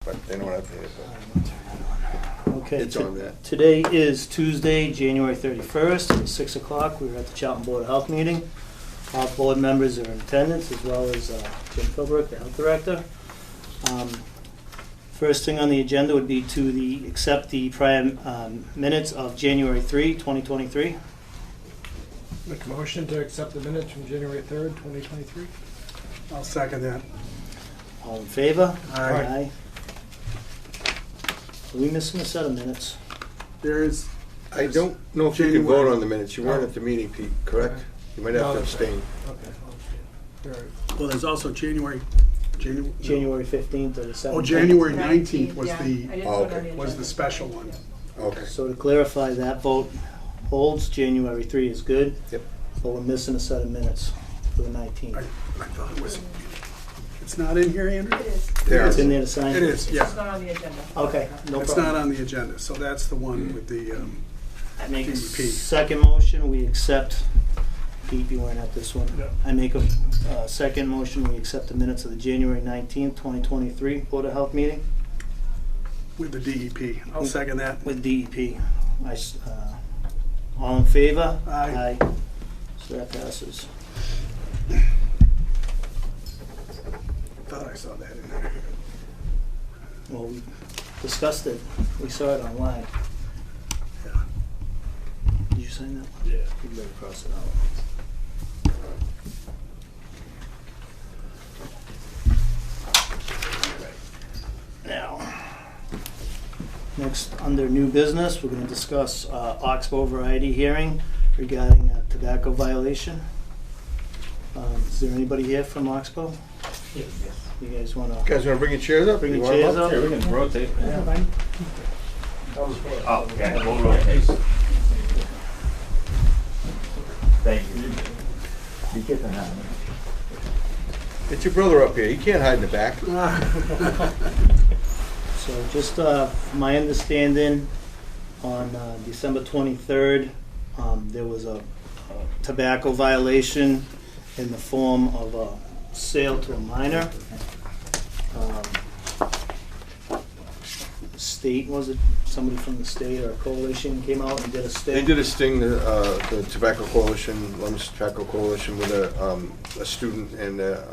But they don't have to. Okay, It's on there. Today is Tuesday, January 31st, at 6 o'clock. We were at the Charlton Board of Health meeting. All board members are in attendance, as well as Jim Philbrook, the health director. First thing on the agenda would be to accept the prior minutes of January 3, 2023. Make a motion to accept the minutes from January 3rd, 2023. I'll second that. All in favor? Aye. Are we missing a set of minutes? There's, I don't know if you can January. vote on the minutes. You weren't at the meeting, Pete, correct? Okay. You might have No, to that's abstain. Okay. All right. well, there's also January. January 15th or the 17th? Oh, January 19th was yeah. I the, didn't Oh, put it on okay. was the agenda. special one. Okay. So to clarify, that vote holds. January 3 is good. Yep. But we're missing a set of minutes for the I 19th. thought it was, it's not in here, Andrew? It is. There. It's in there to sign? It is, It's yeah. just not on the agenda. Okay, no It's problem. not on the agenda, so that's the one with the, I make a DEP. second motion, we accept, Pete, you weren't at this one. Yeah. I make a second motion, we accept the minutes of the January 19th, 2023 Board of Health meeting with the DEP. I'll second that. with DEP. All in favor? Aye. So that passes. Thought I saw that in there. Well, we discussed it, we saw it online. Yeah. Did you sign that one? Yeah. You better cross it out. Now, next, under new business, we're gonna discuss Oxbow variety hearing regarding a tobacco violation. Is there anybody here from Oxbow? Yes. You guys wanna You guys want to bring your chairs up? bring You your want 'em chairs up? up? Sure, we can rotate. Oh, Oh, okay, we'll rotate. Thank you. Be careful now. Get your brother up here. He can't hide in the back. So just from my understanding, on December 23rd, there was a tobacco violation in the form of a sale to a minor. State, was it, somebody from the state or a coalition came out and did a sting? They did a sting, the Tobacco Coalition, London Tobacco Coalition, with a student and a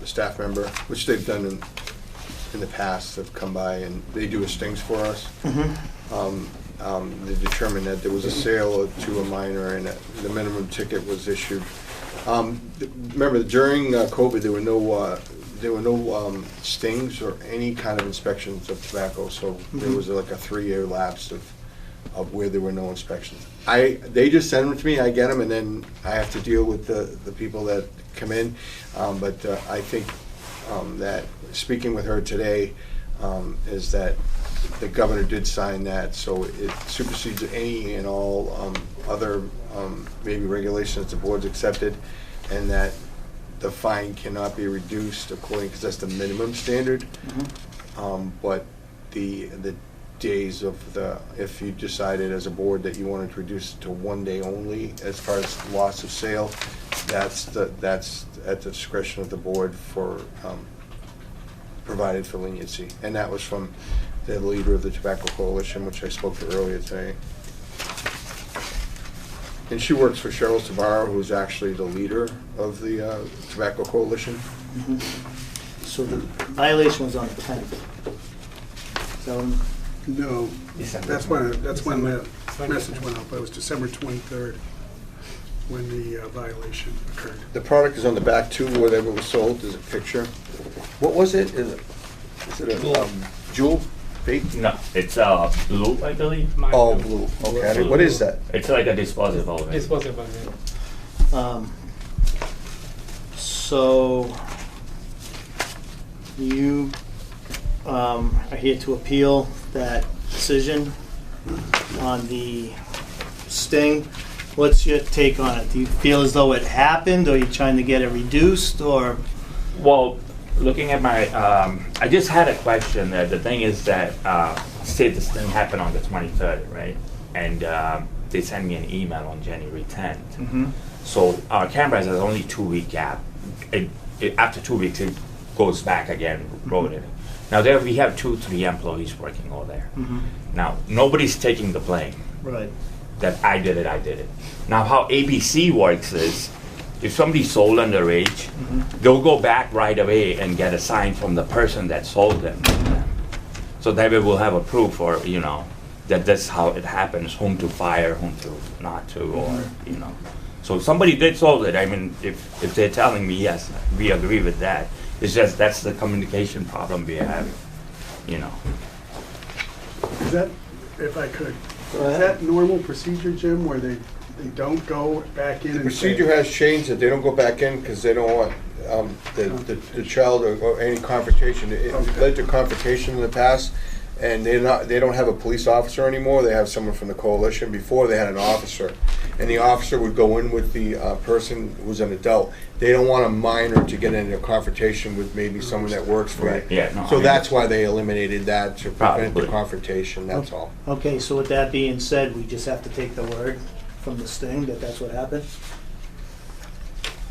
staff member, which they've done in the past. Have come by and they do stings for us. They determined that there was a sale to a minor and that the minimum ticket was issued. Remember, during COVID, there were no stings or any kind of inspections of tobacco, so there was like a 3-year lapse of where there were no inspections. They just send them to me, I get them, and then I have to deal with the people that come in. But I think that speaking with her today is that the governor did sign that, so it supersedes any and all other maybe regulations the board's accepted, and that the fine cannot be reduced according, because that's the minimum standard. But the days of if you decided as a board that you wanted to reduce it to 1 day only, as far as loss of sale, that's at the discretion of the board for, provided for leniency. And that was from the leader of the Tobacco Coalition, which I spoke to earlier today. And she works for Cheryl Tabarro, who's actually the leader of the Tobacco Coalition. So the violation was on the 10th. So, No, that's when the message went out, but it was December 23rd when the violation occurred. The product is on the back too, whatever was sold, there's a picture. What was it? Is it a Juul vape? No, it's blue, I believe. Oh, blue, okay. What is that? It's like a disposable. right? Disposable. Yeah. So you are here to appeal that decision on the sting. What's your take on it? Do you feel as though it happened, or are you trying to get it reduced, or? Well, looking at my, I just had a question. The thing is that, say this thing happened on the 23rd, right? And they sent me an email on January 10th. So our cameras has only 2-week gap. After 2 weeks, it goes back again, rotating. Now there we have 2-3 employees working over there. Mhm. Now nobody's taking the blame Right. that I did it. Now how ABC works is, if somebody sold underage, they'll go back right away and get a sign from the person that sold them. So that way we'll have a proof, or that that's how it happens, whom to fire, whom to not to, or So if somebody did sold it, I mean, if they're telling me yes, we agree with that. It's just that's the communication problem we have. Is that, if I could, Go is ahead. that normal procedure, Jim, where they don't go back in The and say? procedure has changed, that they don't go back in because they don't want the child or any confrontation. It led to confrontation in the past, and they don't have a police officer anymore. They have someone from the coalition. Before, they had an officer, and the officer would go in with the person who was an adult. They don't want a minor to get into a confrontation with maybe someone that works for Right, you. yeah, no, I So mean- that's why they eliminated that, to prevent the Probably. confrontation, that's all. Okay, so with that being said, we just have to take the word from the sting that that's what happened?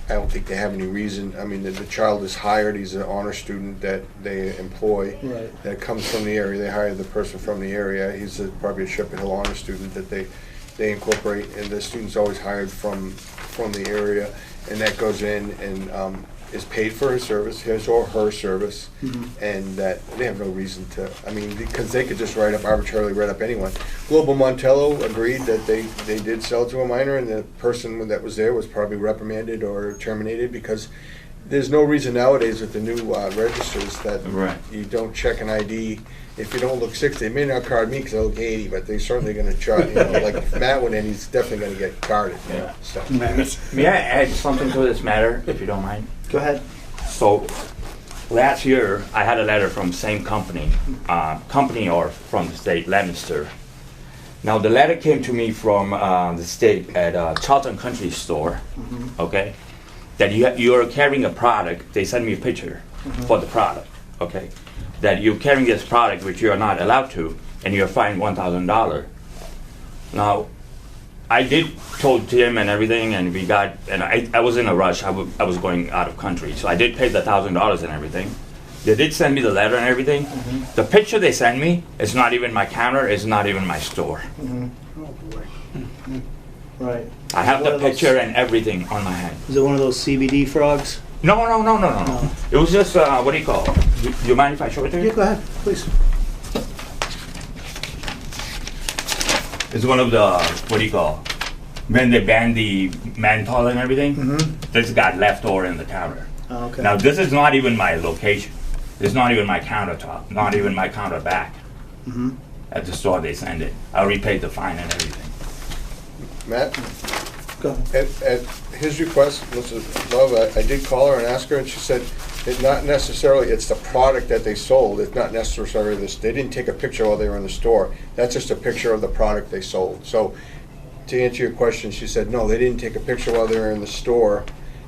I don't think they have any reason. I mean, the child is hired, he's an honor student that they employ. Right. That comes from the area, they hire the person from the area. He's probably a Shepherd Hill honor student that they incorporate, and the student's always hired from the area, and that goes in and is paid for his service, his or her service, and that they have no reason to, I mean, because they could just arbitrarily write up anyone. Global Montello agreed that they did sell to a minor, and the person that was there was probably reprimanded or terminated, because there's no reason nowadays with the new registers that Right. you don't check an ID. If you don't look 60, they may not card me because I look 80, but they're certainly going to charge, like if Matt went in, he's definitely going to get carded. Yeah. So. May I add something to this matter, if you don't mind? Go ahead. So, last year, I had a letter from same company or from the state, Leominster. Now, the letter came to me from the state at Charlton Country Store, okay? That you're carrying a product, they sent me a picture for the product, okay? That you're carrying this product which you're not allowed to, and you're fined $1,000. Now, I told Tim and everything, and I was in a rush. I was going out of country, so I did pay the $1,000 and everything. They did send me the letter and everything. The picture they sent me is not even my counter, it's not even my store. Oh, boy. Right. I have One the of those- picture and everything on my hand. Is it one of those CBD frogs? No. It was just, what do you call it? Do you mind if I show it to you? Yeah, go ahead, please. It's one of the, what do you call, when they banned the menthol and everything, this got left over in the counter. Oh, okay. Now, this is not even my location. It's not even my countertop, not even my counter back. At the store they send it. I repaid the fine and everything. Matt, Go ahead. at his request, Mrs. Love, I did call her and ask her, and she said it's not necessarily, it's the product that they sold. It's not necessarily this, they didn't take a picture while they were in the store. That's just a picture of the product they sold. So, to answer your question, she said, no, they didn't take a picture while they were in the store.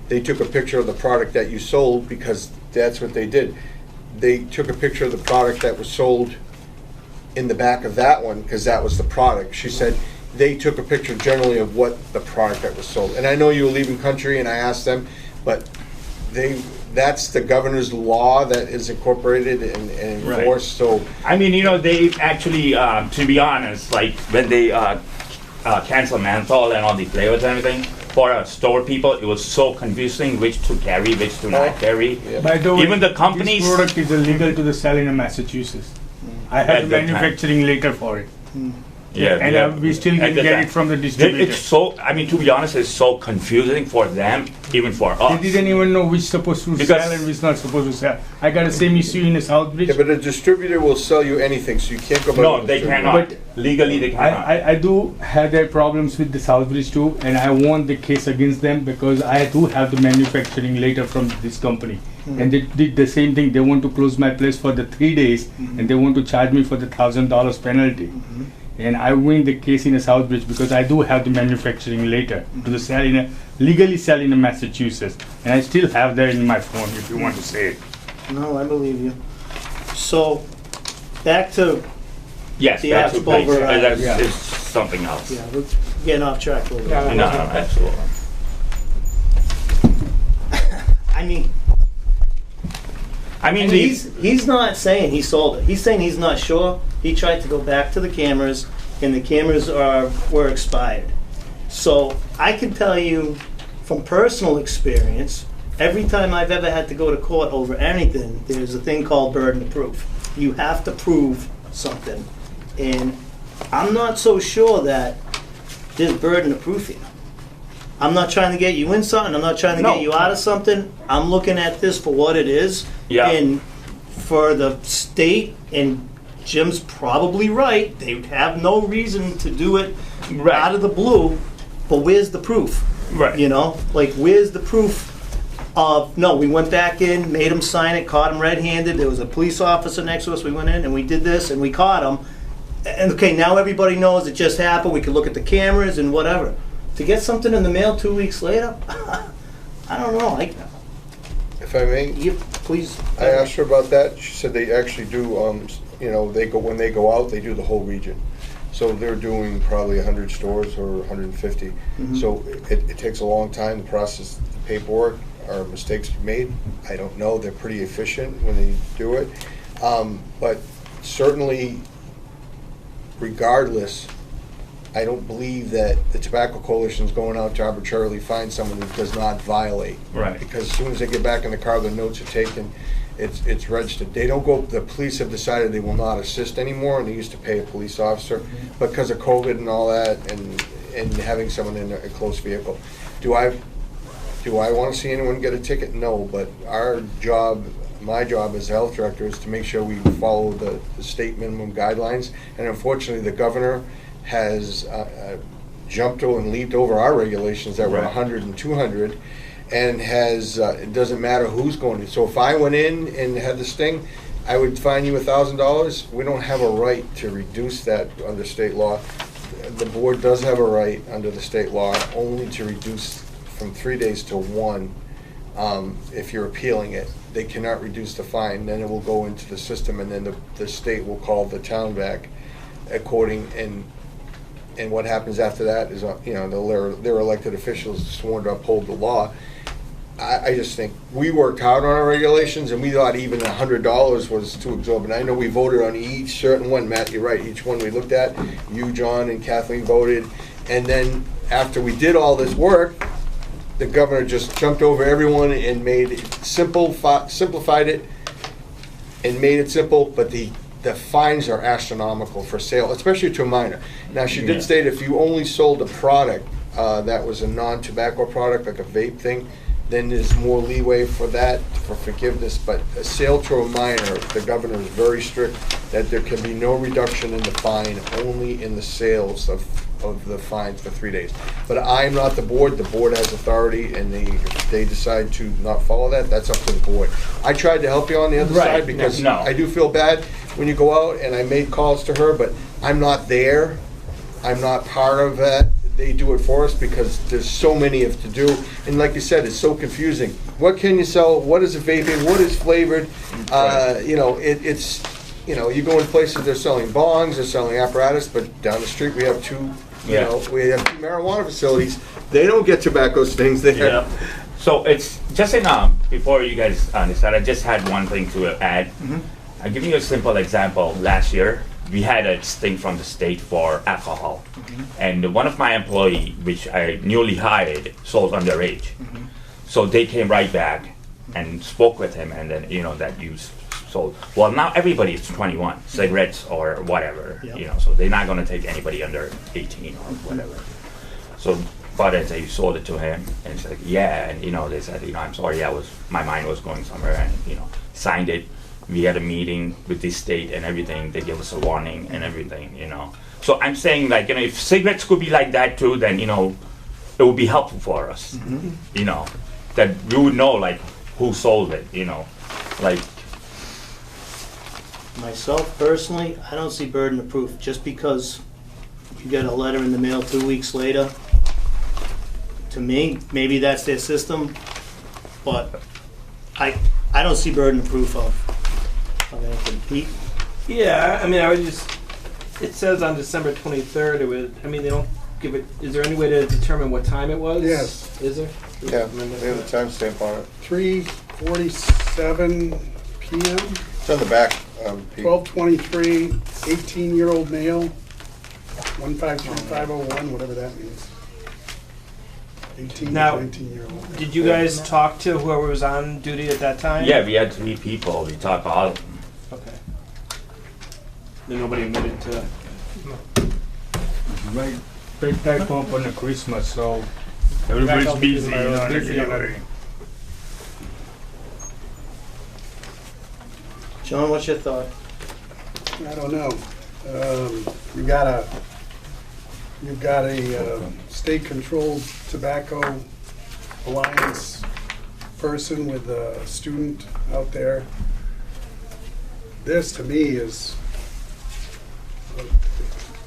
They took a picture of the product that you sold because that's what they did. They took a picture of the product that was sold in the back of that one because that was the product. She said they took a picture generally of what the product that was sold. And I know you were leaving country, and I asked them, but that's the governor's law that is incorporated and enforced. So I mean, they actually, to be honest, like when they cancel menthol and all the flavors and everything, for store people, it was so confusing which to carry, which to not carry. Yeah. By the way, Even the companies- this product is illegal to sell in Massachusetts. I At had that time. manufacturing later for it. Yeah, And we still At didn't the get time. it from the It's distributor. so, I mean, to be honest, it's so confusing for them, even for us. They didn't even know which supposed to Because- sell and which not supposed to sell. I got the same issue in the Southbridge. yeah, but a distributor will sell you anything, so you can't go by No, the they distributor. cannot. But Legally, they cannot. I do have their problems with the Southbridge too, and I won the case against them because I do have the manufacturing later from this company. And they did the same thing. They want to close my place for the 3 days, and they want to charge me for the $1,000 penalty. And I win the case in the Southbridge because I do have the manufacturing later to sell legally sell in Massachusetts, and I still have that in my phone if you want to say it. No, I believe you. So, back to, Yes, the that's actual what override, that's yeah. it's something else. yeah, we're getting off track a little bit. No, absolutely. I mean, I mean, And he's not saying he sold it. He's saying he's not sure. He tried to go back to the cameras, and the cameras were expired. So I can tell you from personal experience, every time I've ever had to go to court over anything, there's a thing called burden of proof. You have to prove something. And I'm not so sure that there's burden of proof here. I'm not trying to get you in something. I'm not trying to get you out of something. I'm looking at this for what it is. Yeah. And for the state, and Jim's probably right, they have no reason to do it Right. out of the blue, but where's the proof? Right. You know, like where's the proof of, no, we went back in, made him sign it, caught him red-handed, there was a police officer next to us, we went in and we did this and we caught him. And okay, now everybody knows it just happened, we could look at the cameras and whatever. To get something in the mail 2 weeks later, I don't know, If I may, please. I asked her about that. She said they actually do, you know, when they go out, they do the whole region. So they're doing probably 100 stores or 150. So it takes a long time to process the paperwork. Are mistakes made? I don't know. They're pretty efficient when they do it. But certainly, regardless, I don't believe that the Tobacco Coalition is going out to arbitrarily find someone who does not violate. Right. Because as soon as they get back in the car, the notes are taken, it's registered. They don't go, the police have decided they will not assist anymore, and they used to pay a police officer. But because of COVID and all that, and having someone in a close vehicle. Do I want to see anyone get a ticket? No, but our job, my job as health director is to make sure we follow the state minimum guidelines. And unfortunately, the governor has jumped over and leaped over our regulations that were Right. 100 and 200, and has, it doesn't matter who's going to. So if I went in and had the sting, I would fine you $1,000. We don't have a right to reduce that under state law. The board does have a right under the state law only to reduce from 3 days to 1 if you're appealing it. They cannot reduce the fine, then it will go into the system, and then the state will call the town back according, and what happens after that is, you know, they're elected officials sworn to uphold the law. I just think we worked hard on our regulations, and we thought even $100 was too exorbitant. I know we voted on each certain one, Matt, you're right, each one we looked at, you, John, and Kathleen voted, and then after we did all this work, the governor just jumped over everyone and made it simplified it, and made it simple, but the fines are astronomical for sale, especially to a minor. Now, she did state if you only sold a product that was a non-tobacco product, like a vape thing, then there's more leeway for that, for forgiveness. But a sale to a minor, the governor is very strict that there can be no reduction in the fine, only in the sales of the fines for 3 days. But I'm not the board. The board has authority, and if they decide to not follow that, that's up to the board. I tried to help you on the other Right. side because No. I do feel bad when you go out, and I made calls to her, but I'm not there. I'm not part of that. They do it for us because there's so many of to do. And like you said, it's so confusing. What can you sell? What is a vaping? What is flavored? You know, it's, you know, you go in places, they're selling bongs, they're selling apparatus, but down the street we have two, you know, we have two marijuana facilities. They don't get tobacco stings there. Yeah. So it's just before you guys decide, I just had one thing to add. I'll give you a simple example. Last year, we had a sting from the state for alcohol. And one of my employee, which I newly hired, sold underage. So they came right back and spoke with him, and then, you know, that you sold. Well, now everybody is 21, cigarettes or whatever, Yep. you know, so they're not gonna take anybody under 18 or whatever. So, but I say you sold it to him, and he's like, yeah, and, you know, they said, you know, I'm sorry, my mind was going somewhere, and, you know, signed it. We had a meeting with the state and everything. They gave us a warning and everything, you know. So I'm saying, like, you know, if cigarettes could be like that too, then, you know, it would be helpful for us, you know, that we would know, like, who sold it, you know, like. Myself personally, I don't see burden of proof just because you get a letter in the mail 2 weeks later. To me, maybe that's their system, but I don't see burden of proof of anything. Pete? Yeah, I mean, I would just, it says on December 23rd, it would, I mean, they don't give it, is there any way to determine what time it was? Yes. Is there? Yeah, they have a timestamp on it. 3:47 PM, It's on the back, Pete. 12/23, 18-year-old male, 153501, whatever that means. 18 to Now, 19-year-old. Did you guys talk to whoever was on duty at that time? Yeah, we had 3 people. We talked to all of them. Okay. Then nobody admitted to. Right, big time up on the Christmas, so everybody's Back busy, you on know. busy. John, what's your thought? I don't know. You've got a state-controlled tobacco alliance person with a student out there. This, to me, is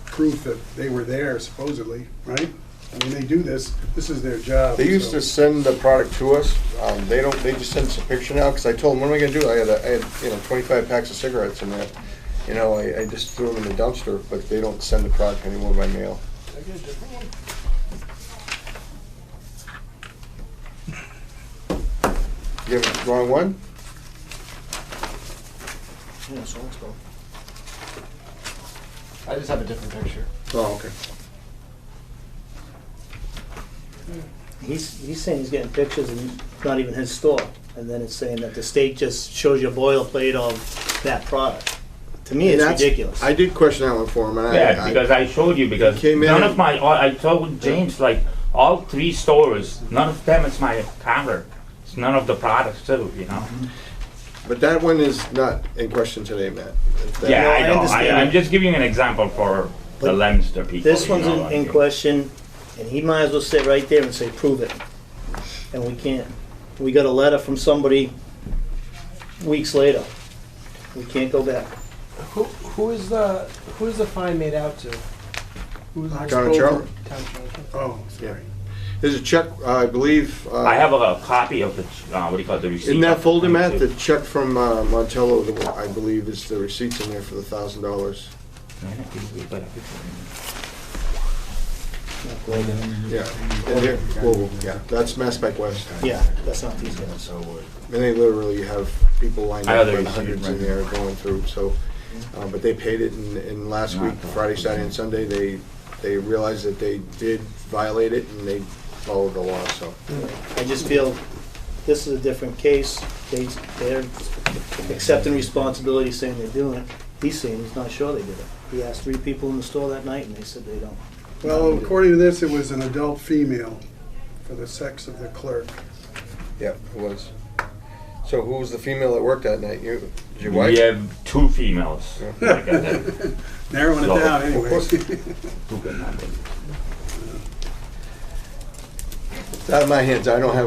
proof that they were there supposedly, right? I mean, they do this, this is their job. They used so- to send the product to us. They don't, they just send us a picture now, because I told them, what am I gonna do? I had, 25 packs of cigarettes in there. You know, I just threw them in the dumpster, but they don't send the product anymore by mail. You have the wrong one? Yeah, so let's go. I just have a different picture. Oh, okay. He's saying he's getting pictures and it's not even his store. And then it's saying that the state just shows you a boilerplate of that product. To me, And it's that's- ridiculous. I did question that one for him, and Yeah, I, because I showed you, because Came in none and- of my, I told James, like, all 3 stores, none of them is my counter. It's none of the products too, you know? but that one is not in question today, Matt. That- Yeah, No, I I know. understand. I'm just giving you an example for the But Leominster people. This you one's know, in like, question, and he might as well sit right there and say, prove it. And we can't. We got a letter from somebody weeks later. We can't go back. Who is the fine made out to? Who's Knox Town of Cove. Charlotte. Town Charlotte? Oh, Yeah. sorry. There's a check, I believe. I have a copy of the, what do you call it, the receipt. In that of folder, Matt, too. the check from Montello, I believe, is the receipts in there for the $1,000. Yeah. And here- Global, yeah, that's Mass Pike West. Yeah, that's not these guys. And they literally have people lined I up know by they the hundreds received, in there going through, so. But they paid it, and last week, Friday, Saturday, and Sunday, they realized that they did violate it, and they followed the law, so. I just feel this is a different case. They're accepting responsibility, saying they're doing it. He's saying he's not sure they did it. He asked 3 people in the store that night, and they said they don't. Well, according to this, it was an adult female for the sex of the clerk. Yeah, it was. So who was the female that worked that night? You, your wife? We have 2 females. Yeah. Like I said. Narrowing it So, down of anyway. course. 2 good numbers. It's out of my hands. I don't have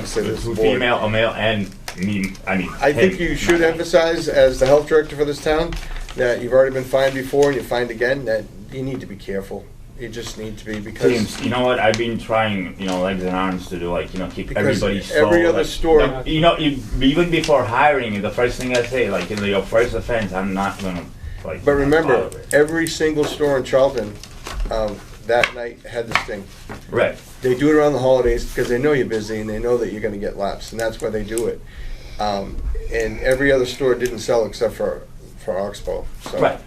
a say this 2 board. female, a male, and me, I think him. you should emphasize, as the health director for this town, that you've already been fined before and you're fined again, that you need to be careful. You just need to be, because James, you know what? I've been trying, legs and arms to do, keep Because everybody every slow, other store- even before hiring, the first thing I say, your first offense, I'm not gonna, But remember, follow it. every single store in Charlton that night had this thing. Right. They do it around the holidays because they know you're busy and they know that you're going to get laps, and that's why they do it. And every other store didn't sell except for Oxbow. So. Right.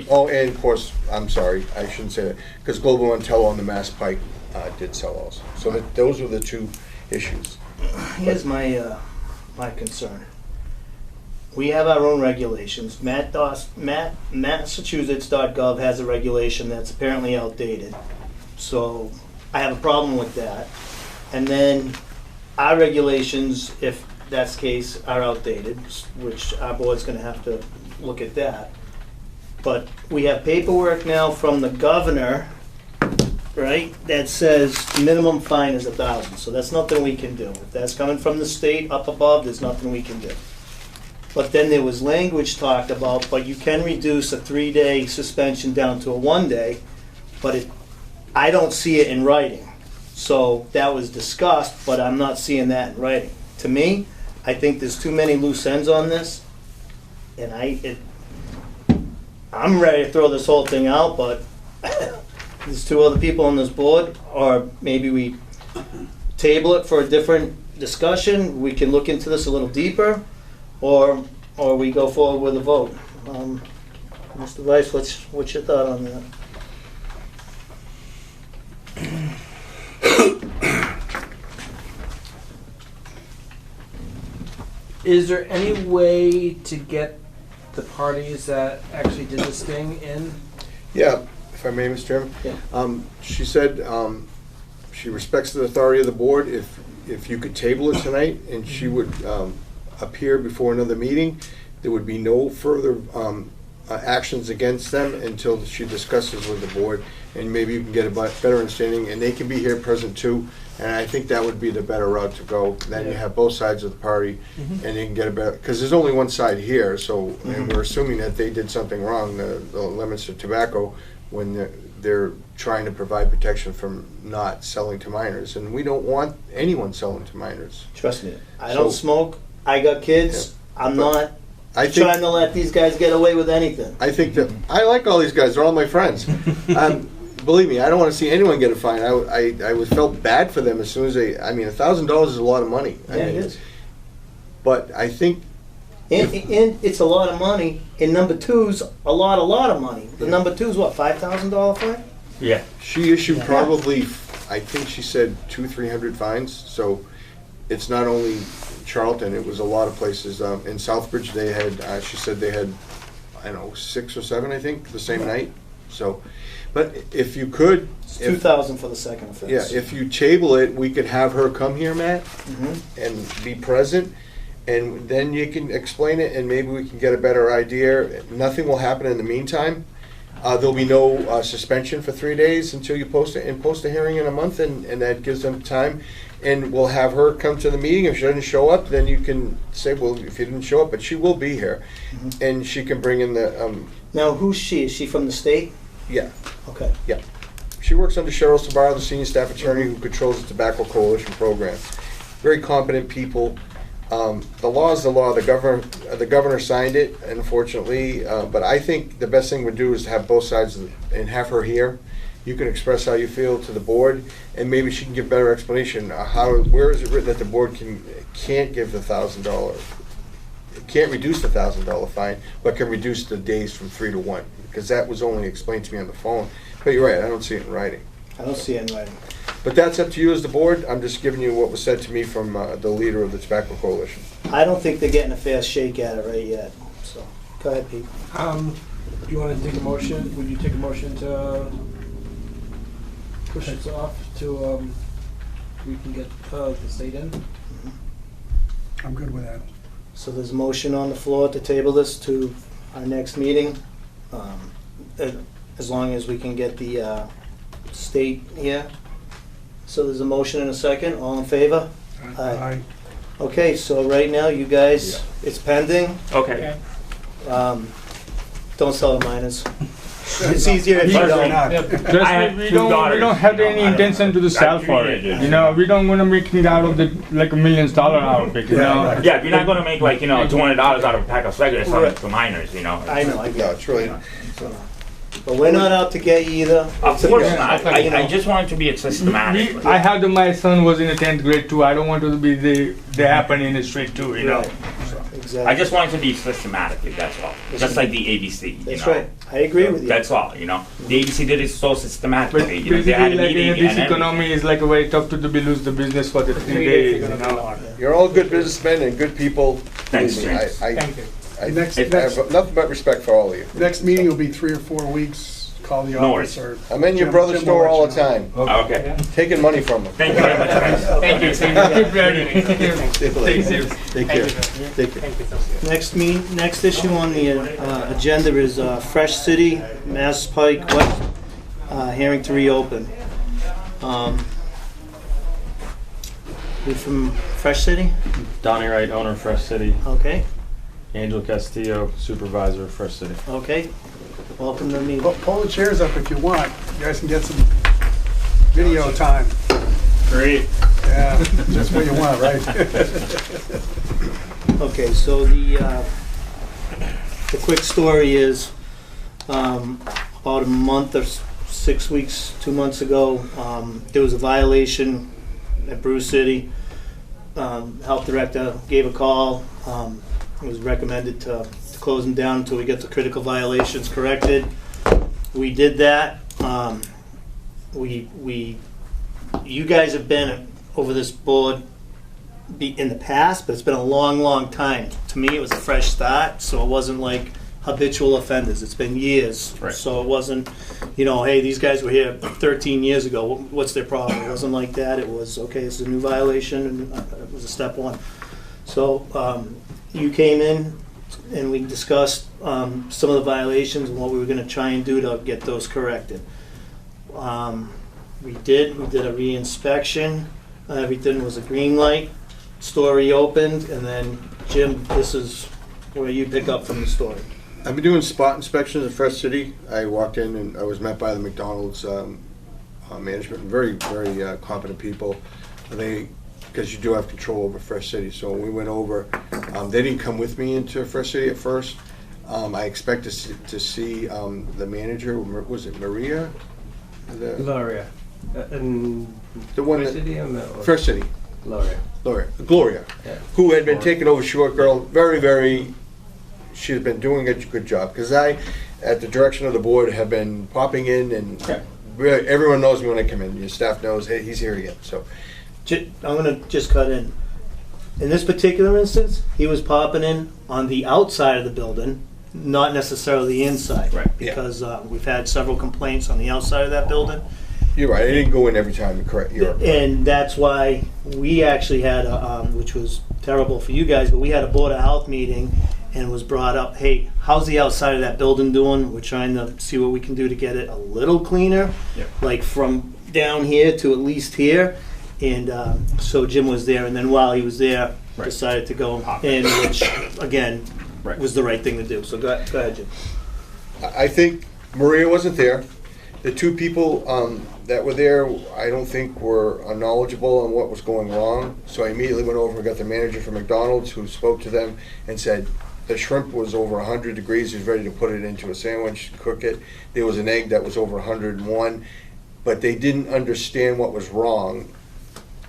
Oh, and of course, I'm sorry, I shouldn't say that, because Global Montello on the Mass Pike did sell also. So those were the 2 issues. Here's my concern. We have our own regulations. Massachusetts.gov has a regulation that's apparently outdated. So I have a problem with that. And then our regulations, if that's the case, are outdated, which our board's gonna have to look at that. But we have paperwork now from the governor, right, that says minimum fine is 1,000. So that's nothing we can do. If that's coming from the state up above, there's nothing we can do. But then there was language talked about, but you can reduce a 3-day suspension down to a 1-day, but I don't see it in writing. So that was discussed, but I'm not seeing that in writing. To me, I think there's too many loose ends on this, and I'm ready to throw this whole thing out, but there's 2 other people on this board, or maybe we table it for a different discussion. We can look into this a little deeper, or we go forward with a vote. Mr. Vice, what's your thought on that? Is there any way to get the parties that actually did this thing in? Yeah, if I may, Mr. Chairman? Yeah. She said she respects the authority of the board. If you could table it tonight and she would appear before another meeting, there would be no further actions against them until she discusses with the board, and maybe you can get a better understanding, and they can be here present too. And I think that would be the better route to go. Then you have both sides of the party, and you can get a better, because there's only one side here, so, and we're assuming that they did something wrong, the limits of tobacco, when they're trying to provide protection from not selling to minors. And we don't want anyone selling to minors. Trust me, I don't So- smoke, I got kids, I'm not I trying think, to let these guys get away with anything. I think that, I like all these guys, they're all my friends. Believe me, I don't want to see anyone get a fine. I was felt bad for them as soon as I mean, $1,000 is a lot of money. I Yeah, mean, it is. But I think, And it's a lot of money, and number two's a lot of money. The number two's what, $5,000 fine? Yeah. she issued probably, I think she said 200-300 fines, so it's not only Charlton, it was a lot of places. In Southbridge, they had, she said they had, I don't know, 6 or 7, I think, the same night. So, but if you could, It's if, $2,000 for the second offense. yeah, if you table it, we could have her come here, Matt, Mhm. and be present, and then you can explain it, and maybe we can get a better idea. Nothing will happen in the meantime. There'll be no suspension for 3 days until you post it, and post a hearing in a month, and that gives them time. And we'll have her come to the meeting. If she doesn't show up, then you can say, well, if you didn't show up, but she will be here. And she can bring in the, Now, who's she? Is she from the state? yeah. Okay. She works under Cheryl Sabaro, the senior staff attorney who controls the Tobacco Coalition program. Very competent people. The law is the law. The governor signed it, unfortunately. But I think the best thing we'd do is to have both sides and have her here. You can express how you feel to the board, and maybe she can give better explanation. Where is it written that the board can't give the $1,000, can't reduce the $1,000 fine, but can reduce the days from 3 to 1? Because that was only explained to me on the phone. But you're right, I don't see it in writing. I don't see it in writing. But that's up to you as the board. I'm just giving you what was said to me from the leader of the Tobacco Coalition. I don't think they're getting a fair shake at it right yet, so, go ahead, Pete. Do you want to take a motion? Would you take a motion to push this off to, we can get the state in? I'm good with that. So there's a motion on the floor to table this to our next meeting, as long as we can get the state here. So there's a motion and a second, all in favor? Aye. Okay, so right now, you guys, it's pending. Okay. Don't sell to minors. It's easier if you But- don't. Trust I have me, we 2 don't daughters, have you know, any I don't intention know. to sell for it. Yeah. You know, we don't want to make it out of the like $1 million out of it. You know. Right. Yeah, you're not gonna make like, $200 out of a pack of cigarettes selling to minors, I know, I No, get it's really, it. But we're not out to get you either. Of course Yeah, not. you know. I just want it to be systematic. I have my son was in the 10th grade too. I don't want to be the happen in the street too. You know. Right. Exactly. I just want it to be systematically, that's all. Just like the ABC, That's right. I agree with you. That's all, The ABC did it so But systematically, basically, they had a like meeting this and economy is like very tough to lose the business for the 3 days. You know. you're all good businessmen and good people. Thanks, Believe me, James. I Next- have nothing but respect for all of you. Next meeting will be 3 or 4 weeks. Call the No office worries. or. I'm in your Jim- brother's Jim will store let all you the know. time, Okay, taking money from them. thank you very much, guys. Thank you. Keep ready. Take care. Take care. Next issue on the agenda is Fresh City, Mass Pike West, hearing to reopen. You from Fresh City? Donnie Wright, owner of Fresh City. Okay, Angel Castillo, supervisor of Fresh City. okay. Welcome to the meeting. Pull the chairs up if you want. You guys can get some video time. Great. Yeah, just what you want, right? Okay, so the quick story is, about a month or 6 weeks, 2 months ago, there was a violation at Brew City. Health director gave a call. It was recommended to close them down until we get the critical violations corrected. We did that. You guys have been over this board in the past, but it's been a long, long time. To me, it was a fresh start, so it wasn't like habitual offenders. It's been years. Right. So it wasn't, hey, these guys were here 13 years ago. What's their problem? It wasn't like that. It was, okay, this is a new violation, and it was a step one. So you came in, and we discussed some of the violations and what we were going to try and do to get those corrected. We did a re-inspection. Everything was a green light. Store reopened, and then Jim, this is where you pick up from the story. I've been doing spot inspections at Fresh City. I walked in and I was met by the McDonald's management, very, very competent people. Because you do have control over Fresh City, so when we went over, they didn't come with me into Fresh City at first. I expect to see the manager. Was it Maria? Gloria. And The one Fresh that, City and Fresh City. Gloria, Yeah. who had been taking over Short Girl. Very, very. She's been doing a good job because I, at the direction of the board, have been popping in and really, everyone knows me when I come in. Your staff knows, hey, he's here again. So. I'm going to just cut in. In this particular instance, he was popping in on the outside of the building, not necessarily the inside. Right. Because we've had several complaints on the outside of that building. You're right. I didn't go in every time. Correct. You're right. And that's why we actually had which was terrible for you guys, but we had a Board of Health meeting and it was brought up, hey, how's the outside of that building doing? We're trying to see what we can do to get it a little cleaner, like from down here to at least here. And so Jim was there, and then while he was there, decided to go in, which, again, was the right thing to do. So go ahead, Jim. I think Maria wasn't there. The two people that were there, I don't think were knowledgeable on what was going wrong. So I immediately went over and got the manager from McDonald's who spoke to them and said the shrimp was over 100 degrees. He was ready to put it into a sandwich, cook it. There was an egg that was over 101, but they didn't understand what was wrong.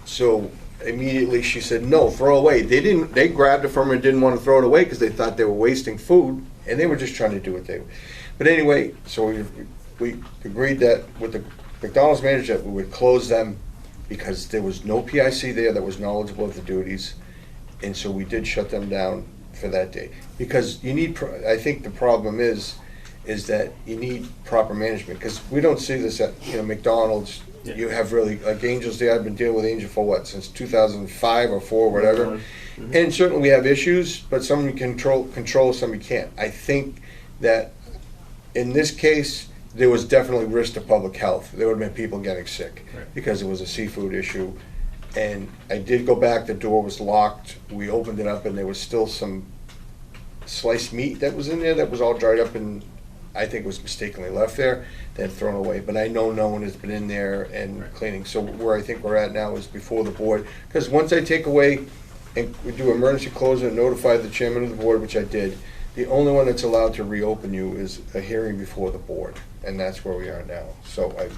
So immediately she said, no, throw away. They grabbed it from her and didn't want to throw it away because they thought they were wasting food, and they were just trying to do what they were. But anyway, so we agreed that with the McDonald's manager that we would close them because there was no PIC there that was knowledgeable of the duties, and so we did shut them down for that day. Because you need, I think the problem is that you need proper management, because we don't see this at McDonald's. You have really, like Angel's Day, I've been dealing with Angel for what, since 2005 or 4, whatever. And certainly we have issues, but some you control, some you can't. I think that in this case, there was definitely risk to public health. There would have been people getting sick because it was a seafood issue. And I did go back, the door was locked. We opened it up and there was still some sliced meat that was in there that was all dried up and I think was mistakenly left there, then thrown away. But I know no one has been in there and cleaning. So where I think we're at now is before the board. Because once I take away and we do emergency closure and notify the chairman of the board, which I did, the only one that's allowed to reopen you is a hearing before the board. And that's where we are now. So I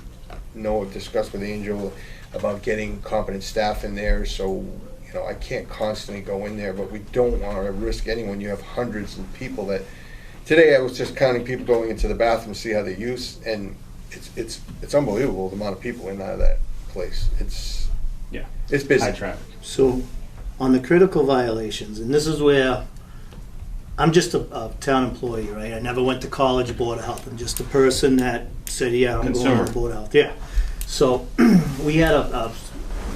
know I've discussed with Angel about getting competent staff in there. So, I can't constantly go in there, but we don't want to risk anyone. You have hundreds of people that. Today I was just counting people going into the bathroom to see how they use, and it's unbelievable the amount of people in and out of that place. It's busy. High traffic. So on the critical violations, and this is where I'm just a town employee, right? I never went to college, Board of Health. I'm just a person that said, yeah, I'm going to the Board of Health. Yeah. So we had a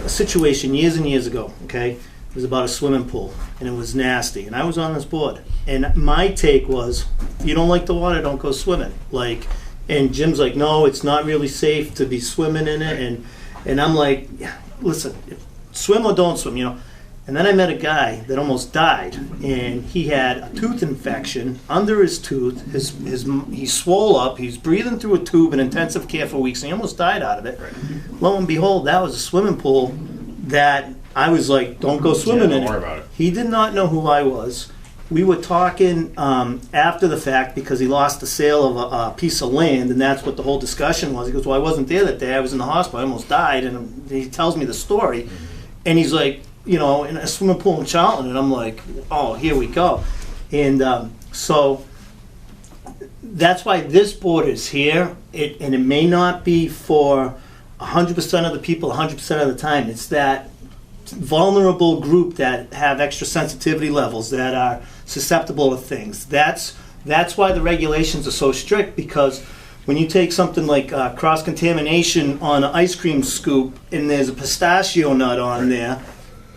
situation years and years ago, okay? It was about a swimming pool, and it was nasty. And I was on this board. And my take was, if you don't like the water, don't go swimming. And Jim's like, no, it's not really safe to be swimming in it. And I'm like, listen, swim or don't swim, And then I met a guy that almost died, and he had a tooth infection under his tooth. He swole up. He's breathing through a tube in intensive care for weeks, and he almost died out of it. Right. Lo and behold, that was a swimming pool that I was like, don't go swimming in it. Don't worry about it. He did not know who I was. We were talking after the fact because he lost the sale of a piece of land, and that's what the whole discussion was. He goes, well, I wasn't there that day. I was in the hospital. I almost died. And he tells me the story. And he's like, in a swimming pool in Charlton. And I'm like, oh, here we go. And so that's why this board is here, and it may not be for 100% of the people 100% of the time. It's that vulnerable group that have extra sensitivity levels, that are susceptible to things. That's why the regulations are so strict, because when you take something like cross-contamination on an ice cream scoop and there's a pistachio nut on there,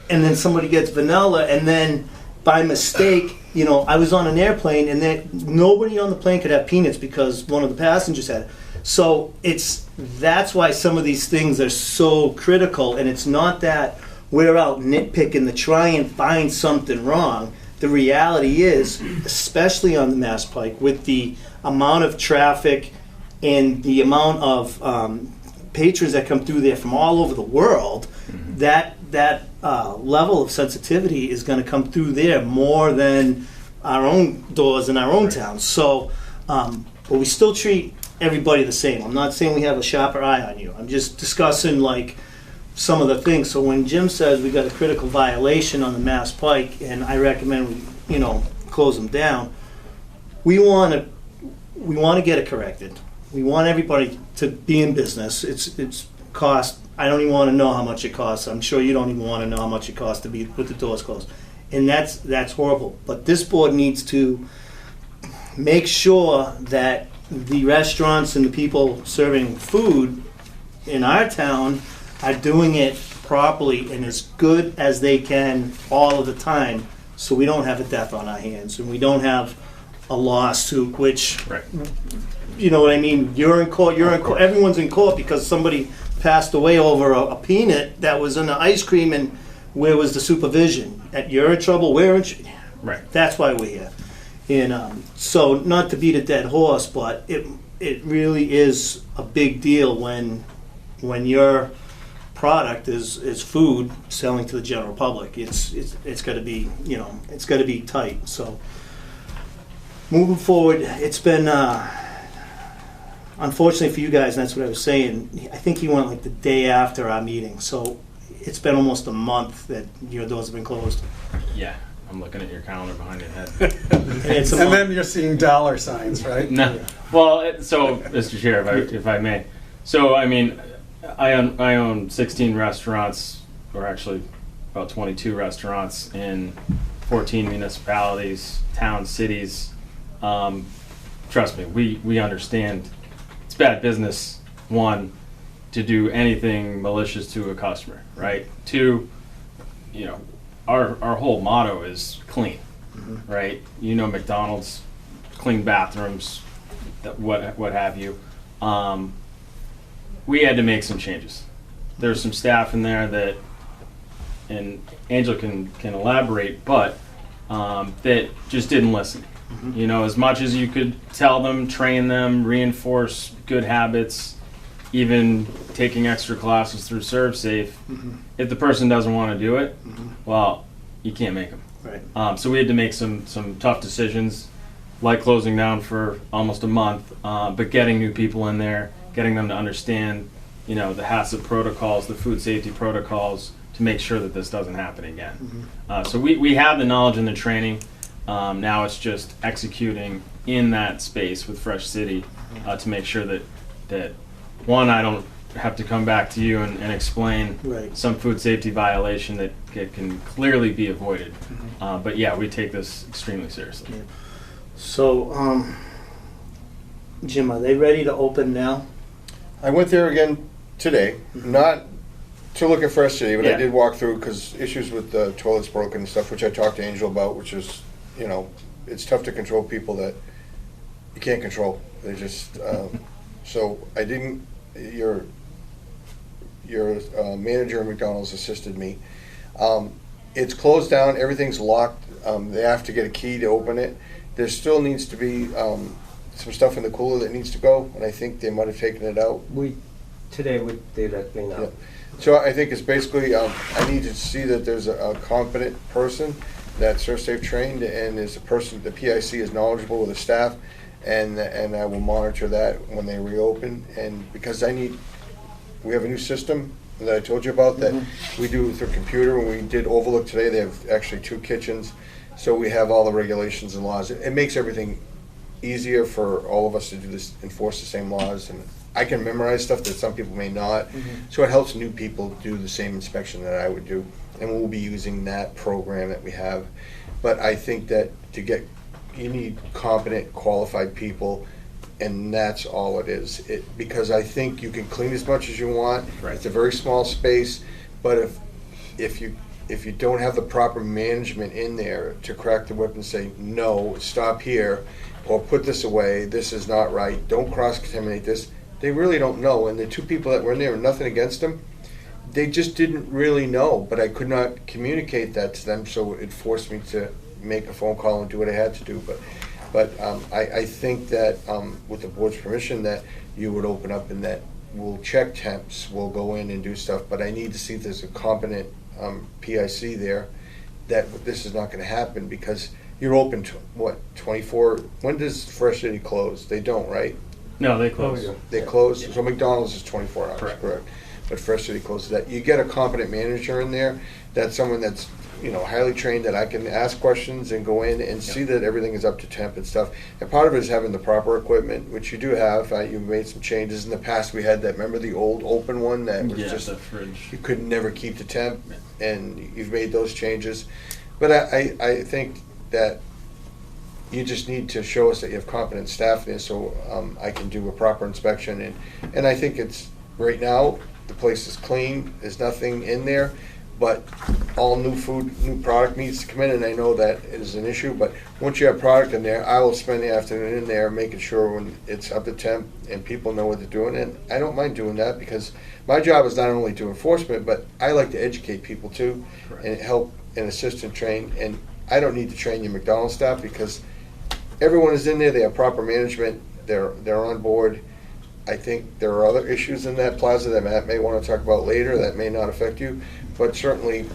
and then somebody gets vanilla, and then by mistake, you know, I was on an airplane and then nobody on the plane could have peanuts because one of the passengers had it. So that's why some of these things are so critical, and it's not that we're out nitpicking to try and find something wrong. The reality is, especially on the Mass Pike, with the amount of traffic and the amount of patrons that come through there from all over the world, that level of sensitivity is going to come through there more than our own doors in our own towns. So, but we still treat everybody the same. I'm not saying we have a sharper eye on you. I'm just discussing like some of the things. So when Jim says we got a critical violation on the Mass Pike, and I recommend we, close them down, we want to get it corrected. We want everybody to be in business. It's cost. I don't even want to know how much it costs. I'm sure you don't even want to know how much it costs to be with the doors closed, and that's horrible. But this board needs to make sure that the restaurants and the people serving food in our town are doing it properly and as good as they can all of the time, so we don't have a death on our hands and we don't have a lawsuit, which, Right. you know what I mean? You're in court, everyone's in court because somebody passed away over a peanut that was in the ice cream, and where was the supervision? You're in trouble, we're in trouble. Right. That's why we're here. And so, not to beat a dead horse, but it really is a big deal when your product is food selling to the general public. It's got to be, it's got to be tight. So moving forward, it's been unfortunately for you guys, and that's what I was saying, I think he went like the day after our meeting, so it's been almost a month that your doors have been closed. Yeah, I'm looking at your calendar behind your head. And it's a And month. then you're seeing dollar signs, right? No. Well, so, Mr. Chair, if I may. So, I mean, I own 16 restaurants, or actually about 22 restaurants in 14 municipalities, towns, cities. Trust me, we understand it's bad business, one, to do anything malicious to a customer, right? Two, our whole motto is clean, right? McDonald's, clean bathrooms, what have you. We had to make some changes. There's some staff in there that, and Angela can elaborate, but that just didn't listen. As much as you could tell them, train them, reinforce good habits, even taking extra classes through ServSafe, if the person doesn't want to do it, well, you can't make them. Right. So we had to make some tough decisions, like closing down for almost a month, but getting new people in there, getting them to understand, the HACCP protocols, the food safety protocols, to make sure that this doesn't happen again. So we have the knowledge and the training. Now it's just executing in that space with Fresh City to make sure that one, I don't have to come back to you and explain Right. some food safety violation that can clearly be avoided. But yeah, we take this extremely seriously. Yeah. So, Jim, are they ready to open now? I went there again today, not to look at Fresh City, but Yeah. I did walk through because issues with the toilets broken and stuff, which I talked to Angel about, which is, it's tough to control people that you can't control. They just, so I didn't, your manager at McDonald's assisted me. It's closed down, everything's locked. They have to get a key to open it. There still needs to be some stuff in the cooler that needs to go, and I think they might have taken it out. Today we did that clean Yeah. up. So I think it's basically, I need to see that there's a competent person that's ServSafe trained and is a person, the PIC is knowledgeable with the staff, and I will monitor that when they reopen. And because we have a new system, that I told you about that we do through computer. When we did Overlook today, they have actually 2 kitchens. So we have all the regulations and laws. It makes everything easier for all of us to do this, enforce the same laws. And I can memorize stuff that some people may not. So it helps new people do the same inspection that I would do. And we'll be using that program that we have. But I think that you need competent, qualified people, and that's all it is. Because I think you can clean as much as you want. Right. It's a very small space, but if you don't have the proper management in there to crack the whip and say, no, stop here, or put this away, this is not right, don't cross-contaminate this, they really don't know. And the 2 people that were in there, nothing against them, they just didn't really know, but I could not communicate that to them, so it forced me to make a phone call and do what I had to do. But I think that with the board's permission, that you would open up and that we'll check temps, we'll go in and do stuff, but I need to see if there's a competent PIC there, that this is not gonna happen, because you're open to, what, 24, when does Fresh City close? They don't, right? No, they close. They close, so McDonald's is 24 hours, Correct. correct? But Fresh City closes that. You get a competent manager in there, that's someone that's, highly trained, that I can ask questions and go in and see that everything is up to temp and stuff. And part of it is having the proper equipment, which you do have. You've made some changes. In the past, we had that, remember the old open one that was Yeah, just, the fridge. you could never keep the temp, and you've made those changes. But I think that you just need to show us that you have competent staff there, so I can do a proper inspection. And I think it's, right now, the place is clean, there's nothing in there, but all new product needs to come in, and I know that is an issue, but once you have product in there, I will spend the afternoon in there making sure when it's up to temp and people know what they're doing, and I don't mind doing that, because my job is not only to enforcement, but I like to educate people too, and help and assist and train, and I don't need to train your McDonald's staff, because everyone is in there, they have proper management, they're on board. I think there are other issues in that plaza that Matt may want to talk about later that may not affect you, but certainly,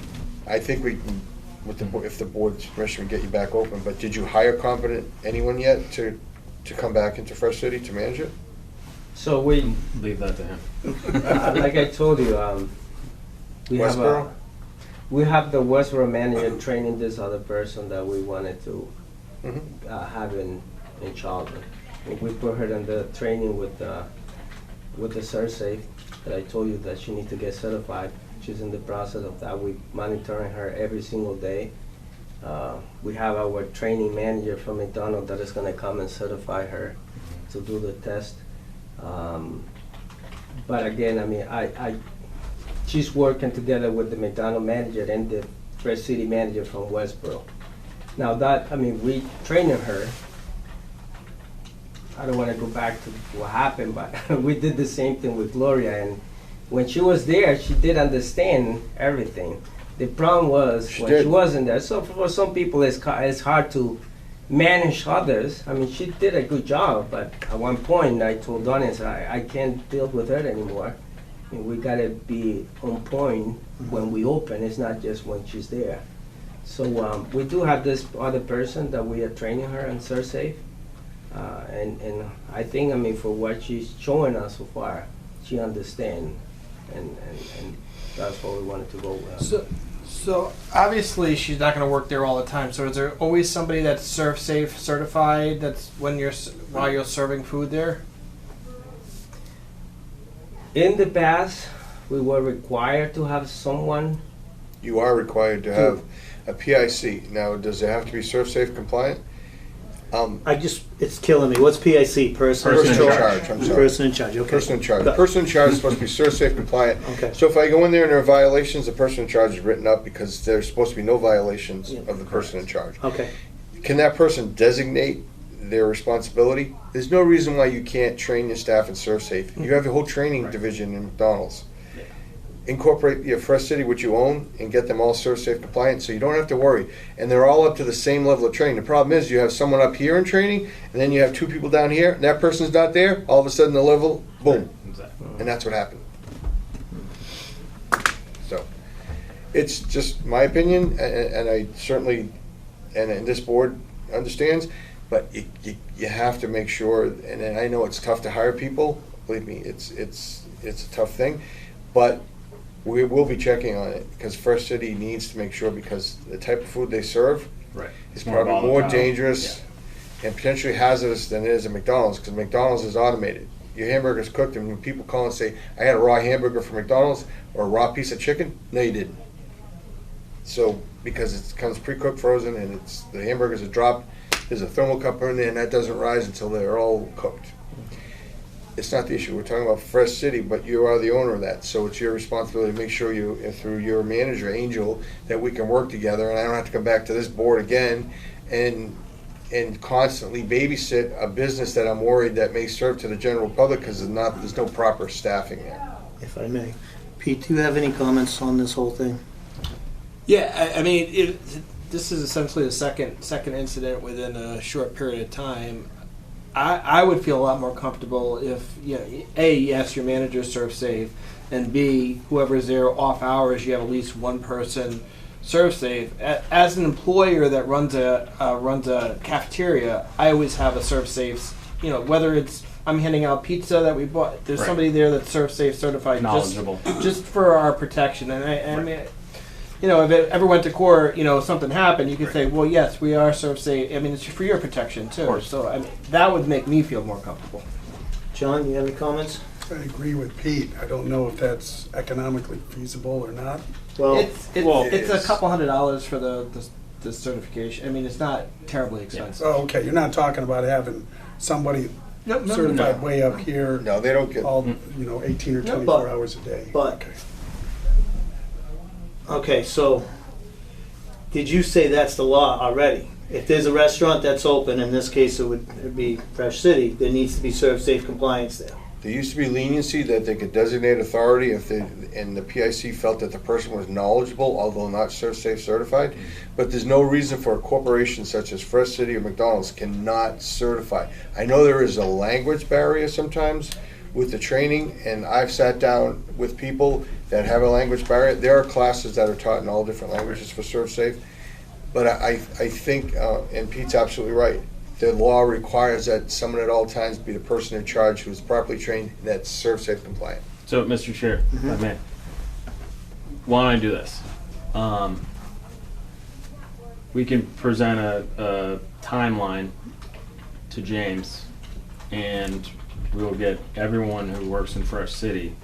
I think we can, if the board's permission, we get you back open. But did you hire competent anyone yet to come back into Fresh City to manage it? So we, Leave that to him. like I told you, Westboro? we have the Westboro manager training this other person that we wanted to Mhm. have in charge. We put her in the training with the ServSafe that I told you that she needs to get certified. She's in the process of that. We monitoring her every single day. We have our training manager from McDonald's that is gonna come and certify her to do the test. But again, I mean, she's working together with the McDonald's manager and the Fresh City manager from Westboro. Now that, I mean, we training her. I don't want to go back to what happened, but we did the same thing with Gloria, and when she was there, she did understand everything. The problem was She when did. she wasn't there. So for some people, it's hard to manage others. I mean, she did a good job, but at one point, I told Donnie, I can't deal with her anymore. And we gotta be on point when we open. It's not just when she's there. So we do have this other person that we are training her on ServSafe. And I think, I mean, for what she's showing us so far, she understands, and that's what we wanted to go with. So obviously she's not going to work there all the time. So is there always somebody that's ServSafe certified? That's while you're serving food there. In the past, we were required to have someone. You are required to have a PIC. Now, does it have to be ServSafe compliant? It's killing me. What's PIC? Person Person in control? charge, I'm sorry. Person in charge, okay. Person in charge. The person in charge is supposed to be ServSafe compliant. Okay. So if I go in there and there are violations, the person in charge is written up, because there's supposed to be no violations Yeah, of the person in charge. Okay. Can that person designate their responsibility? There's no reason why you can't train your staff in ServSafe. You have a whole training division in McDonald's. Incorporate your Fresh City, which you own, and get them all ServSafe compliant, so you don't have to worry. And they're all up to the same level of training. The problem is, you have someone up here in training, and then you have 2 people down here, and that person's not there, all of a sudden the level, boom. Exactly. And that's what happened. So, it's just my opinion, and I certainly, and this board understands, but you have to make sure, and I know it's tough to hire people, believe me, it's a tough thing, but We will be checking on it, because Fresh City needs to make sure, because the type of food they serve Right. is More probably more volatile. dangerous and potentially hazardous than it is at McDonald's, because McDonald's is automated. Your hamburger's cooked, and when people call and say, I had a raw hamburger from McDonald's, or a raw piece of chicken, no you didn't. So, because it comes pre-cooked, frozen, and the hamburgers are dropped, there's a thermocouple in there, and that doesn't rise until they're all cooked. It's not the issue. We're talking about Fresh City, but you are the owner of that, so it's your responsibility to make sure you, through your manager, Angel, that we can work together, and I don't have to come back to this board again and constantly babysit a business that I'm worried that may serve to the general public, because there's no proper staffing there. If I may. Pete, do you have any comments on this whole thing? Yeah, I mean, this is essentially the second incident within a short period of time. I would feel a lot more comfortable if, A, yes, your manager serves safe, and B, whoever's there off hours, you have at least one person serve safe. As an employer that runs a cafeteria, I always have a serve safe. Whether it's I'm handing out pizza that we bought, there's Right. somebody there that's serve safe certified, Knowledgeable. just for our protection. And I mean, if it ever went to court, something happened, you could say, well, yes, we are serve safe. I mean, it's for your protection too. course. So I mean, that would make me feel more comfortable. John, you have any comments? I agree with Pete. I don't know if that's economically feasible or not. Well, It's a couple $100 for the certification. I mean, it's not terribly expensive. Oh, okay, you're not talking about having somebody certified way up here, No, they don't get, all, 18 or No, 24 but- hours a day. but- Okay. okay, so did you say that's the law already? If there's a restaurant that's open, in this case it'd be Fresh City, there needs to be serve safe compliance there. there used to be leniency that they could designate authority and the PIC felt that the person was knowledgeable, although not safe certified. But there's no reason for a corporation such as Fresh City or McDonald's cannot certify. I know there is a language barrier sometimes with the training, and I've sat down with people that have a language barrier. There are classes that are taught in all different languages for serve safe. But I think, and Pete's absolutely right, the law requires that someone at all times be the person in charge who is properly trained that's serve safe compliant. So, Mr. Chair, if I may, why don't I do this? We can present a timeline to James, and we will get everyone who works in Fresh City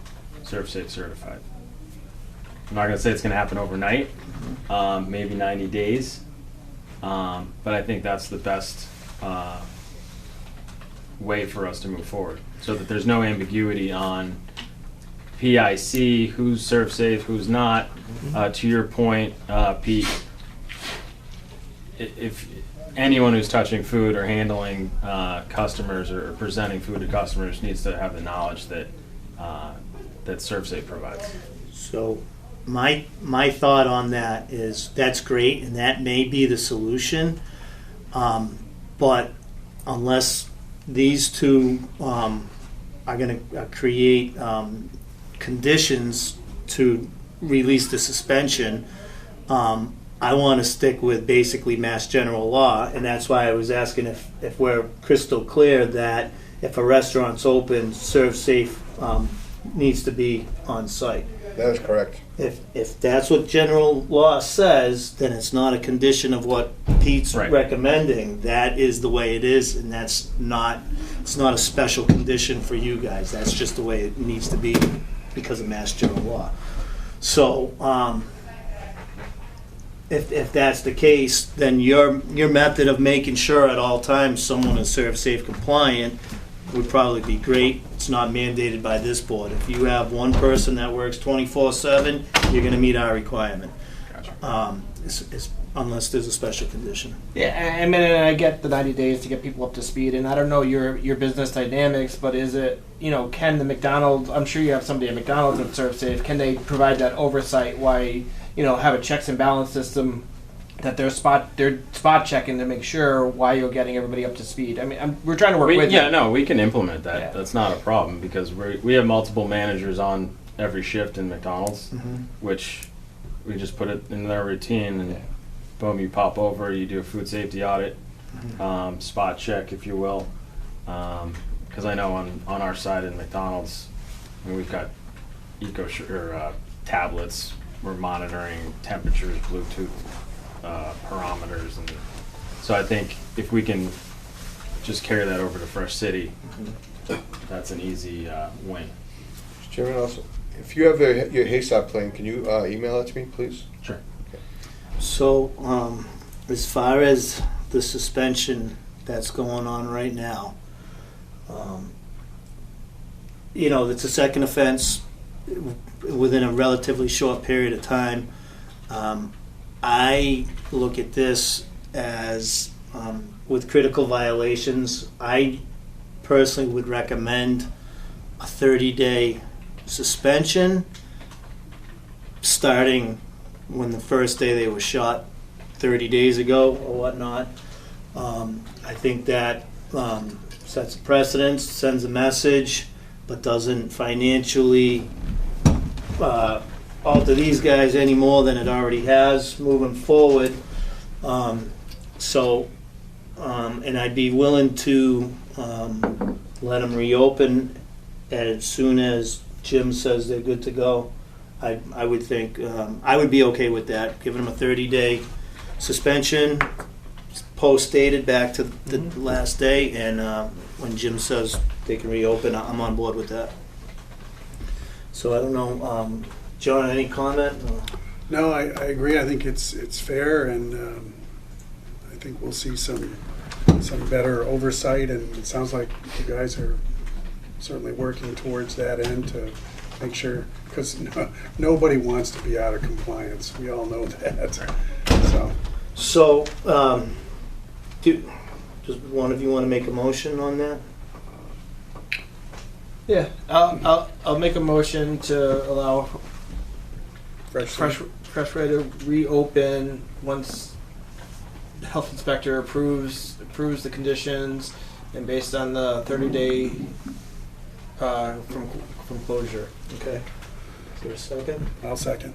serve safe certified. I'm not going to say it's going to happen overnight, maybe 90 days, but I think that's the best way for us to move forward, so that there's no ambiguity on PIC, who's serve safe, who's not. To your point, Pete, if anyone who's touching food or handling customers or presenting food to customers needs to have the knowledge that that ServSafe provides. So my thought on that is that's great, and that may be the solution. But unless these two are going to create conditions to release the suspension, I want to stick with basically Mass General Law, and that's why I was asking if we're crystal clear that if a restaurant's open, Serve Safe needs to be on site. That is correct. If that's what general law says, then it's not a condition of what Pete's Right. recommending. That is the way it is, and it's not a special condition for you guys. That's just the way it needs to be because of Mass General Law. So, if that's the case, then your method of making sure at all times someone is Serve Safe compliant would probably be great. It's not mandated by this board. If you have one person that works 24/7, you're going to meet our requirement. Gotcha. Unless there's a special condition. Yeah, I mean, and I get the 90 days to get people up to speed, and I don't know your business dynamics, but is it, can the McDonald's, I'm sure you have somebody at McDonald's at ServSafe, can they provide that oversight why, have a checks and balance system that they're spot checking to make sure why you're getting everybody up to speed? I mean, we're trying to work with you. No, we can implement that. Yeah. That's not a problem because we have multiple managers on every shift in McDonald's, which we just put it in their routine and boom, you pop over, you do a food safety audit, spot check, if you will. Because I know on our side in McDonald's, I mean, we've got tablets. We're monitoring temperatures, Bluetooth parameters, and so I think if we can just carry that over to Fresh City, that's an easy win. Mr. Chairman, also, if you have your HACCP plan, can you email it to me, please? Sure. So, as far as the suspension that's going on right now, you know, it's a second offense within a relatively short period of time. I look at this as, with critical violations, I personally would recommend a 30-day suspension starting when the first day they were shot 30 days ago or whatnot. I think that sets a precedence, sends a message, but doesn't financially alter these guys any more than it already has moving forward. And I'd be willing to let them reopen as soon as Jim says they're good to go. I would think, I would be okay with that, giving them a 30-day suspension, post-dated back to the last day, and when Jim says they can reopen, I'm on board with that. So I don't know, John, any comment? No, I agree. I think it's fair, and I think we'll see some better oversight, and it sounds like you guys are certainly working towards that end to make sure, because nobody wants to be out of compliance. We all know that. So, does one of you want to make a motion on that? Yeah, I'll make a motion to allow Fresh Way to reopen once the health inspector approves the conditions and based on the 30-day from closure. Okay. Is there a second? I'll second.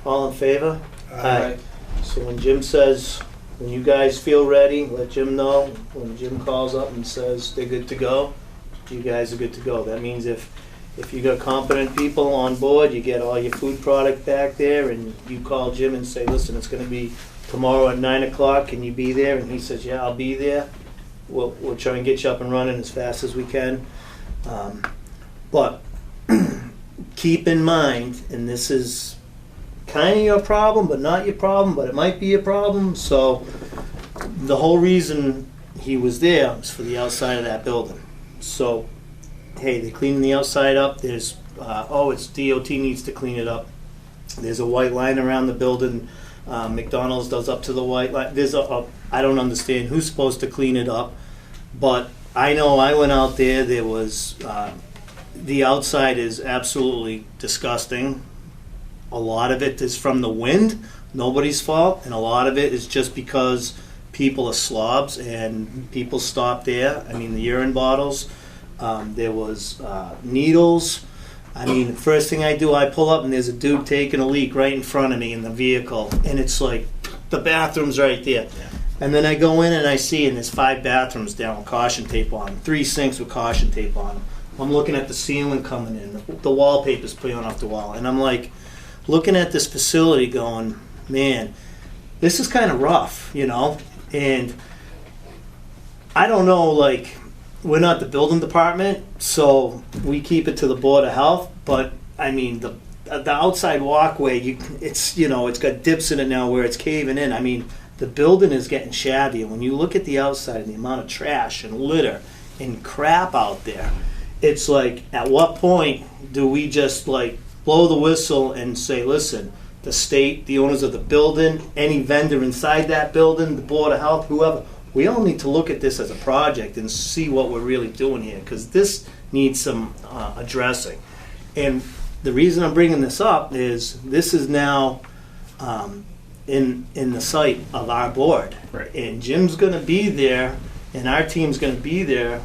All in favor? Aye. So when Jim says, when you guys feel ready, let Jim know. When Jim calls up and says they're good to go, you guys are good to go. That means if you got competent people on board, you get all your food product back there, and you call Jim and say, listen, it's going to be tomorrow at 9 o'clock, can you be there? And he says, yeah, I'll be there. We'll try and get you up and running as fast as we can. But keep in mind, and this is kind of your problem, but not your problem, but it might be your problem. So the whole reason he was there was for the outside of that building. So, hey, they're cleaning the outside up. There's, it's DOT needs to clean it up. There's a white line around the building. McDonald's does up to the white line. There's I don't understand who's supposed to clean it up, but I know I went out there. There was, the outside is absolutely disgusting. A lot of it is from the wind, nobody's fault, and a lot of it is just because people are slobs and people stop there. I mean, the urine bottles, there was needles. I mean, the first thing I do, I pull up and there's a dude taking a leak right in front of me in the vehicle, and it's like, the bathroom's right there. Yeah. And then I go in and I see, and there's 5 bathrooms down with caution tape on them, 3 sinks with caution tape on them. I'm looking at the ceiling coming in, the wallpaper's peeling off the wall, and I'm like, looking at this facility going, man, this is kind of rough, you know? And I don't know, like, we're not the building department, so we keep it to the Board of Health, but I mean, the outside walkway, it's got dips in it now where it's caving in. I mean, the building is getting shabby, and when you look at the outside and the amount of trash and litter and crap out there, it's like, at what point do we just, like, blow the whistle and say, listen, the state, the owners of the building, any vendor inside that building, the Board of Health, whoever, we all need to look at this as a project and see what we're really doing here, because this needs some addressing. And the reason I'm bringing this up is this is now in the sight of our board. Right. And Jim's going to be there, and our team's going to be there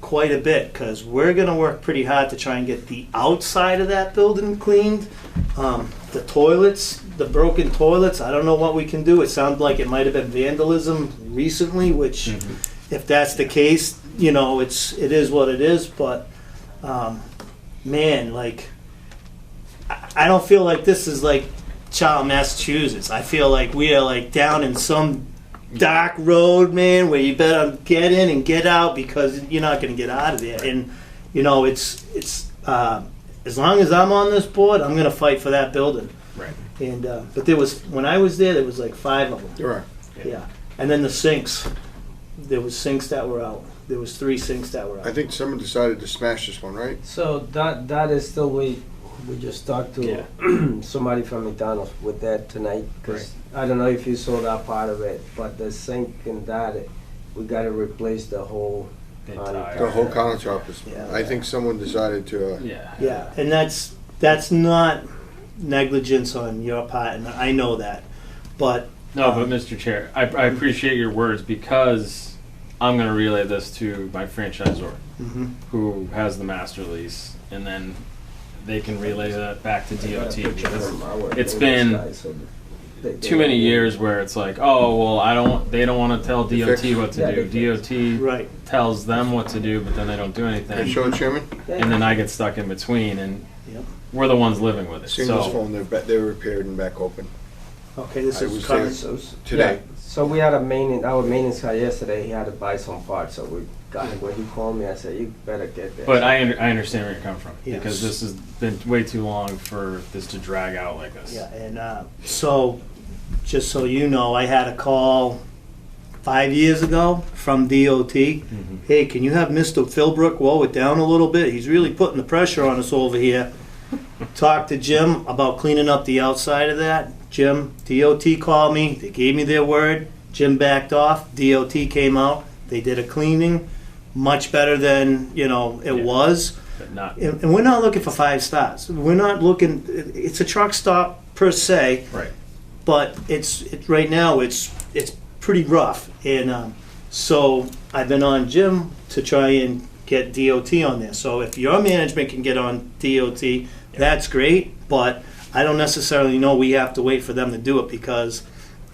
quite a bit, because we're going to work pretty hard to try and get the outside of that building cleaned. The toilets, the broken toilets, I don't know what we can do. It sounds like it might have been vandalism recently, which if that's the case, you know, it is what it is. But man, like, I don't feel like this is like Charlotte, Massachusetts. I feel like we are like down in some dark road, man, where you better get in and get out because you're not going to get out of there. And you know, it's as long as I'm on this board, I'm going to fight for that building. Right. And but there was, when I was there was like 5 of them. You're right. Yeah. And then the sinks. There was sinks that were out. There was 3 sinks that were out. I think someone decided to smash this one, right? So that is still we just talked to Yeah. somebody from McDonald's with that tonight because I don't know if you saw that part of it, but the sink and that we got to replace the whole. The on- entire- The whole countertop is, Yeah. I think someone decided to, Yeah. Yeah, and that's not negligence on your part, and I know that. But No, but Mr. Chair, I appreciate your words because I'm going to relay this to my franchisor mhm. who has the master lease, and then they can relay that back to DOT because it's been too many years where it's like, oh well, they don't want to tell DOT what Yeah, to do. DOT Right. tells them what to do, but then they don't do can I anything, show it, Chairman? and then I get stuck in between, and Yep. we're the ones living with it. Singles So phone, they're repaired and back open Okay, this I is was coming. there today. So we had our maintenance guy yesterday. He had to buy some parts, so we got him. When he called me, I said, "You better get there." But I understand where you're coming from Yes. because this has been way too long for this to drag out like this. Yeah, and so just so you know, I had a call 5 years ago from DOT. Mhm. Hey, can you have Mr. Philbrook lower it down a little bit? He's really putting the pressure on us over here. Talked to Jim about cleaning up the outside of that. Jim, DOT called me. They gave me their word. Jim backed off. DOT came out. They did a cleaning, much better than it Yeah. was. But not And we're not looking for 5 stars. We're not looking. It's a truck stop per se, right. but it's right now it's pretty rough. And so I've been on Jim to try and get DOT on there. So if your management can get on DOT, that's great. But I don't necessarily know we have to wait for them to do it because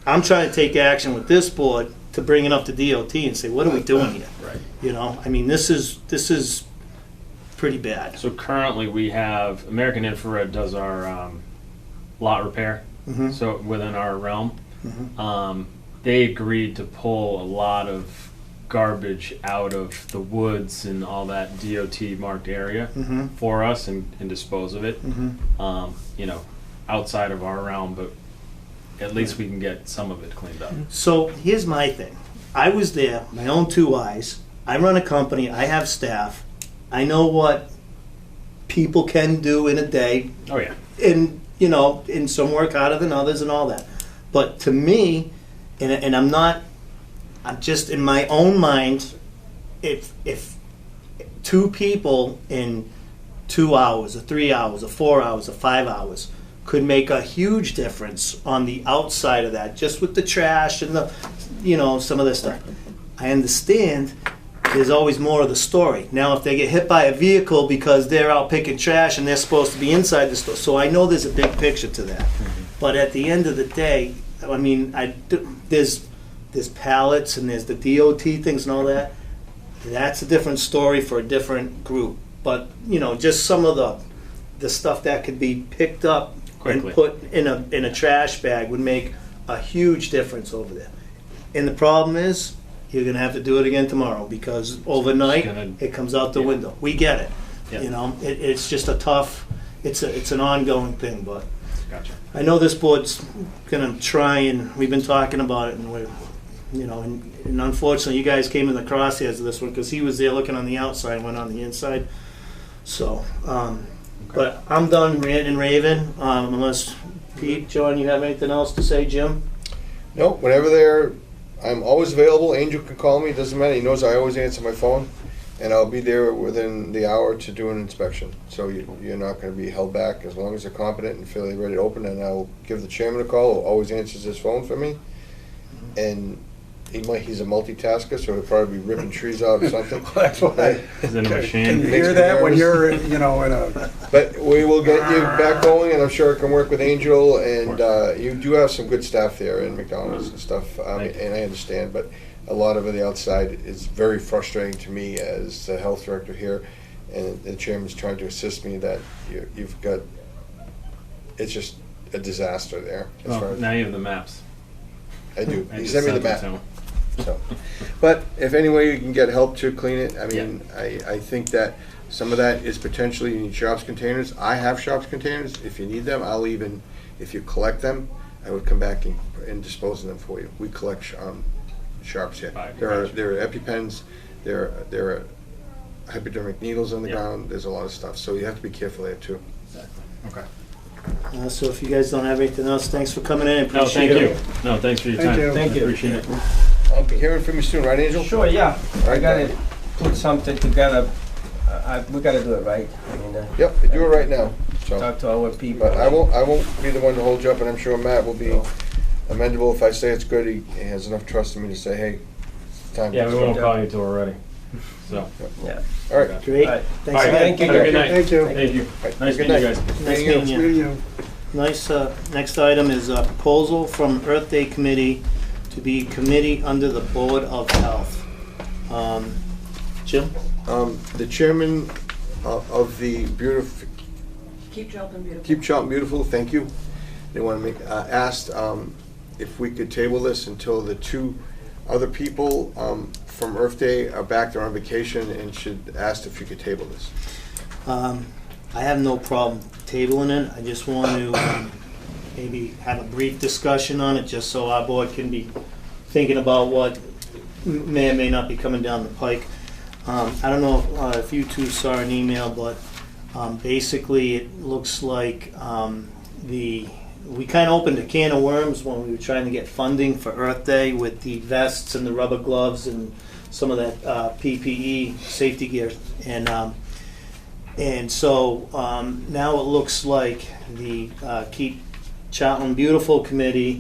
I'm trying to take action with this board to bring it up to DOT and say, what are we doing here? Right. I mean, this is pretty bad. So currently we have American Infrared does our lot repair. Mhm. So within our realm, Mhm. they agreed to pull a lot of garbage out of the woods and all that DOT marked area Mhm. for us and dispose of it. Mhm. Outside of our realm, but at least we can get some of it cleaned up. So here's my thing. I was there, my own 2 eyes. I run a company, I have staff. I know what people can do in a day, Oh yeah. and and some work harder than others and all that. But to me, and I'm just in my own mind, if 2 people in 2 hours or 3 hours or 4 hours or 5 hours could make a huge difference on the outside of that, just with the trash and some of this stuff. I understand there's always more of the story. Now, if they get hit by a vehicle because they're out picking trash and they're supposed to be inside the store, so I know there's a big picture to that. But at the end of the day, I mean, there's pallets and there's the DOT things and all that. That's a different story for a different group. But just some of the stuff that could be picked up Quickly. and put in a trash bag would make a huge difference over there. And the problem is, you're gonna have to do it again tomorrow because overnight it comes out the Yeah. window. We get it. Yeah. It's just a tough. It's an ongoing thing, but Gotcha. I know this board's gonna try, and we've been talking about it, and we're, and unfortunately, you guys came in the crosshairs of this one because he was there looking on the outside, went on the inside. So, but I'm done ranting and raving. Unless Pete, John, you have anything else to say, Jim? No, whenever I'm always available. Angel can call me, it doesn't matter. He knows I always answer my phone. And I'll be there within the hour to do an inspection. So you're not going to be held back as long as they're competent and fairly ready to open. And I'll give the chairman a call, who always answers his phone for me. And he's a multitasker, so he'll probably be ripping trees out or something. That's why. Is it a Can machine? you Makes hear me that when nervous. you're, in a, But we will get you back going, and I'm sure I can work with Angel. And you do have some good staff there in McDonald's and stuff, Thank you. and I understand. But a lot of the outside is very frustrating to me as the health director here, and the chairman's trying to assist me that you've got it's just a disaster there. As far Well, as now you have the maps. I do. I He just sent me the it map. to him. So, but if any way you can get help to clean it, I mean, I think that some of that is potentially you need shops containers. I have shops containers. If you need them, I'll even, if you collect them, I would come back and dispose of them for you. We collect sharps here. There are EpiPens, there are hypodermic needles on the Yeah. ground. There's a lot of stuff, so you have to be careful there too. Okay. So if you guys don't have anything else, thanks for coming in. No, Appreciate thank it. you. No, thanks for your Thank time. you. Thank you. Appreciate it. I'll be hearing from you soon, right, Angel? Sure, yeah. I Right. gotta put something together. We gotta do it right. I mean, Yep, you do it right now. So, talk to our people. but I won't be the one to hold you up, and I'm sure Matt will be No. amendable if I say it's good. He has enough trust in me to say, hey, it's time. Yeah, to we won't go. call you till we're ready. So. Yeah. All right. Great. All right. Thanks All right, again. Thank you. Have a good night. Thank you. Thank you. Right. Nice Good meeting you night. guys. Nice Meeting you. meeting you. Meeting you. Nice, next item is a proposal from Earth Day Committee to be committee under the Board of Health. Jim? The chairman of the beautiful, Keep Charlton beautiful. Keep Charlton Beautiful, thank you. They want to make, asked if we could table this until the two other people from Earth Day are back, they're on vacation, and asked if you could table this. I have no problem tabling it. I just want to maybe have a brief discussion on it, just so our board can be thinking about what may or may not be coming down the pike. I don't know if you two saw an email, but basically it looks like we kind of opened a can of worms when we were trying to get funding for Earth Day with the vests and the rubber gloves and some of that PPE safety gear. And so now it looks like the Keep Charlton Beautiful Committee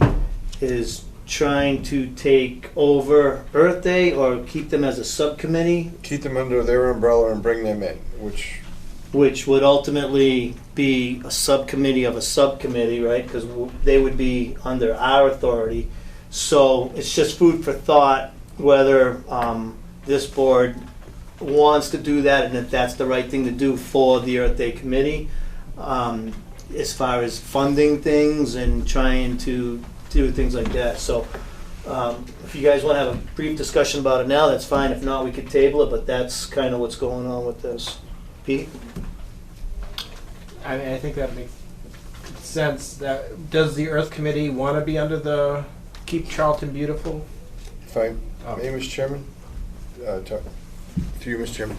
is trying to take over Earth Day or keep them as a subcommittee, Keep them under their umbrella and bring them in, which, which would ultimately be a subcommittee of a subcommittee, right? Because they would be under our authority. So it's just food for thought whether this board wants to do that and if that's the right thing to do for the Earth Day Committee, as far as funding things and trying to do things like that. So if you guys want to have a brief discussion about it now, that's fine. If not, we could table it, but that's kind of what's going on with this. Pete? I mean, I think that makes sense. That does the Earth Committee want to be under the Keep Charlton Beautiful? if I may, Mr. Chairman, to you, Mr. Chairman.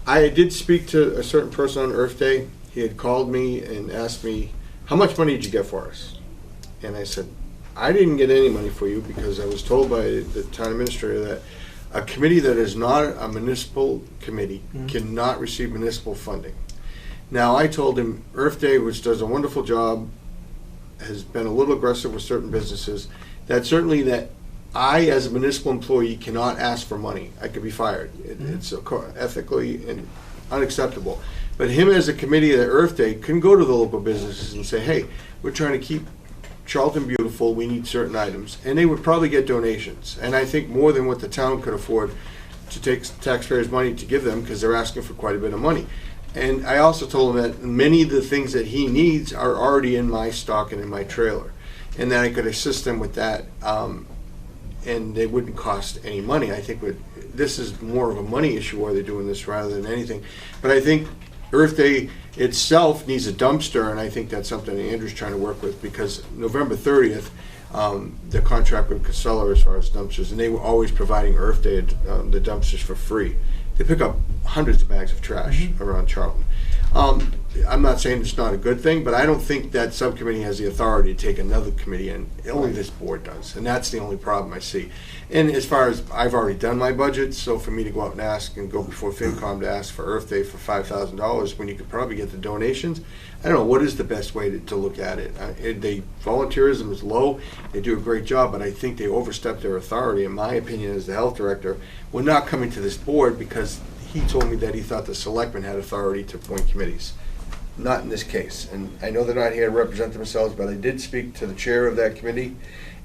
I did speak to a certain person on Earth Day. He had called me and asked me, how much money did you get for us? And I said, I didn't get any money for you because I was told by the town administrator that a committee that is not a municipal committee cannot receive municipal funding. Now, I told him Earth Day, which does a wonderful job, has been a little aggressive with certain businesses, that certainly that I, as a municipal employee, cannot ask for money. I could be fired. It's ethically and unacceptable. But him as a committee at Earth Day can go to the local businesses and say, hey, we're trying to keep Charlton beautiful, we need certain items. And they would probably get donations. And I think more than what the town could afford to take taxpayers' money to give them, because they're asking for quite a bit of money. And I also told him that many of the things that he needs are already in my stock and in my trailer. And that I could assist them with that, and they wouldn't cost any money. I think this is more of a money issue why they're doing this rather than anything. But I think Earth Day itself needs a dumpster, and I think that's something that Andrew's trying to work with, because November 30th, the contract with Casella as far as dumpsters, and they were always providing Earth Day the dumpsters for free. They pick up hundreds of bags of trash around Charlton. I'm not saying it's not a good thing, but I don't think that subcommittee has the authority to take another committee in. Only this board does, and that's the only problem I see. And as far as, I've already done my budget, so for me to go out and ask and go before FinCom to ask for Earth Day for $5,000 when you could probably get the donations, I don't know, what is the best way to look at it? Volunteerism is low, they do a great job, but I think they overstep their authority, in my opinion, as the health director. We're not coming to this board because he told me that he thought the selectmen had authority to appoint committees. Not in this case, and I know they're not here to represent themselves, but I did speak to the chair of that committee,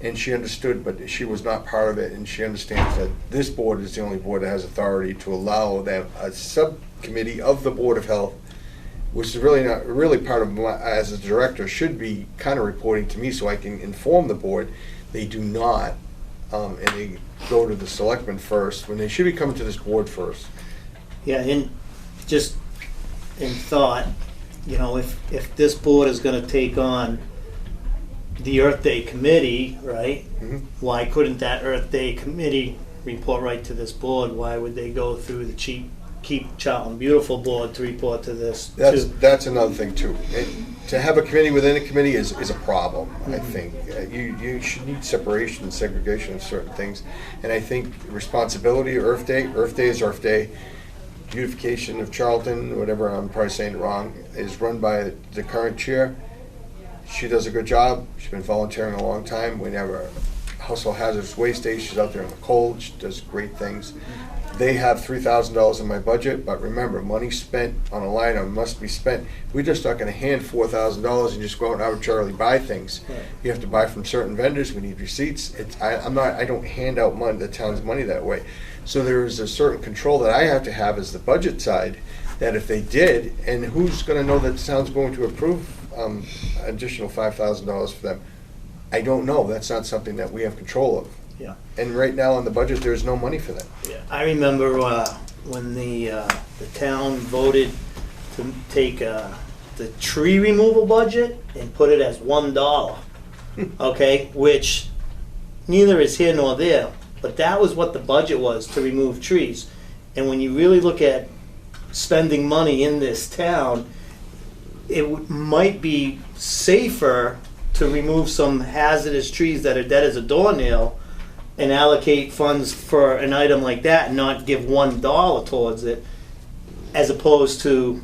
and she understood, but she was not part of it, and she understands that this board is the only board that has authority to allow them, a subcommittee of the Board of Health which is really not, really part of my, as a director, should be kind of reporting to me so I can inform the board. They do not, and they go to the selectmen first, when they should be coming to this board first. Yeah, and just in thought, you know, if this board is gonna take on the Earth Day committee, right? Mhm. Why couldn't that Earth Day committee report right to this board? Why would they go through the Keep Charlton Beautiful board to report to this too? That's another thing too. To have a committee within a committee is a problem, I think. You should need separation and segregation of certain things. And I think responsibility, Earth Day is Earth Day. Beautification of Charlton, whatever, I'm probably saying it wrong, is run by the current chair. She does a good job. She's been volunteering a long time. We have a household hazardous waste day. She's out there in the cold. She does great things. They have $3,000 in my budget, but remember, money spent on a line item must be spent. We're just not going to hand $4,000 and just go out and arbitrarily buy things. Right. You have to buy from certain vendors. We need receipts. I don't hand out money, the town's money, that way. So there is a certain control that I have to have as the budget side, that if they did, and who's going to know that the town's going to approve additional $5,000 for them? I don't know. That's not something that we have control of. Yeah. And right now on the budget, there's no money for that. Yeah, I remember when the town voted to take the tree removal budget and put it as $1, okay, which neither is here nor there, but that was what the budget was, to remove trees. And when you really look at spending money in this town, it might be safer to remove some hazardous trees that are dead as a doornail and allocate funds for an item like that and not give $1 towards it, as opposed to,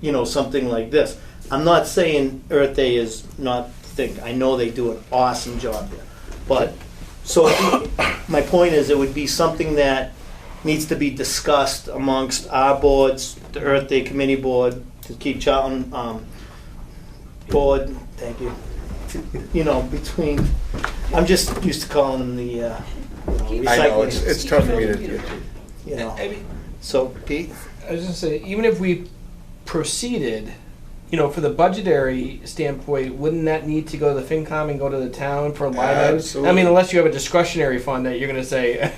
you know, something like this. I'm not saying Earth Day is not thing. I know they do an awesome job there. But, so my point is, it would be something that needs to be discussed amongst our boards, the Earth Day Committee Board, to Keep Charlton Board, thank you. You know, between, I'm just used to calling them the recycling. I know, it's tough for me to, You know, I mean, so Pete? I was just saying, even if we proceeded, you know, for the budgetary standpoint, wouldn't that need to go to the FinCom and go to the town for line items? Absolutely. I mean, unless you have a discretionary fund that you're going to say.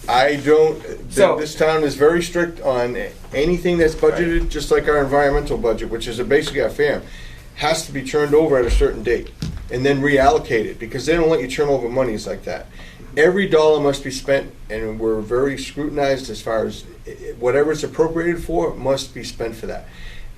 I don't, So- this town is very strict on anything that's budgeted, just like our environmental budget, which is basically our FAM, has to be turned over at a certain date and then reallocated, because they don't let you turn over monies like that. Every dollar must be spent, and we're very scrutinized as far as whatever it's appropriated for must be spent for that.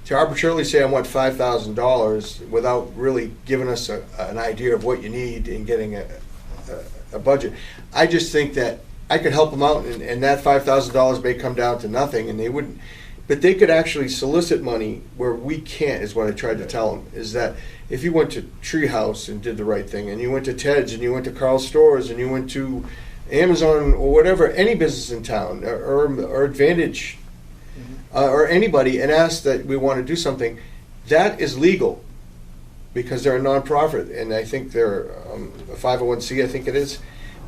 To arbitrarily say I want $5,000 without really giving us an idea of what you need and getting a budget, I just think that I could help them out, and that $5,000 may come down to nothing, and they wouldn't. But they could actually solicit money where we can't, is what I tried to tell them, is that if you went to Treehouse and did the right thing, and you went to Ted's, and you went to Carl's Stores, and you went to Amazon, or whatever, any business in town, or Advantage, or anybody, and asked that we want to do something, that is legal, because they're a nonprofit, and I think they're a 501c, I think it is.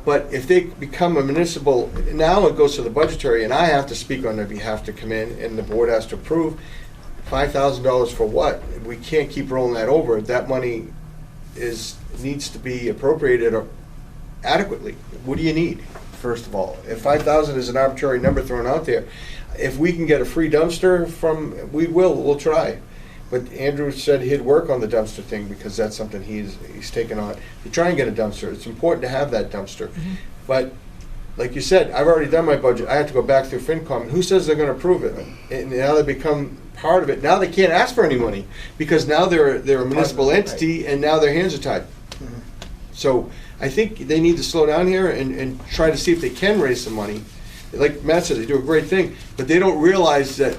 But if they become a municipal, now it goes to the budgetary, and I have to speak on their behalf to come in, and the board has to approve. $5,000 for what? We can't keep rolling that over. That money needs to be appropriated adequately. What do you need, first of all? If 5,000 is an arbitrary number thrown out there, if we can get a free dumpster we'll try. But Andrew said he'd work on the dumpster thing, because that's something he's taken on to try and get a dumpster. It's important to have that dumpster. But like you said, I've already done my budget. I have to go back through FinCom. And who says they're going to approve it? And now they become part of it. Now they can't ask for any money, because now they're a municipal entity, and now their hands are tied. So I think they need to slow down here and try to see if they can raise some money. Like Matt said, they do a great thing, but they don't realize that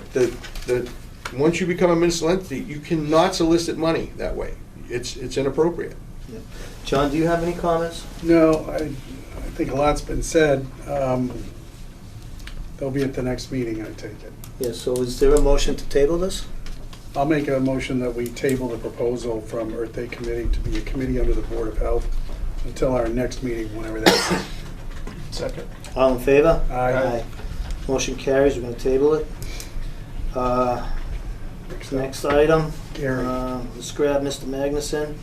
once you become a municipal entity, you cannot solicit money that way. It's inappropriate. Yeah. John, do you have any comments? No, I think a lot's been said. They'll be at the next meeting, I take it. Yeah, so is there a motion to table this? I'll make a motion that we table the proposal from Earth Day Committee to be a committee under the Board of Health until our next meeting, whenever that is. Second. All in favor? Aye. Motion carries, we're gonna table it. Next item, Gary. let's grab Mr. Magnuson,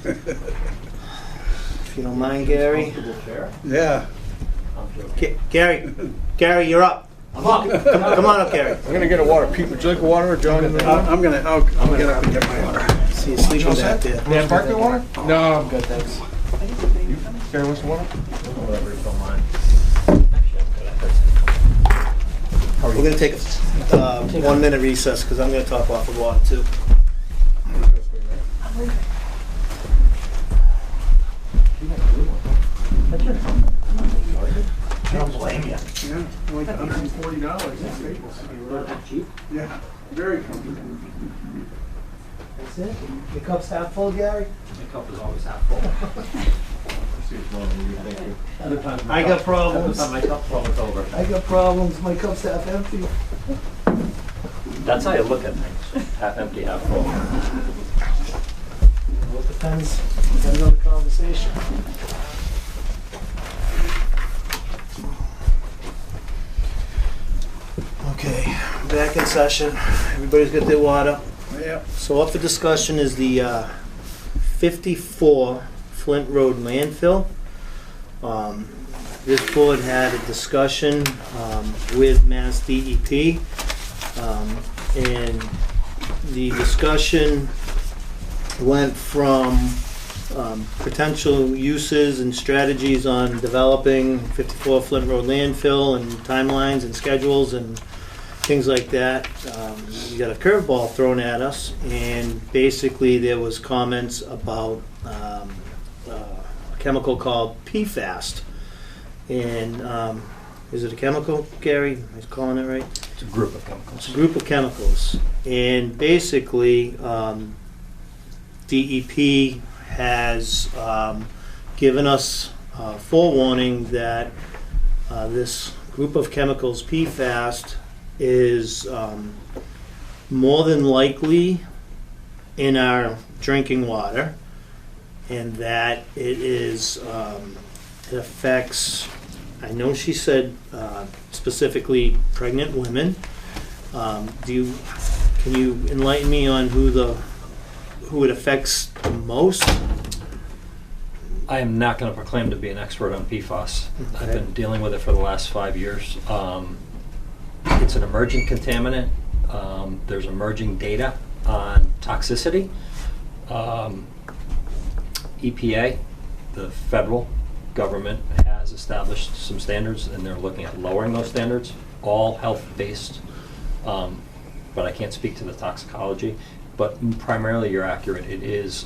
if you don't mind, Gary. Yeah. Gary, you're up. I'm up. Come on up, Gary. I'm gonna get a water. Pete, would you like a water or John? I'll get up and get my water. See you sleeping back there. Yeah, sparkling water? No, I'm good, thanks. Gary wants some water? We're gonna take a 1 minute recess, because I'm gonna talk off the water too. I don't blame you. Yeah, like $140 in Staples. Yeah, very comfortable. That's it? Your cup's half full, Gary? My cup is always half full. I got problems. My cup's almost over. I got problems. My cup's half empty. That's how you look at things. Half empty, half full. Well, it depends on the conversation. Okay, back in session. Everybody's got their water. Yeah. So up for discussion is the 54 Flint Road landfill. This board had a discussion with Mass DEP, and the discussion went from potential uses and strategies on developing 54 Flint Road landfill and timelines and schedules and things like that. We got a curveball thrown at us, and basically there was comments about a chemical called PFAS. And is it a chemical, Gary? Am I calling it right? It's a group of chemicals. It's a group of chemicals. And basically, DEP has given us forewarning that this group of chemicals, PFAS, is more than likely in our drinking water, and that it is it affects, I know she said specifically pregnant women. Can you enlighten me on who it affects the most? I am not going to proclaim to be an expert on PFAS. I've Okay. been dealing with it for the last 5 years. It's an emerging contaminant. There's emerging data on toxicity. EPA, the federal government, has established some standards, and they're looking at lowering those standards, all health-based. But I can't speak to the toxicology. But primarily, you're accurate. It is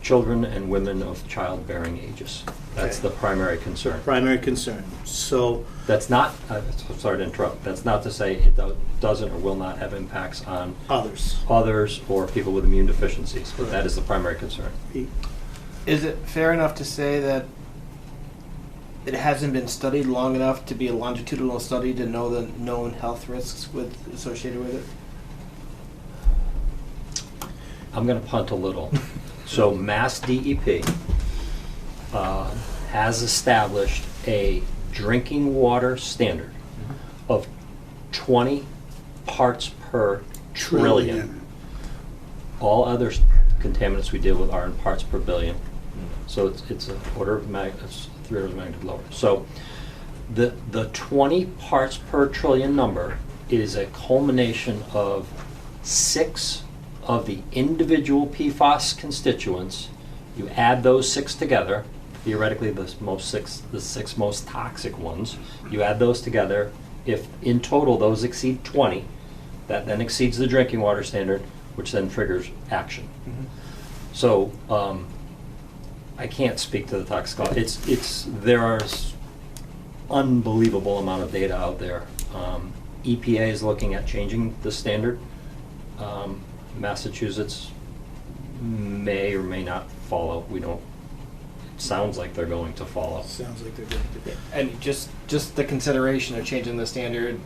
children and women of childbearing ages. That's Okay. the primary concern. Primary concern. So, That's not, sorry to interrupt, that's not to say it doesn't or will not have impacts on others. others or people with immune deficiencies, but that is the primary concern. Is it fair enough to say that it hasn't been studied long enough to be a longitudinal study to know the known health risks associated with it? I'm going to punt a little. So Mass DEP has established a drinking water standard of 20 parts per trillion. All other contaminants we deal with are in parts per billion. So it's an order of magnitude, it's 3 orders of magnitude lower. So the 20 parts per trillion number is a culmination of 6 of the individual PFAS constituents. You add those 6 together, theoretically the 6 most toxic ones. You add those together. If in total those exceed 20, that then exceeds the drinking water standard, which then triggers action. So I can't speak to the toxicology. There are unbelievable amount of data out there. EPA is looking at changing the standard. Massachusetts may or may not follow. We don't. It sounds like they're going to follow. Sounds like they're going to be. And just the consideration of changing the standard,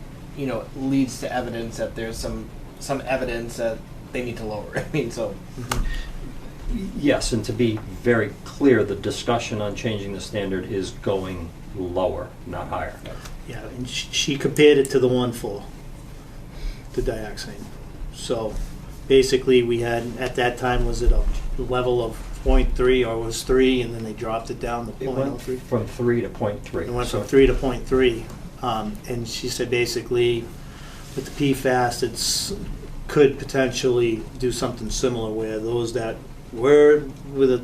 leads to evidence that there's some evidence that they need to lower it. I mean, so. Yes, and to be very clear, the discussion on changing the standard is going lower, not higher. Yeah, and she compared it to the 1,4, the dioxane. So basically, we had, at that time, was it a level of 0.3 or was 3, and then they dropped it down to It went 0.03? from 3 to 0.3. It went So- from 3 to 0.3. And she said basically, with the PFAS, it's could potentially do something similar where those that were with a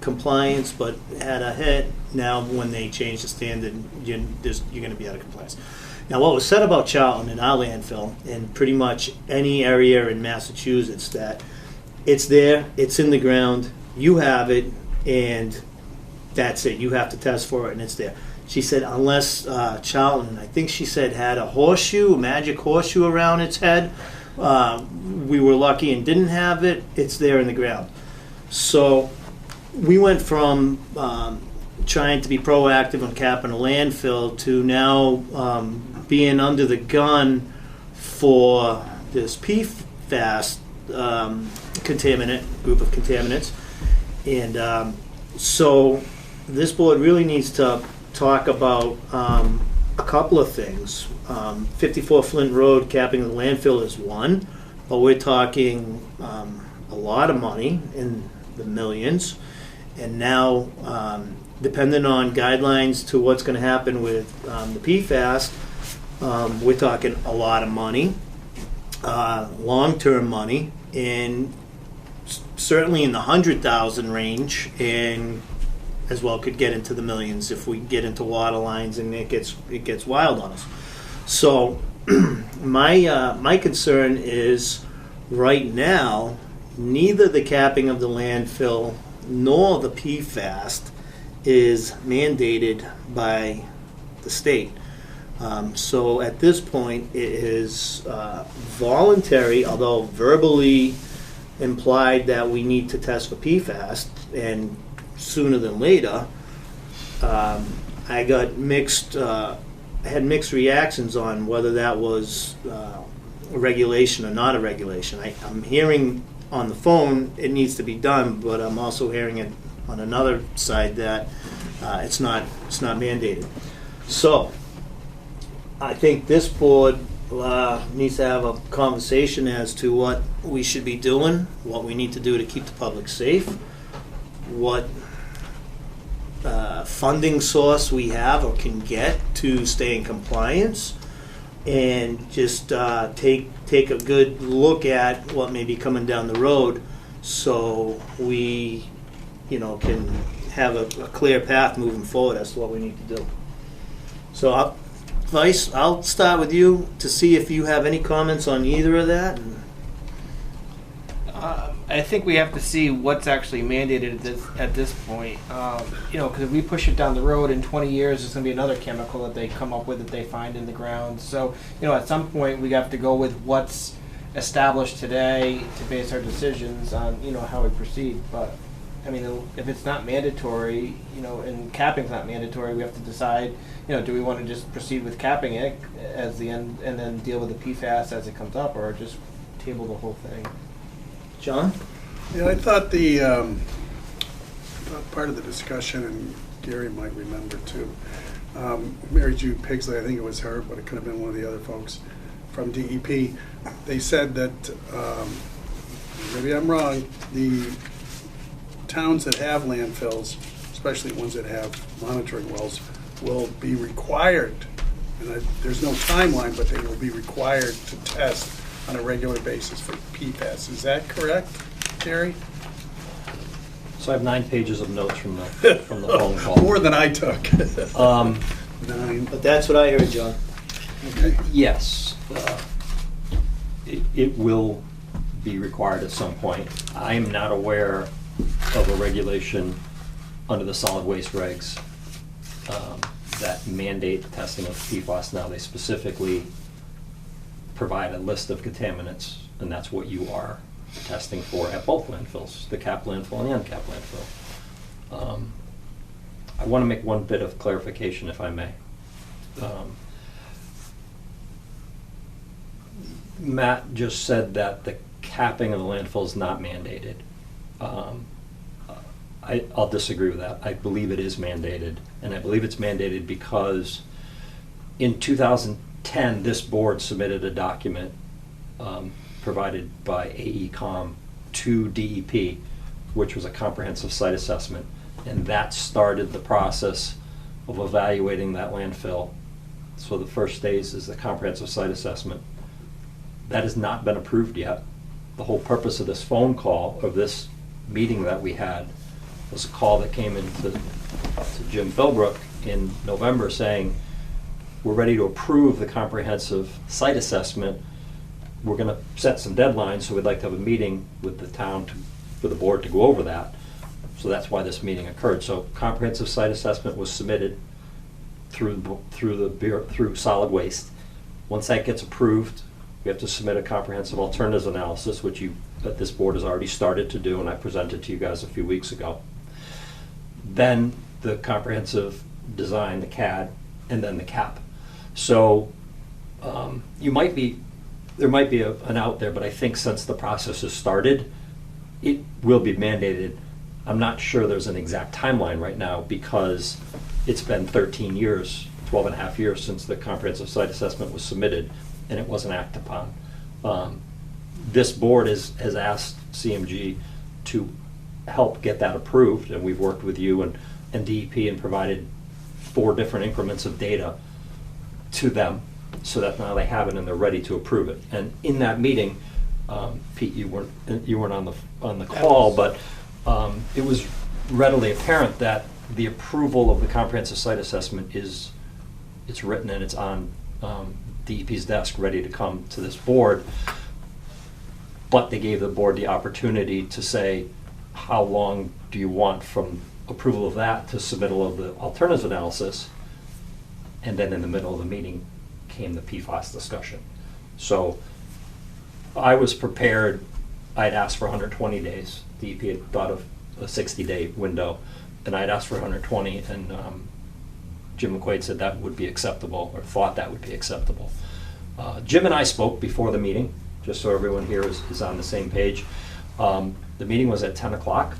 compliance but had a hit, now when they change the standard, you're going to be out of compliance. Now, what was said about Charlton and our landfill, and pretty much any area in Massachusetts, that it's there, it's in the ground, you have it, and that's it. You have to test for it, and it's there. She said unless Charlton, I think she said, had a horseshoe, a magic horseshoe around its head, we were lucky and didn't have it, it's there in the ground. So we went from trying to be proactive on capping a landfill to now being under the gun for this PFAS group of contaminants. And so this board really needs to talk about a couple of things. 54 Flint Road, capping the landfill is one, but we're talking a lot of money, in the millions. And now, depending on guidelines to what's going to happen with the PFAS, we're talking a lot of money, long-term money, and certainly in the 100,000 range, and as well could get into the millions if we get into water lines and it gets wild on us. So my concern is right now, neither the capping of the landfill nor the PFAS is mandated by the state. So at this point, it is voluntary, although verbally implied that we need to test for PFAS, and sooner than later. I got had mixed reactions on whether that was a regulation or not a regulation. I'm hearing on the phone it needs to be done, but I'm also hearing it on another side that it's not mandated. So I think this board needs to have a conversation as to what we should be doing, what we need to do to keep the public safe, what funding source we have or can get to stay in compliance, and just take a good look at what may be coming down the road, so we, can have a clear path moving forward as to what we need to do. So, Vice, I'll start with you to see if you have any comments on either of that. I think we have to see what's actually mandated at this point. Because if we push it down the road in 20 years, there's going to be another chemical that they come up with that they find in the ground. So, at some point we have to go with what's established today to base our decisions on, how we proceed. But, if it's not mandatory, and capping's not mandatory, we have to decide, do we want to just proceed with capping it as the end and then deal with the PFAS as it comes up, or just table the whole thing? John? Yeah, I thought part of the discussion, and Gary might remember too, Mary Jude Pigsley, I think it was her, but it could have been one of the other folks from DEP. They said that, maybe I'm wrong, the towns that have landfills, especially ones that have monitoring wells, will be required, and there's no timeline, but they will be required to test on a regular basis for PFAS. Is that correct, Gary? So I have 9 pages of notes from the phone call. More than I took. 9. But that's what I heard, John. Okay. Yes, it will be required at some point. I am not aware of a regulation under the solid waste regs that mandate testing of PFAS. Now, they specifically provide a list of contaminants, and that's what you are testing for at both landfills, the capped landfill and the uncapped landfill. I want to make one bit of clarification, if I may. Matt just said that the capping of the landfill is not mandated. I'll disagree with that. I believe it is mandated, and I believe it's mandated because in 2010, this board submitted a document provided by AECom to DEP, which was a comprehensive site assessment. And that started the process of evaluating that landfill. So the first phase is the comprehensive site assessment. That has not been approved yet. The whole purpose of this phone call, or this meeting that we had, was a call that came into to Jim Philbrook in November saying, we're ready to approve the comprehensive site assessment. We're going to set some deadlines, so we'd like to have a meeting with the town, for the board to go over that. So that's why this meeting occurred. So comprehensive site assessment was submitted through solid waste. Once that gets approved, we have to submit a comprehensive alternatives analysis, which that this board has already started to do, and I presented to you guys a few weeks ago. Then the comprehensive design, the CAD, and then the CAP. So there might be an out there, but I think since the process has started, it will be mandated. I'm not sure there's an exact timeline right now because it's been 13 years, 12 and a half years since the comprehensive site assessment was submitted and it wasn't acted upon. This board has asked CMG to help get that approved, and we've worked with you and DEP and provided 4 different increments of data to them so that now they have it and they're ready to approve it. And in that meeting, Pete, you weren't on the call, but it was readily apparent that the approval of the comprehensive site assessment it's written and it's on DEP's desk, ready to come to this board. But they gave the board the opportunity to say, how long do you want from approval of that to submittal of the alternatives analysis? And then in the middle of the meeting came the PFAS discussion. So I was prepared. I'd asked for 120 days. DEP had thought of a 60-day window, and I'd asked for 120, and Jim McQuaid said that would be acceptable, or thought that would be acceptable. Jim and I spoke before the meeting, just so everyone here is on the same page. The meeting was at 10 o'clock.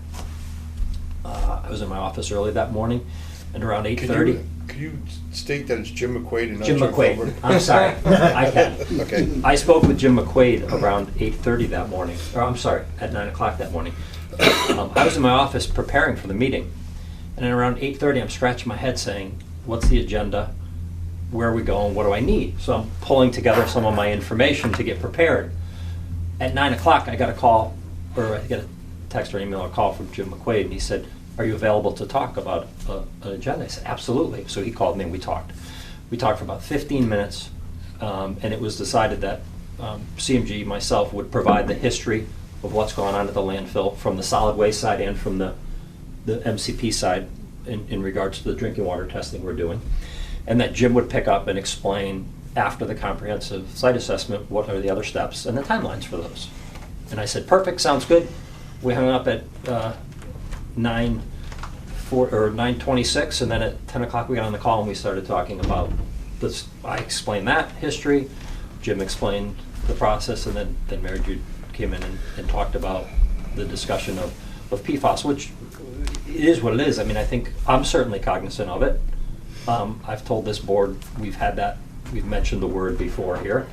I was in my office early that morning, and around 8:30. Could you state that it's Jim McQuaid and not Jim McQuaid. Philbrook? I'm sorry. I can. Okay. I spoke with Jim McQuaid around 8:30 that morning, or I'm sorry, at 9 o'clock that morning. I was in my office preparing for the meeting, and then around 8:30 I'm scratching my head saying, what's the agenda? Where are we going? What do I need? So I'm pulling together some of my information to get prepared. At 9 o'clock I got a call, or I got a text or email or call from Jim McQuaid, and he said, are you available to talk about an agenda? I said, absolutely. So he called me and we talked. We talked for about 15 minutes, and it was decided that CMG, myself, would provide the history of what's going on at the landfill from the solid waste side and from the MCP side in regards to the drinking water testing we're doing. And that Jim would pick up and explain, after the comprehensive site assessment, what are the other steps and the timelines for those. And I said, perfect, sounds good. We hung up at 9:26, and then at 10 o'clock we got on the call and we started talking about this. I explained that history, Jim explained the process, and then Mary Jude came in and talked about the discussion of PFAS, which it is what it is. I mean, I think I'm certainly cognizant of it. I've told this board we've mentioned the word before here,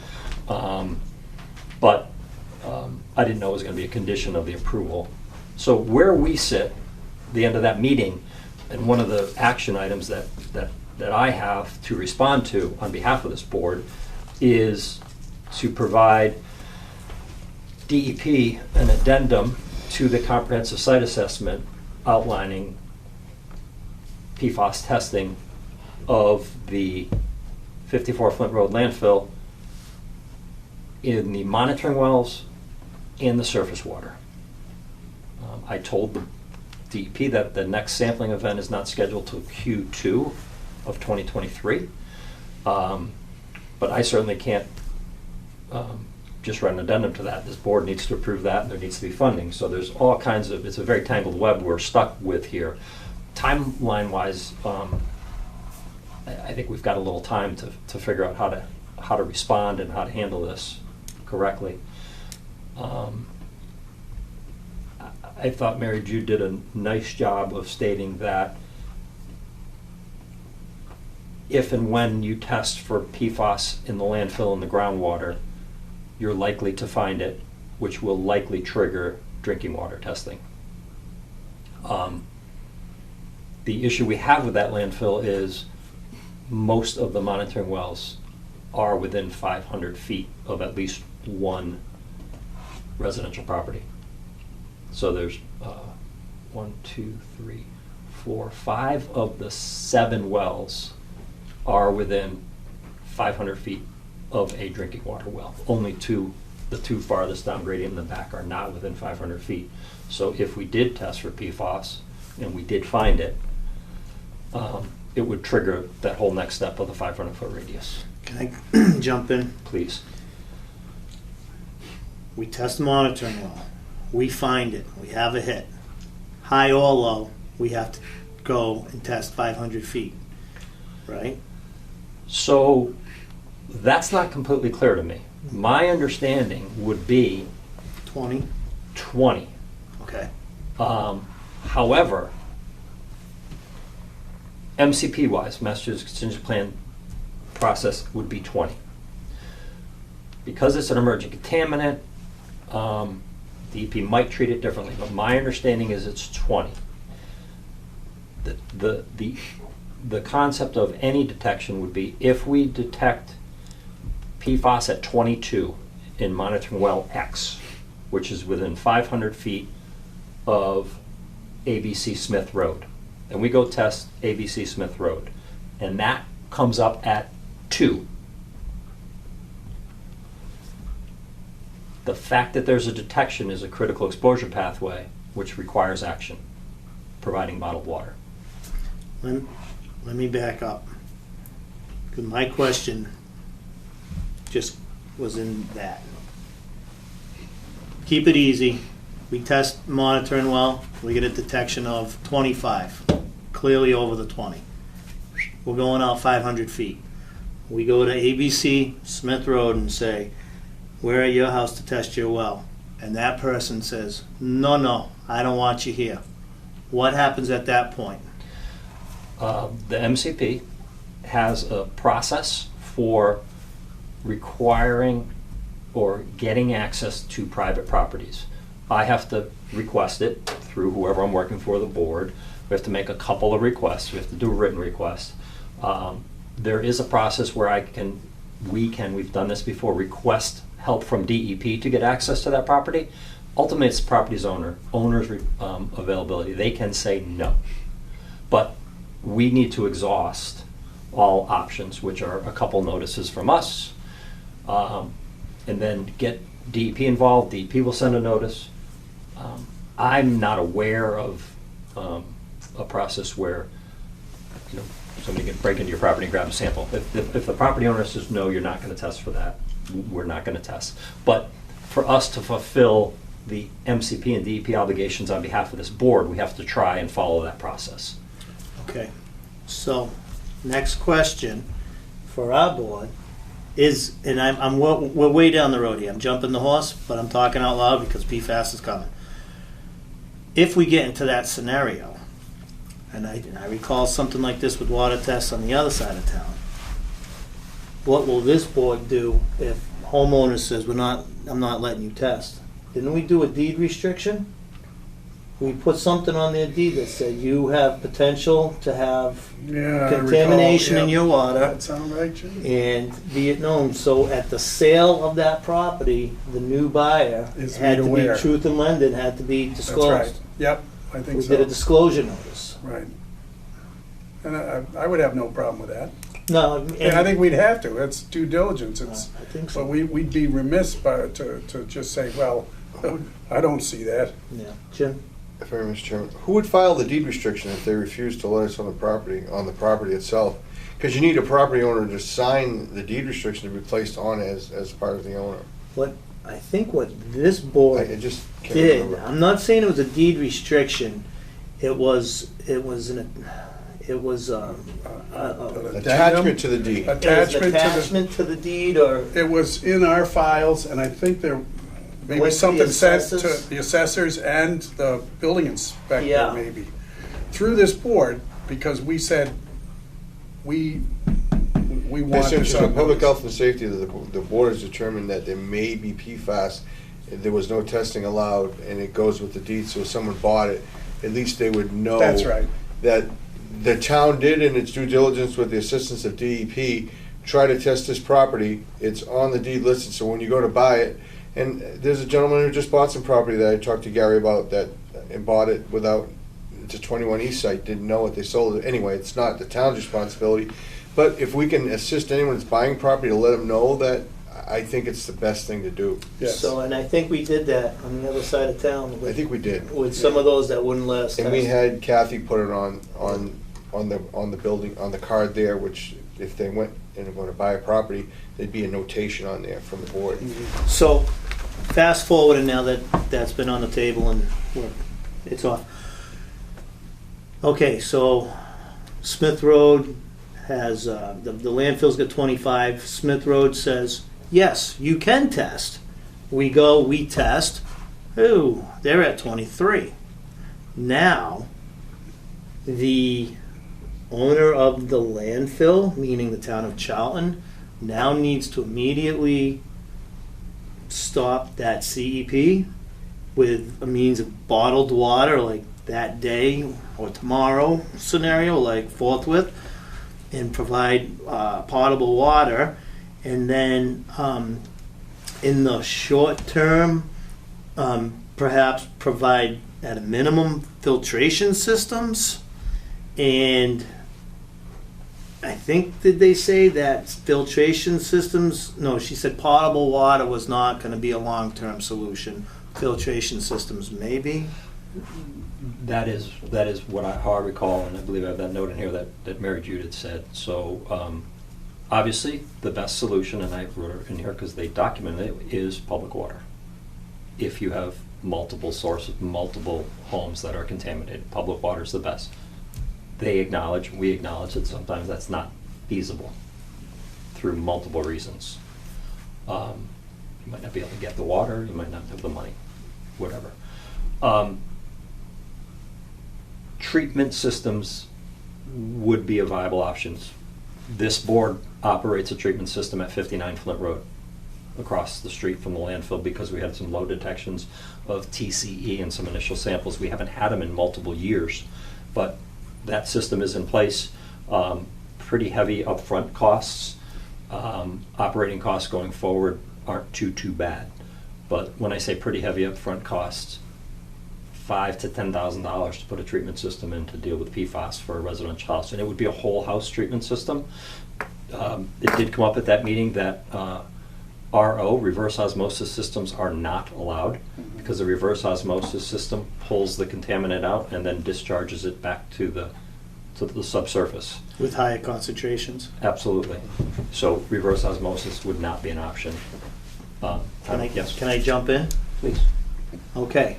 but I didn't know it was going to be a condition of the approval. So where we sit, the end of that meeting, and one of the action items that I have to respond to on behalf of this board is to provide DEP an addendum to the comprehensive site assessment outlining PFAS testing of the 54 Flint Road landfill in the monitoring wells and the surface water. I told the DEP that the next sampling event is not scheduled till Q2 of 2023. But I certainly can't just write an addendum to that. This board needs to approve that, and there needs to be funding. So there's all kinds of, it's a very tangled web we're stuck with here. Timeline-wise, I think we've got a little time to figure out how to respond and how to handle this correctly. I thought Mary Jude did a nice job of stating that if and when you test for PFAS in the landfill and the groundwater, you're likely to find it, which will likely trigger drinking water testing. The issue we have with that landfill is most of the monitoring wells are within 500 feet of at least one residential property. So there's 1, 2, 3, 4, 5 of the 7 wells are within 500 feet of a drinking water well. Only the two farthest down gradient in the back are not within 500 feet. So if we did test for PFAS and we did find it, it would trigger that whole next step of the 500-foot radius. Can I jump in? Please. We test the monitoring well. We find it. We have a hit. High or low, we have to go and test 500 feet, right? So that's not completely clear to me. My understanding would be 20? 20. Okay. However, MCP-wise, Massachusetts Contingency Plan process would be 20. Because it's an emerging contaminant, DEP might treat it differently, but my understanding is it's 20. The concept of any detection would be if we detect PFAS at 22 in monitoring well X, which is within 500 feet of ABC Smith Road, and we go test ABC Smith Road, and that comes up at 2. The fact that there's a detection is a critical exposure pathway, which requires action, providing bottled water. Let me back up. 'Cause my question just was in that. Keep it easy. We test monitoring well, we get a detection of 25, clearly over the 20. We're going out 500 feet. We go to ABC Smith Road and say, we're at your house to test your well. And that person says, no, I don't want you here. What happens at that point? The MCP has a process for requiring or getting access to private properties. I have to request it through whoever I'm working for, the board. We have to make a couple of requests. We have to do a written request. There is a process where we've done this before, request help from DEP to get access to that property. Ultimately, it's the property's owner's availability. They can say no. But we need to exhaust all options, which are a couple notices from us, and then get DEP involved. DEP will send a notice. I'm not aware of a process where somebody can break into your property and grab a sample. If the property owner says, no, you're not going to test for that, we're not going to test. But for us to fulfill the MCP and DEP obligations on behalf of this board, we have to try and follow that process. Okay, so next question for our board is, and we're way down the road here. I'm jumping the horse, but I'm talking out loud because PFAS is coming. If we get into that scenario, and I recall something like this with water tests on the other side of town, what will this board do if homeowner says, I'm not letting you test? Didn't we do a deed restriction? We put something on their deed that said you have potential to have contamination in your water. That sound right, Jim? And be it known. So at the sale of that property, the new buyer had to be, truth in lending had to be disclosed. That's right. Yep, I think We so. did a disclosure notice. Right. And I would have no problem with that. No, And I think we'd have to. That's due diligence. I think so. But we'd be remiss to just say, well, I don't see that. Yeah, Jim. If I may, Mr. Chairman, who would file the deed restriction if they refuse to let us on the property itself? Because you need a property owner to sign the deed restriction to be placed on as part of the owner. What I think what this board I just can't did, remember. I'm not saying it was a deed restriction. It was Attachment to the deed. attachment to the deed, or It was in our files, and I think there maybe Went to the something sent assessors? to the assessors and the building inspector, Yeah. maybe, through this board, because we said we we want It's this in on public notice. health and safety, the board has determined that there may be PFAS. There was no testing allowed, and it goes with the deed, so if someone bought it, at least they would know. That's right. That the town did in its due diligence with the assistance of DEP, try to test this property. It's on the deed listed, so when you go to buy it, and there's a gentleman who just bought some property that I talked to Gary about that, and bought it without, it's a 21 East site, didn't know it, they sold it. Anyway, it's not the town's responsibility. But if we can assist anyone that's buying property to let them know that, I think it's the best thing to do. Yes. So, and I think we did that on the other side of town I with, think we did. with some of those that wouldn't let us And we test. had Kathy put it on the building, on the card there, which if they went and were going to buy a property, there'd be a notation on there from the board. So, fast forward, and now that that's been on the table and it's off. Okay, so Smith Road has, the landfill's got 25. Smith Road says, yes, you can test. We go, we test. Ooh, they're at 23. Now, the owner of the landfill, meaning the town of Charlton, now needs to immediately stop that CEP with a means of bottled water, like that day or tomorrow scenario, like forthwith, and provide potable water. And then in the short term, perhaps provide at a minimum filtration systems. And I think, did they say that filtration systems, no, she said potable water was not going to be a long-term solution. Filtration systems maybe. That is what how I recall, and I believe I have that note in here that Mary Jude had said. So obviously, the best solution, and I wrote it in here because they documented it, is public water. If you have multiple sources, multiple homes that are contaminated, public water is the best. They acknowledge, we acknowledge that sometimes that's not feasible through multiple reasons. You might not be able to get the water, you might not have the money, whatever. Treatment systems would be a viable option. This board operates a treatment system at 59 Flint Road, across the street from the landfill, because we had some low detections of TCE and some initial samples. We haven't had them in multiple years, but that system is in place. Pretty heavy upfront costs. Operating costs going forward aren't too bad. But when I say pretty heavy upfront costs, $5,000 to $10,000 to put a treatment system in to deal with PFAS for a residential house, and it would be a whole house treatment system. It did come up at that meeting that RO, reverse osmosis systems, are not allowed, because the reverse osmosis system pulls the contaminant out and then discharges it back to the subsurface. With higher concentrations. Absolutely. So reverse osmosis would not be an option. Yes. Can I jump in? Please. Okay.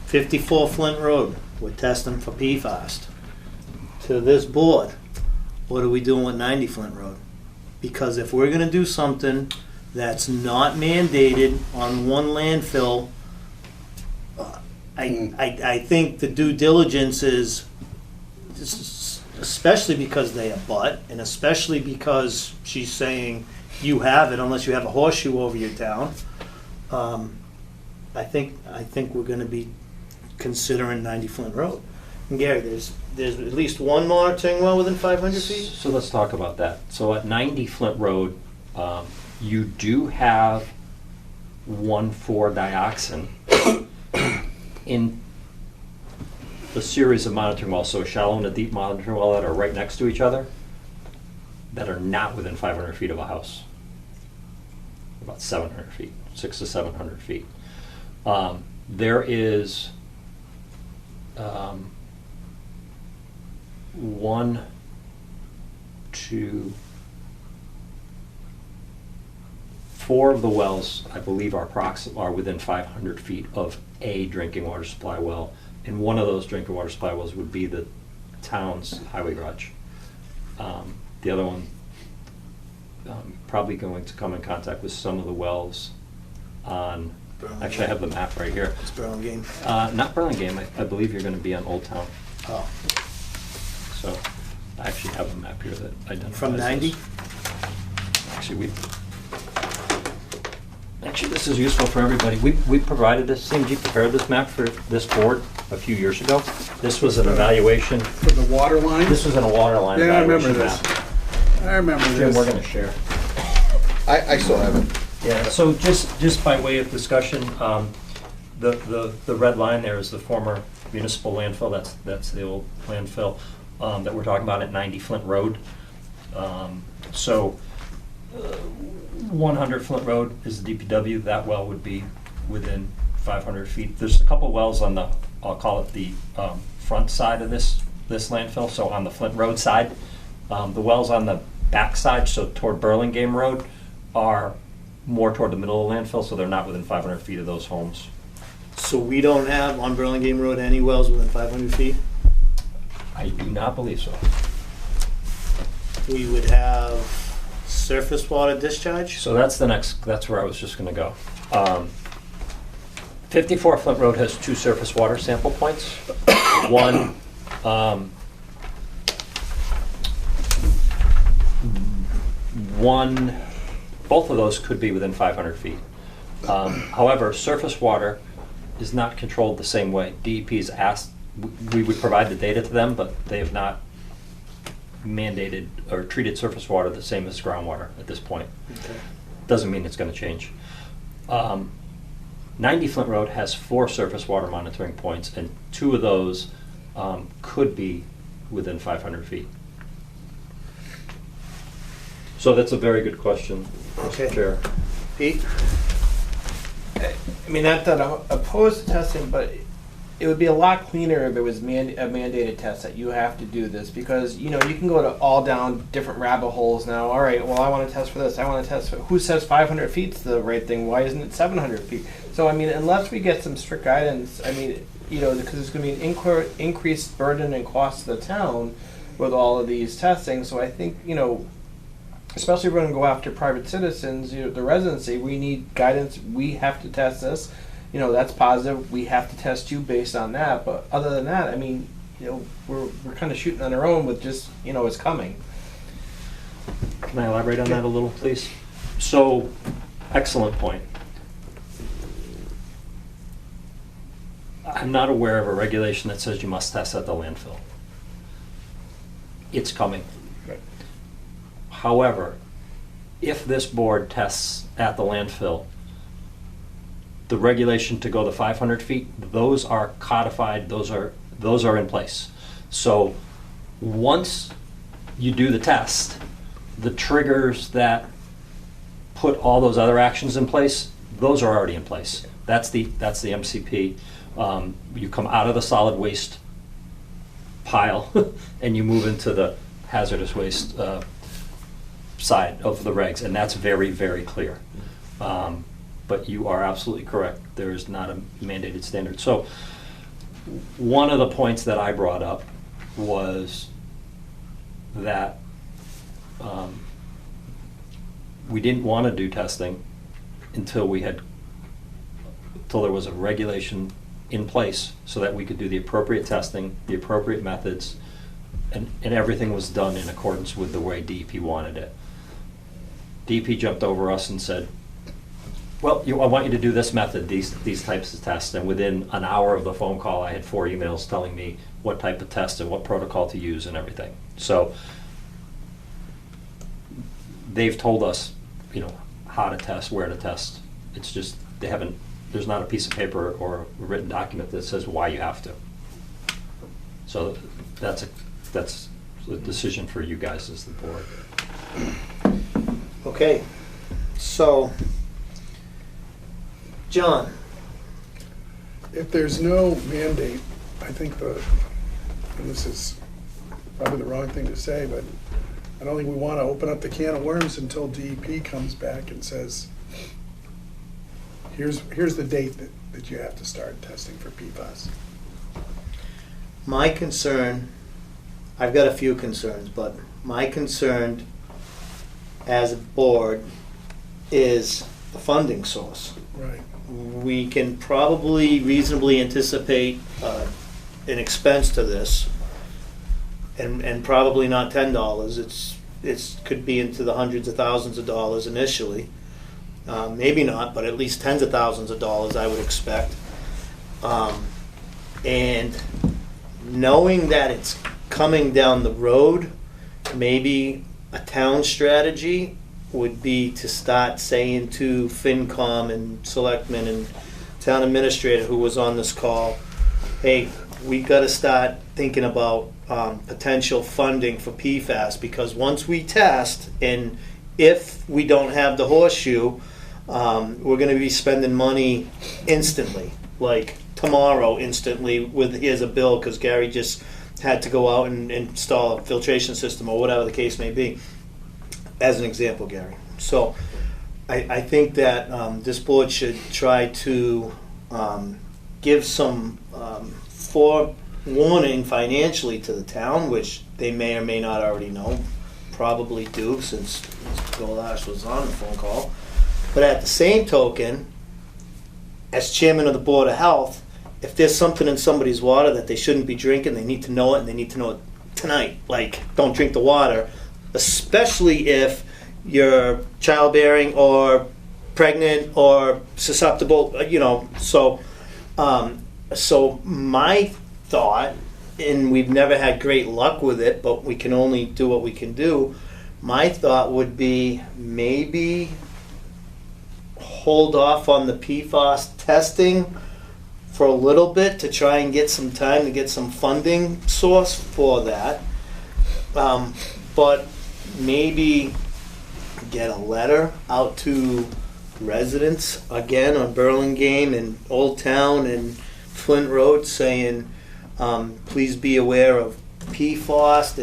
54 Flint Road, we're testing for PFAS. To this board, what are we doing with 90 Flint Road? Because if we're gonna do something that's not mandated on one landfill, I think the due diligence is, especially because they abut, and especially because she's saying you have it unless you have a horseshoe over your town. I think we're gonna be considering 90 Flint Road. And Gary, there's at least one monitoring well within 500 feet? So let's talk about that. So at 90 Flint Road, you do have 1,4-dioxin in the series of monitoring wells, so a shallow and a deep monitoring well that are right next to each other, that are not within 500 feet of a house. About 700 feet, 600 to 700 feet. There is 1, 2, 4 of the wells, I believe, are within 500 feet of a drinking water supply well, and one of those drinking water supply wells would be the town's highway garage. The other one, probably going to come in contact with some of the wells on, actually I have the map right here. It's Burlingame. Not Burlingame, I believe you're going to be on Old Town. Oh. So I actually have a map here that identifies From 90? this. Actually, this is useful for everybody. We provided this, CMG prepared this map for this board a few years ago. This was an evaluation, For the water line? this was in a water line Yeah, I remember evaluation this. map. I remember Jim, this. we're gonna share. I still have it. Yeah, so just by way of discussion, the red line there is the former municipal landfill, that's the old landfill that we're talking about at 90 Flint Road. So 100 Flint Road is the DPW, that well would be within 500 feet. There's a couple wells on the, I'll call it the front side of this landfill, so on the Flint Road side. The wells on the back side, so toward Burlingame Road, are more toward the middle of the landfill, so they're not within 500 feet of those homes. So we don't have on Burlingame Road any wells within 500 feet? I do not believe so. We would have surface water discharge? So that's where I was just gonna go. 54 Flint Road has 2 surface water sample points. One, both of those could be within 500 feet. However, surface water is not controlled the same way. DEP's asked, we would provide the data to them, but they have not mandated or treated surface water the same as groundwater at this point. Okay. Doesn't mean it's going to change. 90 Flint Road has 4 surface water monitoring points, and 2 of those could be within 500 feet. So that's a very good question, Okay. Mr. Chair. Pete? I mean, not that I'm opposed to testing, but it would be a lot cleaner if it was a mandated test that you have to do this, because you know you can go to all down different rabbit holes now. All right, well I want to test for this. I want to test for who says 500 feet's the right thing. Why isn't it 700 feet? So I mean, unless we get some strict guidance, I mean, you know, because it's going to be an increased burden and cost to the town with all of these testing. So I think, you know, especially if we're going to go after private citizens, you know, the residency, we need guidance. We have to test this. You know, that's positive. We have to test you based on that. But other than that, I mean, you know, we're kind of shooting on our own with just, you know, it's coming. Can I elaborate on that a little, please? So, excellent point. I'm not aware of a regulation that says you must test at the landfill. It's coming. Right. However, if this board tests at the landfill, the regulation to go to 500 feet, those are codified, those are in place. So once you do the test, the triggers that put all those other actions in place, those are already in place. That's the MCP. You come out of the solid waste pile and you move into the hazardous waste side of the regs, and that's very, very clear. But you are absolutely correct. There is not a mandated standard. So one of the points that I brought up was that we didn't want to do testing until there was a regulation in place so that we could do the appropriate testing, the appropriate methods, and everything was done in accordance with the way DEP wanted it. DEP jumped over us and said, well, I want you to do this method, these types of tests. And within an hour of the phone call, I had 4 emails telling me what type of test and what protocol to use and everything. So they've told us, you know, how to test, where to test. It's just there's not a piece of paper or a written document that says why you have to. So that's a decision for you guys as the board. Okay, so, John, If there's no mandate, I think and this is probably the wrong thing to say, but I don't think we want to open up the can of worms until DEP comes back and says, here's the date that you have to start testing for PFAS. my concern, I've got a few concerns, but my concern as a board is the funding source. Right. We can probably reasonably anticipate an expense to this. and probably not $10. It's could be into the hundreds of thousands of dollars initially. Maybe not, but at least tens of thousands of dollars I would expect. And knowing that it's coming down the road, maybe a town strategy would be to start saying to FinCom and selectmen and town administrator who was on this call, hey, we got to start thinking about potential funding for PFAS, because once we test, and if we don't have the horseshoe, we're going to be spending money instantly, like tomorrow instantly, with here's a bill because Gary just had to go out and install a filtration system or whatever the case may be, as an example, Gary. So I think that this board should try to give some forewarning financially to the town, which they may or may not already know, probably do since Mr. Golash was on the phone call. But at the same token, as chairman of the Board of Health, if there's something in somebody's water that they shouldn't be drinking, they need to know it, and they need to know it tonight. Like, don't drink the water, especially if you're childbearing or pregnant or susceptible, So, so my thought, and we've never had great luck with it, but we can only do what we can do. My thought would be maybe hold off on the PFAS testing for a little bit to try and get some time to get some funding source for that. But maybe get a letter out to residents again on Burlingame and Old Town and Flint Road saying, please be aware of PFAS.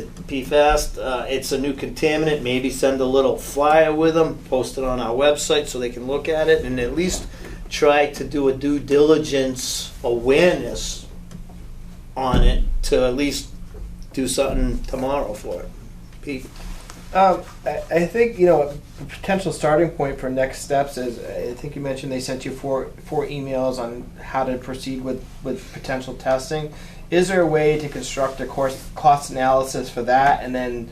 It's a new contaminant. Maybe send a little flyer with them, post it on our website so they can look at it, and at least try to do a due diligence awareness on it to at least do something tomorrow for it. Pete? I think a potential starting point for next steps is, I think you mentioned they sent you four emails on how to proceed with potential testing. Is there a way to construct a cost analysis for that, and then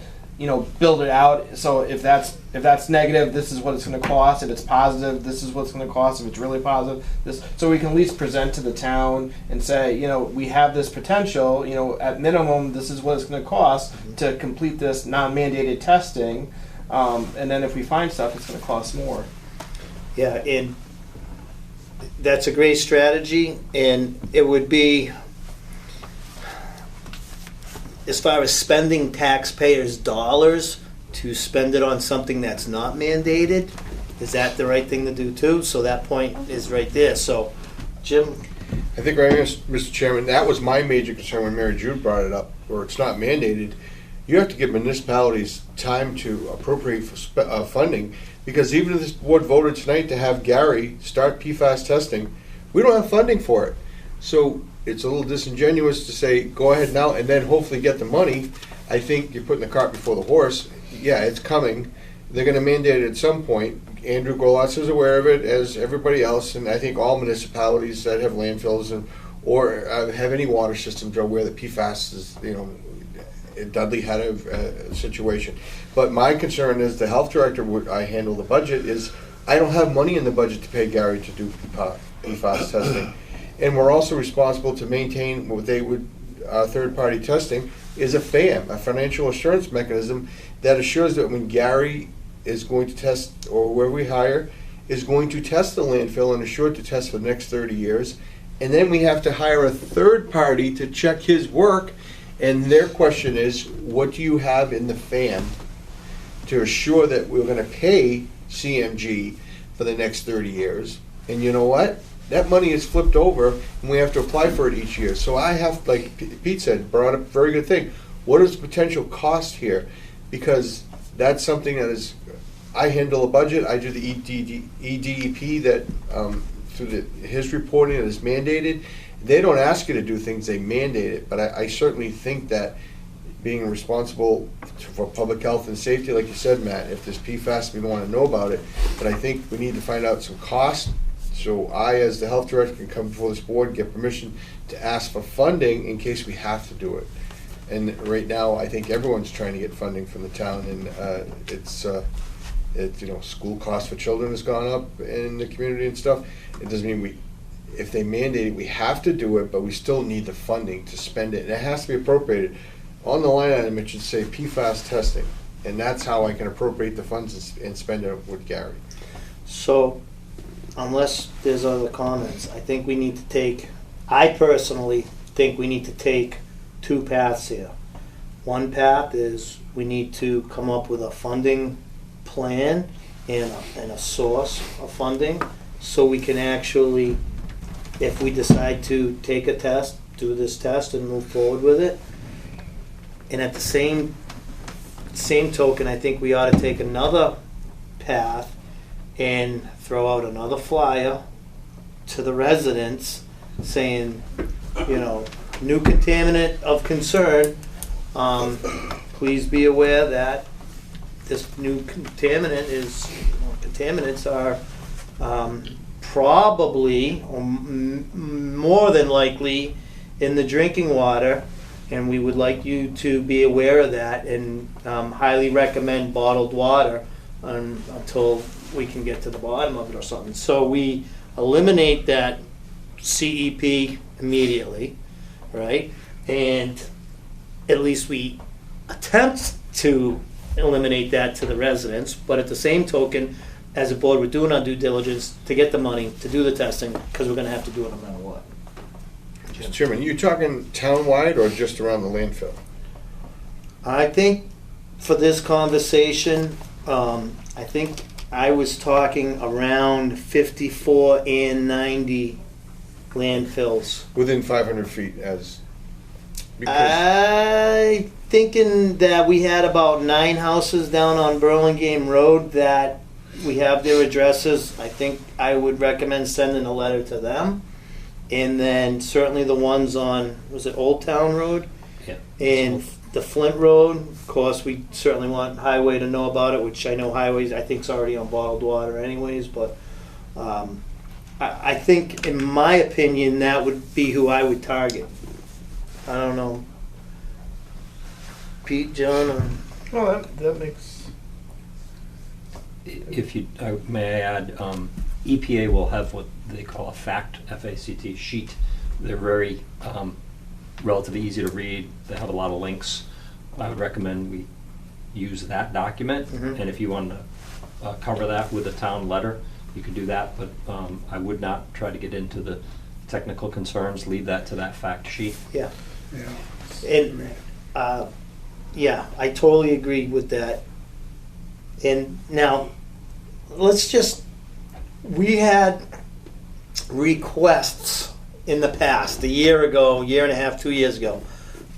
build it out? So if that's negative, this is what it's going to cost. If it's positive, this is what it's going to cost. If it's really positive, this. So we can at least present to the town and say, we have this potential. At minimum, this is what it's going to cost to complete this non-mandated testing. And then if we find stuff, it's going to cost more. Yeah, and that's a great strategy, and it would be, as far as spending taxpayers' dollars to spend it on something that's not mandated, is that the right thing to do too? So that point is right there. So, Jim? I think, Mr. Chairman, that was my major concern when Mary Jude brought it up, where it's not mandated. You have to give municipalities time to appropriate for funding, because even if this board voted tonight to have Gary start PFAS testing, we don't have funding for it. So it's a little disingenuous to say, go ahead now and then hopefully get the money. I think you're putting the cart before the horse. Yeah, it's coming. They're going to mandate it at some point. Andrew Golatz is aware of it, as everybody else, and I think all municipalities that have landfills or have any water systems are aware that PFAS is, Dudley had a situation. But my concern is the health director, I handle the budget, is I don't have money in the budget to pay Gary to do PFAS testing. And we're also responsible to maintain what they would, third-party testing, is a FAM, a financial assurance mechanism that assures that when Gary is going to test, or where we hire, is going to test the landfill and assured to test for the next 30 years. And then we have to hire a third party to check his work. And their question is, what do you have in the FAM to assure that we're going to pay CMG for the next 30 years? And you know what? That money is flipped over, and we have to apply for it each year. So I have, like Pete said, brought up a very good thing. What is the potential cost here? Because that's something that is, I handle a budget. I do the EDEP that through his reporting that is mandated. They don't ask you to do things; they mandate it. But I certainly think that being responsible for public health and safety, like you said, Matt, if there's PFAS, we want to know about it. But I think we need to find out some cost. So I, as the health director, can come before this board and get permission to ask for funding in case we have to do it. And right now, I think everyone's trying to get funding from the town, and school costs for children has gone up in the community and stuff. It doesn't mean if they mandate it, we have to do it, but we still need the funding to spend it, and it has to be appropriated. On the line item, it should say PFAS testing, and that's how I can appropriate the funds and spend it with Gary. So, unless there's other comments, I personally think we need to take two paths here. One path is we need to come up with a funding plan and a source of funding, so we can actually, if we decide to take a test, do this test and move forward with it. And at the same token, I think we ought to take another path and throw out another flyer to the residents saying, new contaminant of concern. Please be aware that this new contaminant contaminants are probably or more than likely in the drinking water, and we would like you to be aware of that and highly recommend bottled water until we can get to the bottom of it or something. So we eliminate that CEP immediately, right? And at least we attempt to eliminate that to the residents, but at the same token, as a board, we're doing our due diligence to get the money to do the testing, because we're gonna have to do it no matter what. Mr. Chairman, are you talking town-wide or just around the landfill? I think for this conversation, I think I was talking around 54 and 90 landfills. Within 500 feet because I thinking that we had about 9 houses down on Burlingame Road that we have their addresses. I think I would recommend sending a letter to them. And then certainly the ones on, was it Old Town Road? Yeah. And the Flint Road, of course, we certainly want Highway to know about it, which I know Highways, I think, is already on bottled water anyways, but I think, in my opinion, that would be who I would target. I don't know. Pete, John, or... Well, that makes... If you, may I add, EPA will have what they call a FACT, F-A-C-T, sheet. They're very relatively easy to read. They have a lot of links. I would recommend we use that document. Mhm. And if you want to cover that with a town letter, you could do that. But I would not try to get into the technical concerns. Leave that to that FACT sheet. Yeah. Yeah. And, yeah, I totally agree with that. And now, we had requests in the past, a year ago, year and a half, 2 years ago,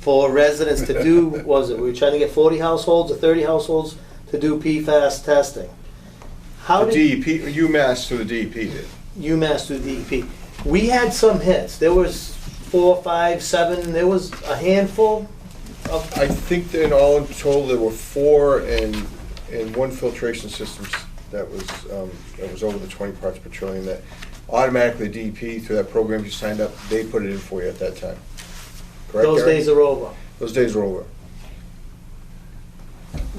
for residents to do, we were trying to get 40 households or 30 households to do PFAS testing. How the did DEP, UMass through the DEP did. UMass do DEP? We had some hits. There was 4, 5, 7, there was a handful of... I think that in all total there were 4 and 1 filtration system that was over the 20 parts per trillion that automatically DEP through that program you signed up, they put it in for you at that time. Correct, Those Gary? days are over. Those days are over.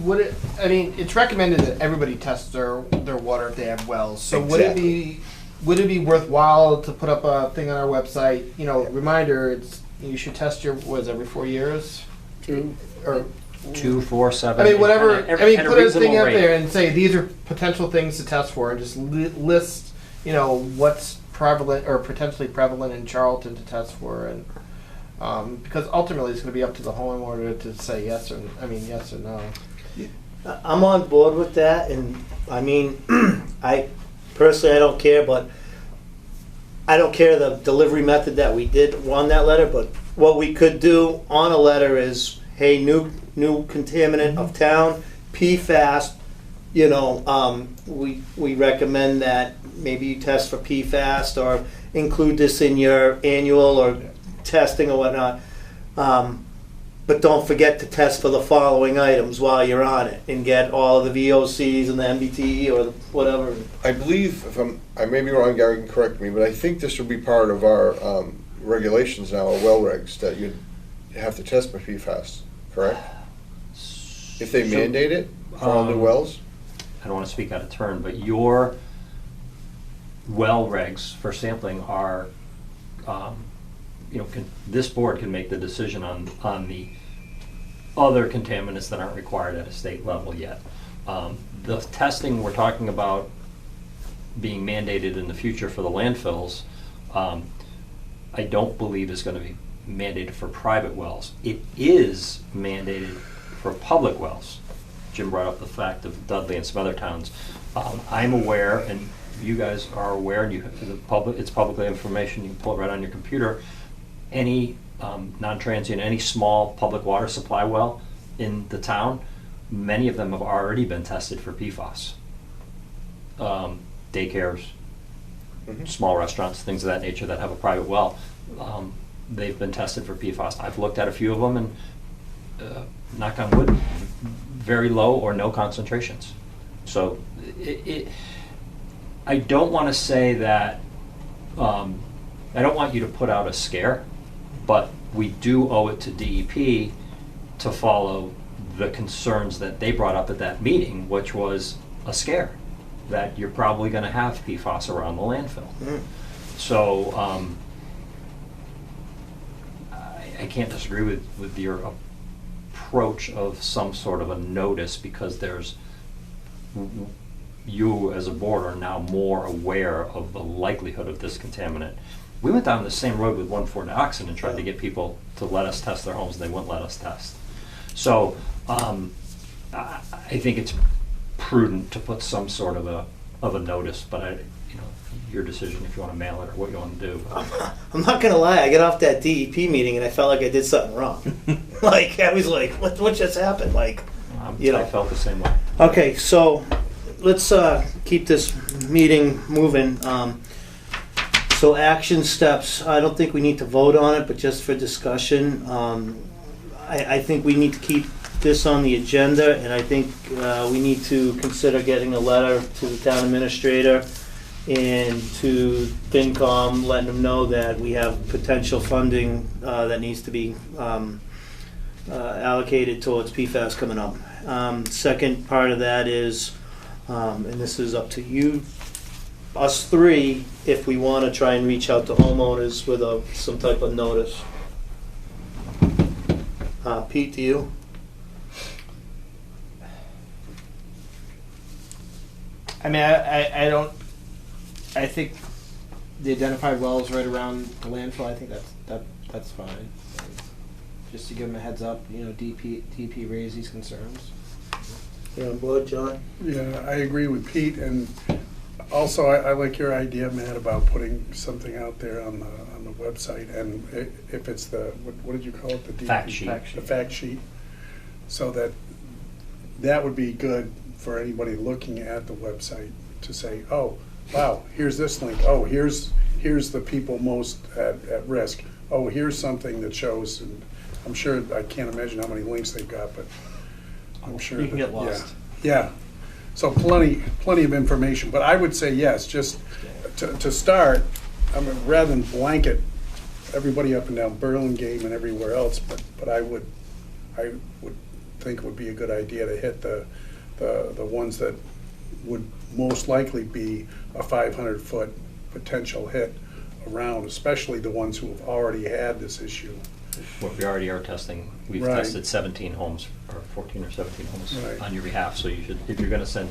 It's recommended that everybody tests their water if they have wells. So would it be worthwhile to put up a thing on our website? Reminder, you should test your every 4 years, or 2, 4, 7. I mean, whatever. at a Put a reasonable thing out rate. there and say these are potential things to test for, and just list, what's prevalent or potentially prevalent in Charlton to test for, and because ultimately it's going to be up to the homeowner to say yes or no. I'm on board with that, and I mean, I personally, I don't care, but I don't care the delivery method that we did on that letter, but what we could do on a letter is, hey, new contaminant of town, PFAS, we recommend that maybe you test for PFAS or include this in your annual or testing or whatnot. But don't forget to test for the following items while you're on it and get all of the VOCs and the MBTE or whatever. I believe, I may be wrong, Gary can correct me, but I think this will be part of our regulations now, our well regs, that you have to test for PFAS, correct? If they So, mandate it for all new wells? I don't want to speak out of turn, but your well regs for sampling are, this board can make the decision on the other contaminants that aren't required at a state level yet. The testing we're talking about being mandated in the future for the landfills, I don't believe is going to be mandated for private wells. It is mandated for public wells. Jim brought up the fact of Dudley and some other towns. I'm aware, and you guys are aware, and it's public information, you can pull it right on your computer. Any non-transient, any small public water supply well in the town, many of them have already been tested for PFAS. Daycares, small restaurants, things of that nature that have a private well, they've been tested for PFAS. I've looked at a few of them and, knock on wood, very low or no concentrations. So I don't want to say that, I don't want you to put out a scare, but we do owe it to DEP to follow the concerns that they brought up at that meeting, which was a scare, that you're probably going to have PFAS around the landfill. So I can't disagree with your approach of some sort of a notice, because you as a board are now more aware of the likelihood of this contaminant. We went down the same road with 1,4-dioxin and tried to get people to let us test their homes, and they wouldn't let us test. So I think it's prudent to put some sort of a notice, but your decision if you want to mail it or what you want to do. I'm not gonna lie, I got off that DEP meeting and I felt like I did something wrong. Like, I was like, what just happened? Like, I felt the same way. Okay, so let's keep this meeting moving. So action steps, I don't think we need to vote on it, but just for discussion, I think we need to keep this on the agenda, and I think we need to consider getting a letter to the town administrator and to FinCom, letting them know that we have potential funding that needs to be allocated towards PFAS coming up. Second part of that is, and this is up to you, us three, if we want to try and reach out to homeowners with some type of notice. Pete, to you? I mean, I don't. I think the identified wells right around the landfill. I think that's fine. Just to give them a heads up, DP raised these concerns. You on board, John? Yeah, I agree with Pete, and also I like your idea, Matt, about putting something out there on the website, and if it's what did you call it? The DP, Fact sheet. The fact sheet, so that would be good for anybody looking at the website to say, oh, wow, here's this link. Oh, here's the people most at risk. Oh, here's something that shows. And I'm sure, I can't imagine how many links they've got, but I'm sure You can get lost. Yeah. So plenty of information. But I would say yes, just to start. I mean, rather than blanket everybody up and down Burlingame and everywhere else, but I would think it would be a good idea to hit the ones that would most likely be a 500-foot potential hit around, especially the ones who have already had this issue. Well, we already are testing. We've Right. tested 17 homes, or 14 or 17 homes Right. on your behalf. So you should, if you're going to send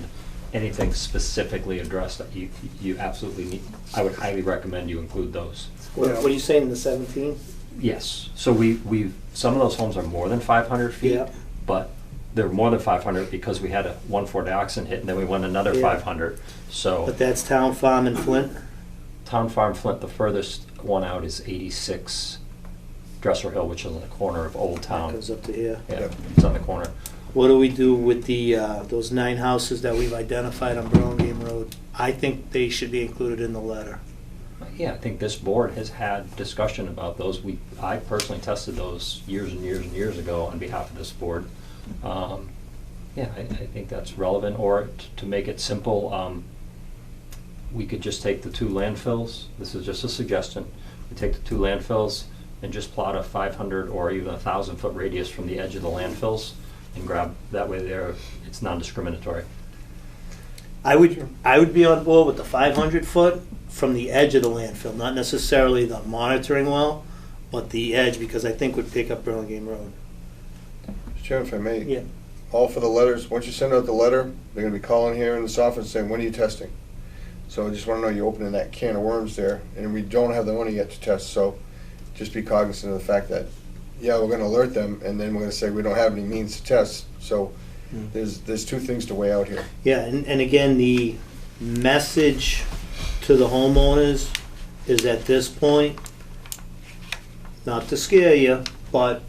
anything specifically addressed, you absolutely need. I would highly recommend you include those. What Yeah. are you saying, the 17? Yes. So we've some of those homes are more than 500 feet, Yeah. but they're more than 500 because we had a 1,4-dioxin hit, and then we went another Yeah. 500. So But that's Town Farm and Flint? Town Farm Flint, the furthest one out is 86 Dresser Hill, which is on the corner of Old That Town. goes up to here. Yeah, it's on the corner. What do we do with the those 9 houses that we've identified on Burlingame Road? I think they should be included in the letter. Yeah, I think this board has had discussion about those. I personally tested those years and years and years ago on behalf of this board. Yeah, I think that's relevant. Or to make it simple, we could just take the 2 landfills. This is just a suggestion. We take the 2 landfills, and just plot a 500 or even 1,000-foot radius from the edge of the landfills and grab, that way there, it's non-discriminatory. I would be on board with the 500 foot from the edge of the landfill, not necessarily the monitoring well, but the edge, because I think would pick up Burlingame Road. Mr. Chairman, if I may. Yeah. All for the letters. Once you send out the letter, they're gonna be calling here in this office saying, when are you testing? So I just wanna know you're opening that can of worms there, and we don't have the money yet to test, so just be cognizant of the fact that, yeah, we're gonna alert them, and then we're gonna say we don't have any means to test, so there's two things to weigh out here. Yeah, and again, the message to the homeowners is at this point, not to scare you, but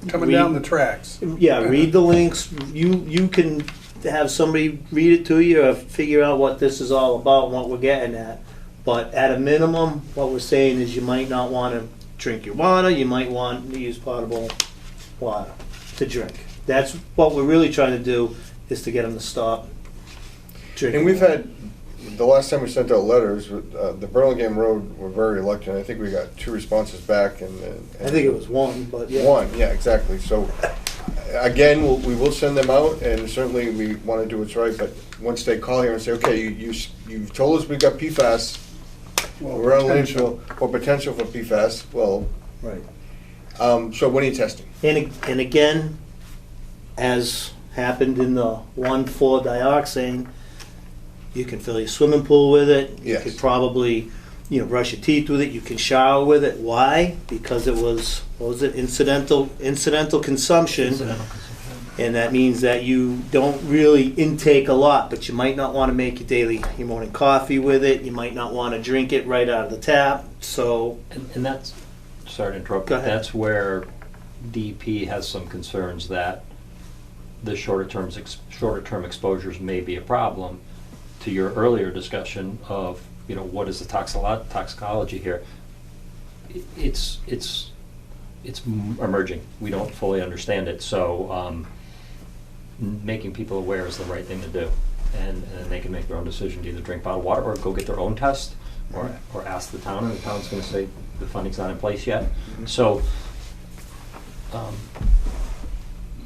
Coming down the tracks. yeah, read the links. You can have somebody read it to you or figure out what this is all about and what we're getting at. But at a minimum, what we're saying is you might not want to drink your water. You might want to use potable water to drink. That's what we're really trying to do, is to get them to stop drinking. And we've had, the last time we sent out letters, the Burlingame Road were very reluctant. I think we got 2 responses back, and I think it was one, but yeah. One, yeah, exactly. So, again, we will send them out, and certainly we want to do what's right, but once they call here and say, okay, you've told us we've got PFAS, Well, we're on potential. landfill, or potential for PFAS, well, Right. so when are you testing? And again, as happened in the 1,4-dioxane, you can fill your swimming pool with it. Yes. You could probably, brush your teeth with it. You can shower with it. Why? Because it was, what was it, incidental consumption. And that means that you don't really intake a lot, but you might not want to make your morning coffee with it. You might not want to drink it right out of the tap. So, And that's, sorry to interrupt, Go but ahead. that's where DEP has some concerns that the shorter term exposures may be a problem. To your earlier discussion of, what is the toxicology here? It's emerging. We don't fully understand it, so making people aware is the right thing to do, and they can make their own decision to either drink bottled water or go get their own test, or ask the town, and the town's going to say the funding's not in place yet. So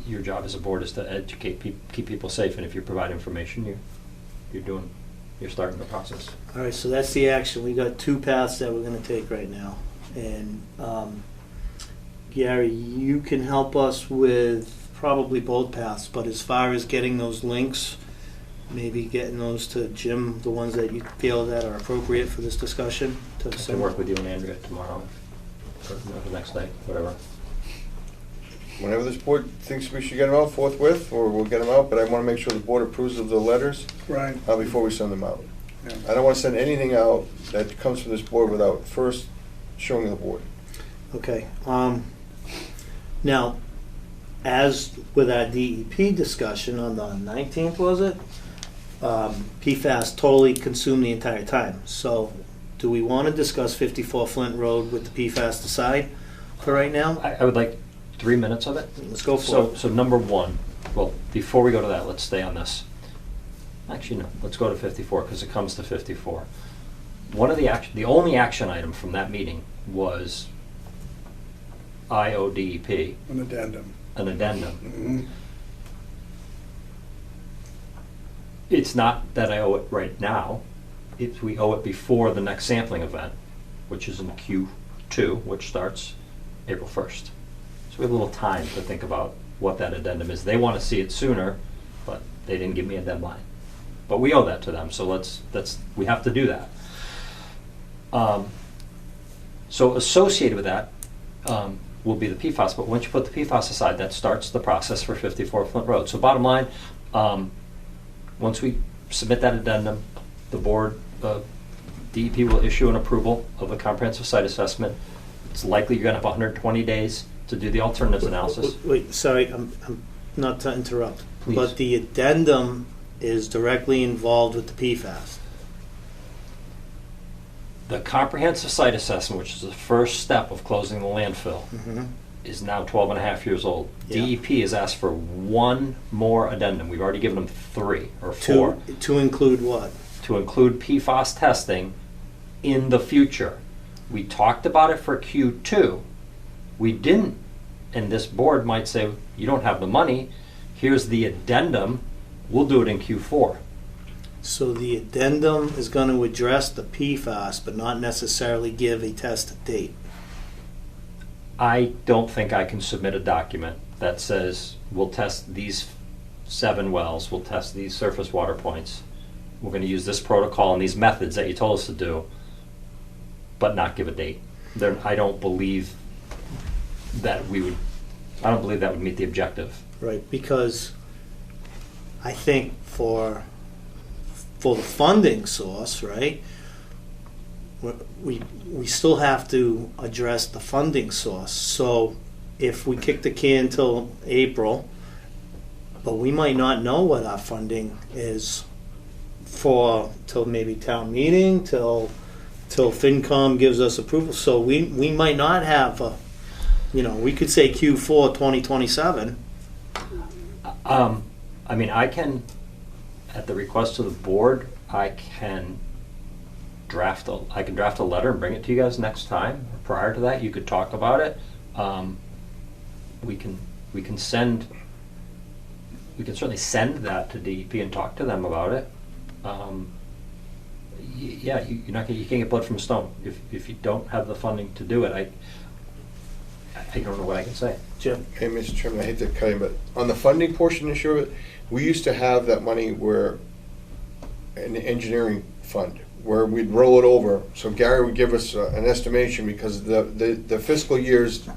your job as a board is to educate, keep people safe, and if you provide information, you're starting the process. all right, so that's the action. We got 2 paths that we're going to take right now. And Gary, you can help us with probably both paths, but as far as getting those links, maybe getting those to Jim, the ones that you feel that are appropriate for this discussion. I can work with you and Andrea tomorrow, or the next day, whatever. Whenever this board thinks we should get them out forthwith, or we'll get them out, but I want to make sure the board approves of the letters Right. before we send them out. Yeah. I don't want to send anything out that comes from this board without first showing the board. Okay. Now, as with our DEP discussion on the 19th, was it? PFAS totally consumed the entire time. So do we want to discuss 54 Flint Road with the PFAS aside for right now? I would like 3 minutes of it. Let's go for it. So number one, well, before we go to that, let's stay on this. Actually, no, let's go to 54, because it comes to 54. The only action item from that meeting was IODEP, An addendum. an addendum. Mhm. It's not that I owe it right now, we owe it before the next sampling event, which is in Q2, which starts April 1st. So we have a little time to think about what that addendum is. They want to see it sooner, but they didn't give me a deadline. But we owe that to them, so we have to do that. So associated with that will be the PFAS, but once you put the PFAS aside, that starts the process for 54 Flint Road. So bottom line, once we submit that addendum, the board, DEP will issue an approval of a comprehensive site assessment. It's likely you're going to have 120 days to do the alternatives analysis. Wait, sorry, I'm not to interrupt. Please. But the addendum is directly involved with the PFAS. The comprehensive site assessment, which is the first step of closing the landfill, is now 12 and a half years old. Yeah. DEP has asked for one more addendum. We've already given them 3 or 4 To include what? to include PFAS testing in the future. We talked about it for Q2, We didn't, and this board might say, you don't have the money, here's the addendum, we'll do it in Q4. So the addendum is going to address the PFAS, but not necessarily give a test date. I don't think I can submit a document that says, we'll test these 7 wells, we'll test these surface water points, we're gonna use this protocol and these methods that you told us to do, but not give a date. I don't believe that would meet the objective. Right, because I think for the funding source, right, we still have to address the funding source. So if we kick the can till April, but we might not know what our funding is till maybe town meeting, till FinCom gives us approval. So we might not have we could say Q4 2027. I mean, I can, at the request of the board, I can draft a letter and bring it to you guys next time. Prior to that, you could talk about it. We can certainly send that to DEP and talk to them about it. You can't get blood from a stone if you don't have the funding to do it. I don't know what I can say. Jim? Hey, Mr. Chairman, I hate to cut in, but on the funding portion issue of it, we used to have that money where an engineering fund where we'd roll it over. So Gary would give us an estimation because the fiscal years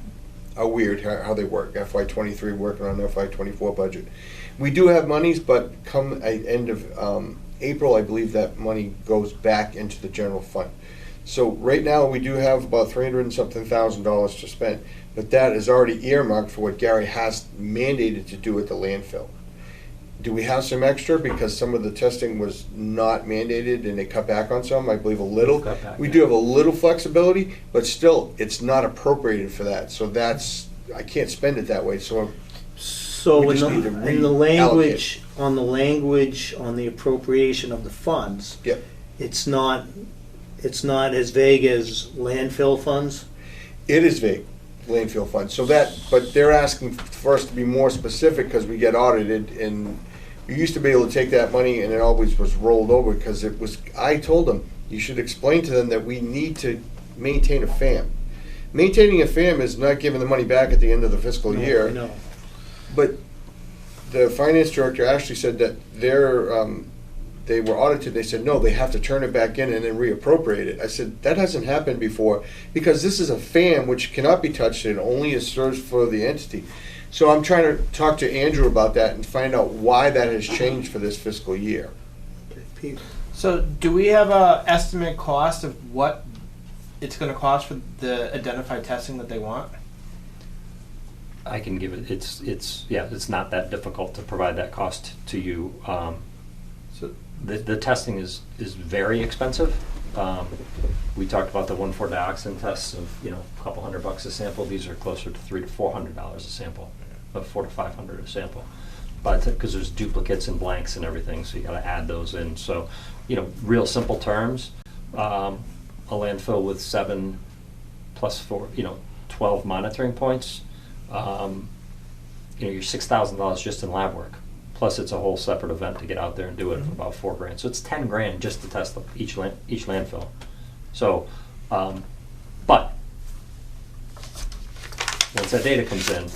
are weird how they work. FY23 working on FY24 budget. We do have monies, but come at end of April, I believe that money goes back into the general fund. So right now we do have about $300 and something thousand to spend, but that is already earmarked for what Gary has mandated to do at the landfill. Do we have some extra because some of the testing was not mandated and they cut back on some? I believe a little. We do have a little flexibility, but still, it's not appropriated for that. So I can't spend it that way. So we just need to in the language on the appropriation of the funds, Yep. it's not as vague as landfill funds. It is vague, landfill funds. But they're asking for us to be more specific because we get audited, and we used to be able to take that money and it always was rolled over because I told them, you should explain to them that we need to maintain a FAM. Maintaining a FAM is not giving the money back at the end of the fiscal year. I know. But the finance director actually said that they were audited. They said, no, they have to turn it back in and then reappropriate it. I said, that hasn't happened before because this is a FAM which cannot be touched and only serves for the entity. So I'm trying to talk to Andrew about that and find out why that has changed for this fiscal year. So do we have a estimate cost of what it's going to cost for the identified testing that they want? I can give it. It's not that difficult to provide that cost to you. So the testing is very expensive. We talked about the 1,4-dioxin tests of a couple $100 a sample. These are closer to $300 to $400 a sample, of $400 to $500 a sample. But because there's duplicates and blanks and everything, so you got to add those in. So real simple terms, a landfill with 7 plus 4, 12 monitoring points. You're $6,000 just in lab work. Plus, it's a whole separate event to get out there and do it for about $4,000. So it's $10,000 just to test each landfill. So, but once that data comes in,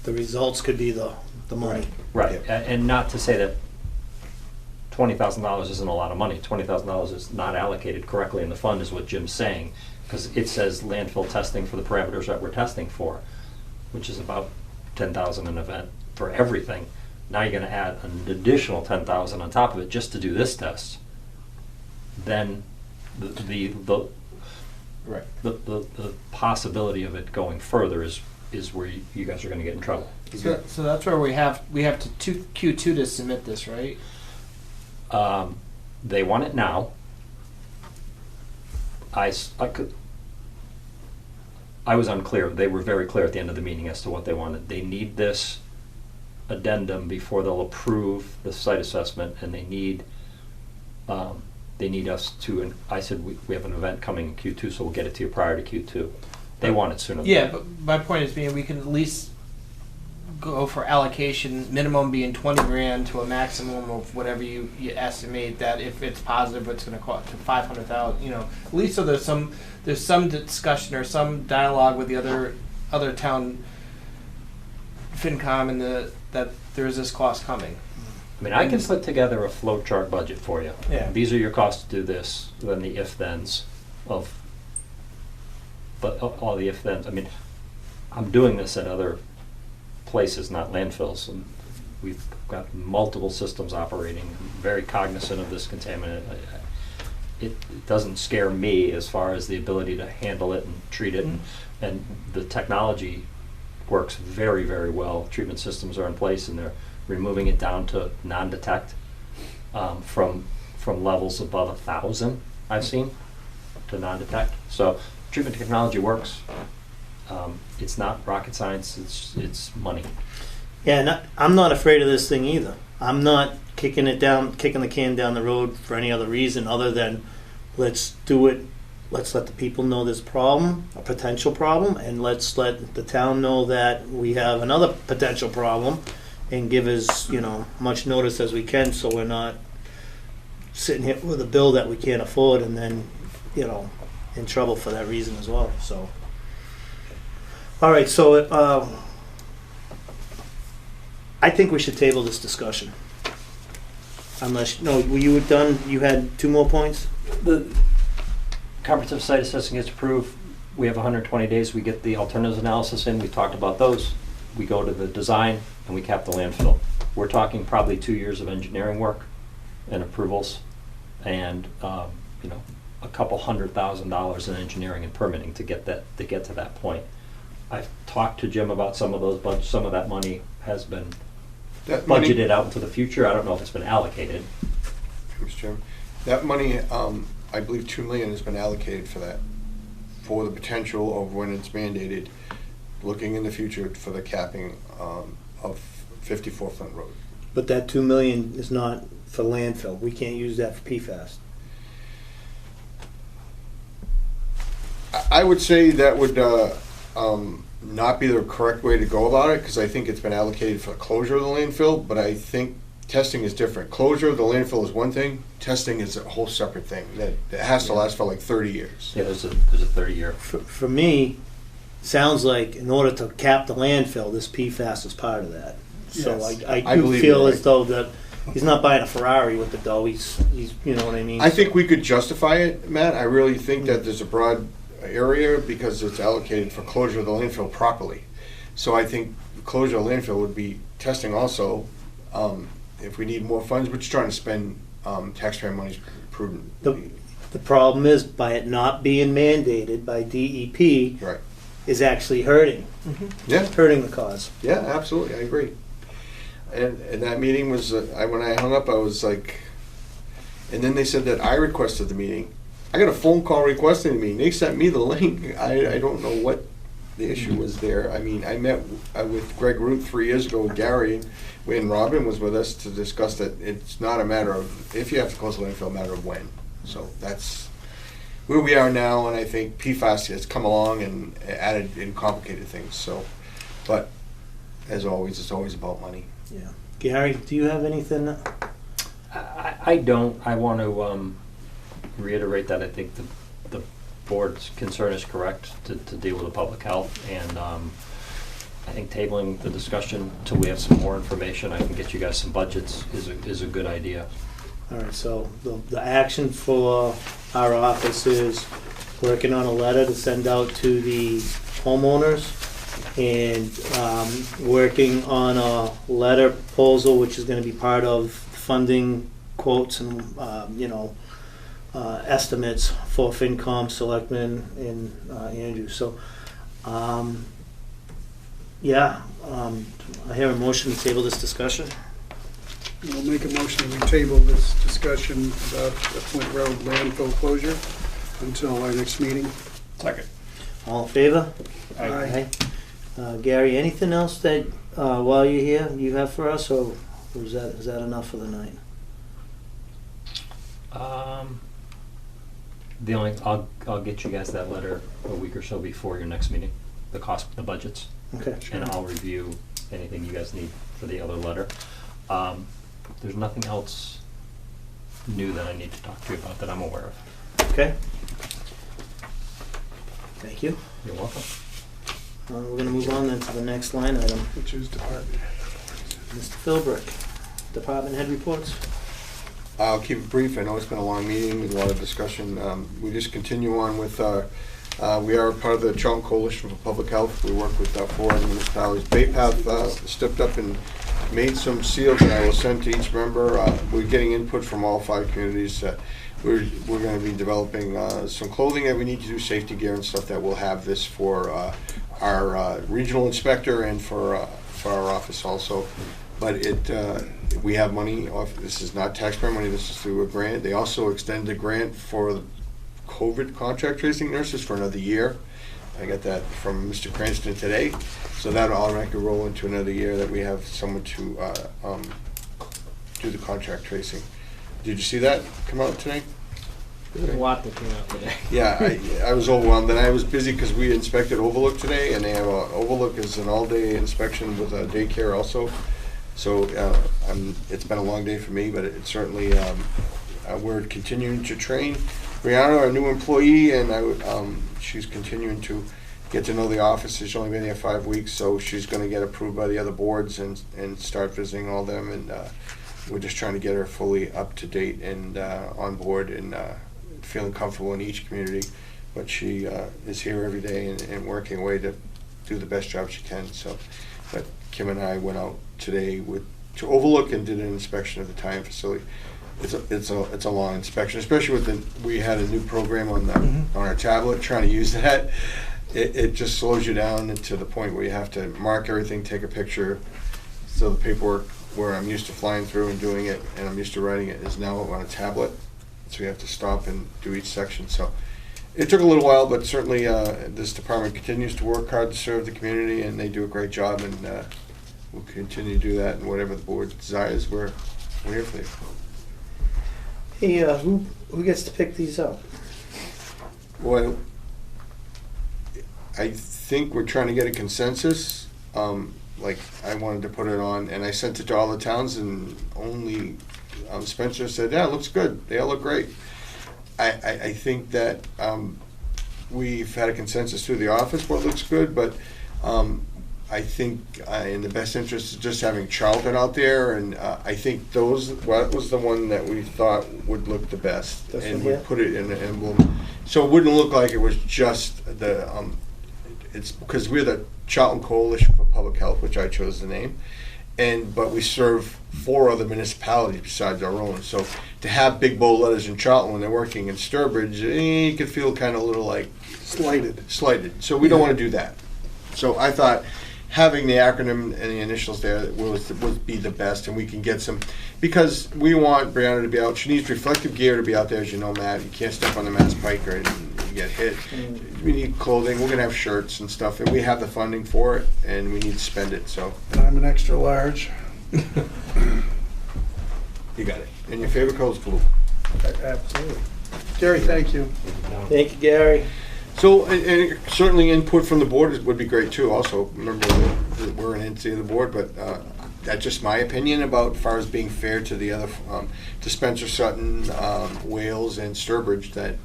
The results could be the money. right? And not to say that $20,000 isn't a lot of money. $20,000 is not allocated correctly in the fund, is what Jim's saying, because it says landfill testing for the parameters that we're testing for, which is about $10,000 an event for everything. Now you're going to add an additional $10,000 on top of it just to do this test. Then the possibility of it going further is where you guys are going to get in trouble. So that's where we have to Q2 to submit this, right? They want it now. I was unclear. They were very clear at the end of the meeting as to what they wanted. They need this addendum before they'll approve the site assessment, and they need us to. And I said we have an event coming in Q2, so we'll get it to you prior to Q2. They want it sooner. than Yeah, later. but my point is being we can at least go for allocation, minimum being 20 grand to a maximum of whatever you estimate that if it's positive, it's going to cost to 500,000. You know, at least so there's some discussion or some dialogue with the other town FinCom and that there is this cost coming. I mean, I can put together a flow chart budget for you. Yeah. These are your costs to do this, then the if-thens of, but all the if-thens. I mean, I'm doing this at other places, not landfills. And we've got multiple systems operating, very cognizant of this contaminant. It doesn't scare me as far as the ability to handle it and treat it, and the technology works very, very well. Treatment systems are in place, and they're removing it down to non-detect from levels above 1,000 I've seen to non-detect. So treatment technology works. It's not rocket science. It's money. Yeah, and I'm not afraid of this thing either. I'm not kicking the can down the road for any other reason other than let's do it. Let's let the people know this problem, a potential problem, and let's let the town know that we have another potential problem, and give as much notice as we can, so we're not sitting here with a bill that we can't afford, and then in trouble for that reason as well. So, all right, so I think we should table this discussion. Unless were you done? You had 2 more points. The comprehensive site assessment gets approved. We have 120 days. We get the alternatives analysis in. We talked about those. We go to the design and we cap the landfill. We're talking probably 2 years of engineering work and approvals, and a couple $100,000 in engineering and permitting to get to that point. I've talked to Jim about some of those, but some of that money has been budgeted out into the future. I don't know if it's been allocated. Mr. Chairman, that money, I believe $2 million has been allocated for that, for the potential of when it's mandated, looking in the future for the capping of 54 Flint Road. But that $2 million is not for landfill. We can't use that for PFAS. I would say that would not be the correct way to go about it, because I think it's been allocated for closure of the landfill, but I think testing is different. Closure of the landfill is one thing, testing is a whole separate thing that has to last for like 30 years. Yeah, there's a 30-year. For me, sounds like in order to cap the landfill, this PFAS is part of that. So Yes. I I do believe feel you're as right. though that he's not buying a Ferrari with the dough. He's you know what I mean? I think we could justify it, Matt. I really think that there's a broad area because it's allocated for closure of the landfill properly. So I think closure of landfill would be testing also. If we need more funds, we're just trying to spend taxpayer money prudently. The problem is by it not being mandated by DEP Right. is actually hurting Yeah. the cause. Yeah, absolutely. I agree. And that meeting was, when I hung up, I was like, and then they said that I requested the meeting. I got a phone call requesting the meeting. They sent me the link. I don't know what the issue was there. I mean, I met with Greg Root 3 years ago with Gary, and Robin was with us to discuss that it's not a matter of if you have to close the landfill, a matter of when. So that's where we are now, and I think PFAS has come along and added and complicated things. So, but as always, it's always about money. Yeah. Gary, do you have anything? I don't. I want to reiterate that I think the board's concern is correct to deal with the public health, and I think tabling the discussion till we have some more information, I can get you guys some budgets, is a good idea. All right, so the action for our office is working on a letter to send out to the homeowners, and working on a letter proposal, which is going to be part of funding quotes and estimates for FinCom, Selectmen, and Andrew. So, I hear a motion to table this discussion. We'll make a motion to table this discussion about the Flint Road landfill closure until our next meeting. Second. All in favor? Aye. Gary, anything else that, while you're here, you have for us, or is that enough for the night? I'll get you guys that letter a week or so before your next meeting, the budgets, Okay. and I'll review anything you guys need for the other letter. There's nothing else new that I need to talk to you about that I'm aware of. Okay. Thank you. You're welcome. We're gonna move on then to the next line item. Which is department. Mr. Philbrick, department head reports. I'll keep it brief. I know it's been a long meeting with a lot of discussion. We just continue on with, we are part of the Charlton Coalition for Public Health. We work with 4 other municipalities. Bay Path stepped up and made some seals that I will send to each member. We're getting input from all 5 communities. We're going to be developing some clothing that we need to do, safety gear and stuff that we'll have this for our regional inspector and for our office also. But we have money off. This is not taxpayer money. This is through a grant. They also extended a grant for COVID contract tracing nurses for another year. I got that from Mr. Cranston today. So that'll automatically roll into another year that we have someone to do the contract tracing. Did you see that come out today? There's a lot that came out today. Yeah, I was overwhelmed, and I was busy because we inspected Overlook today, and they have Overlook is an all-day inspection with a daycare also. So it's been a long day for me, but it certainly we're continuing to train Brianna, our new employee, and she's continuing to get to know the office. She's only been there 5 weeks, so she's going to get approved by the other boards and start visiting all them. And we're just trying to get her fully up to date and on board and feeling comfortable in each community. But she is here every day and working away to do the best job she can. So, but Kim and I went out today to Overlook and did an inspection of the tie-in facility. It's a long inspection, especially with we had a new program on our tablet. Trying to use that, it just slows you down to the point where you have to mark everything, take a picture. So the paperwork where I'm used to flying through and doing it, and I'm used to writing it, is now on a tablet. So we have to stop and do each section. So it took a little while, but certainly this department continues to work hard to serve the community, and they do a great job, and we'll continue to do that. And whatever the board desires, we're here for you. Hey, who gets to pick these up? Well, I think we're trying to get a consensus. Like, I wanted to put it on, and I sent it to all the towns, and only Spencer said, yeah, it looks good. They all look great. I think that we've had a consensus through the office what looks good, but I think in the best interest of just having Charlton out there, and I think that was the one that we thought would look the best, This and one we here? put it in an emblem, so it wouldn't look like it was just the. It's because we're the Charlton Coalition for Public Health, which I chose the name, but we serve 4 other municipalities besides our own. So to have big bold letters in Charlton when they're working in Sturbridge, you could feel kind of a little like slighted. So we don't want to do that. So I thought having the acronym and the initials there would be the best, and we can get some, because we want Brianna to be out. She needs reflective gear to be out there, as you know, Matt. You can't step on the Mass Pike or you get hit. We need clothing. We're gonna have shirts and stuff, and we have the funding for it, and we need to spend it. So And I'm an extra large. you got it. And your favorite color is blue. Absolutely. Gary, thank you. Thank you, Gary. So, and certainly input from the board would be great too. Also, remember that we're an entity of the board, but that's just my opinion about as far as being fair to the other, to Spencer, Sutton, Wales, and Sturbridge. That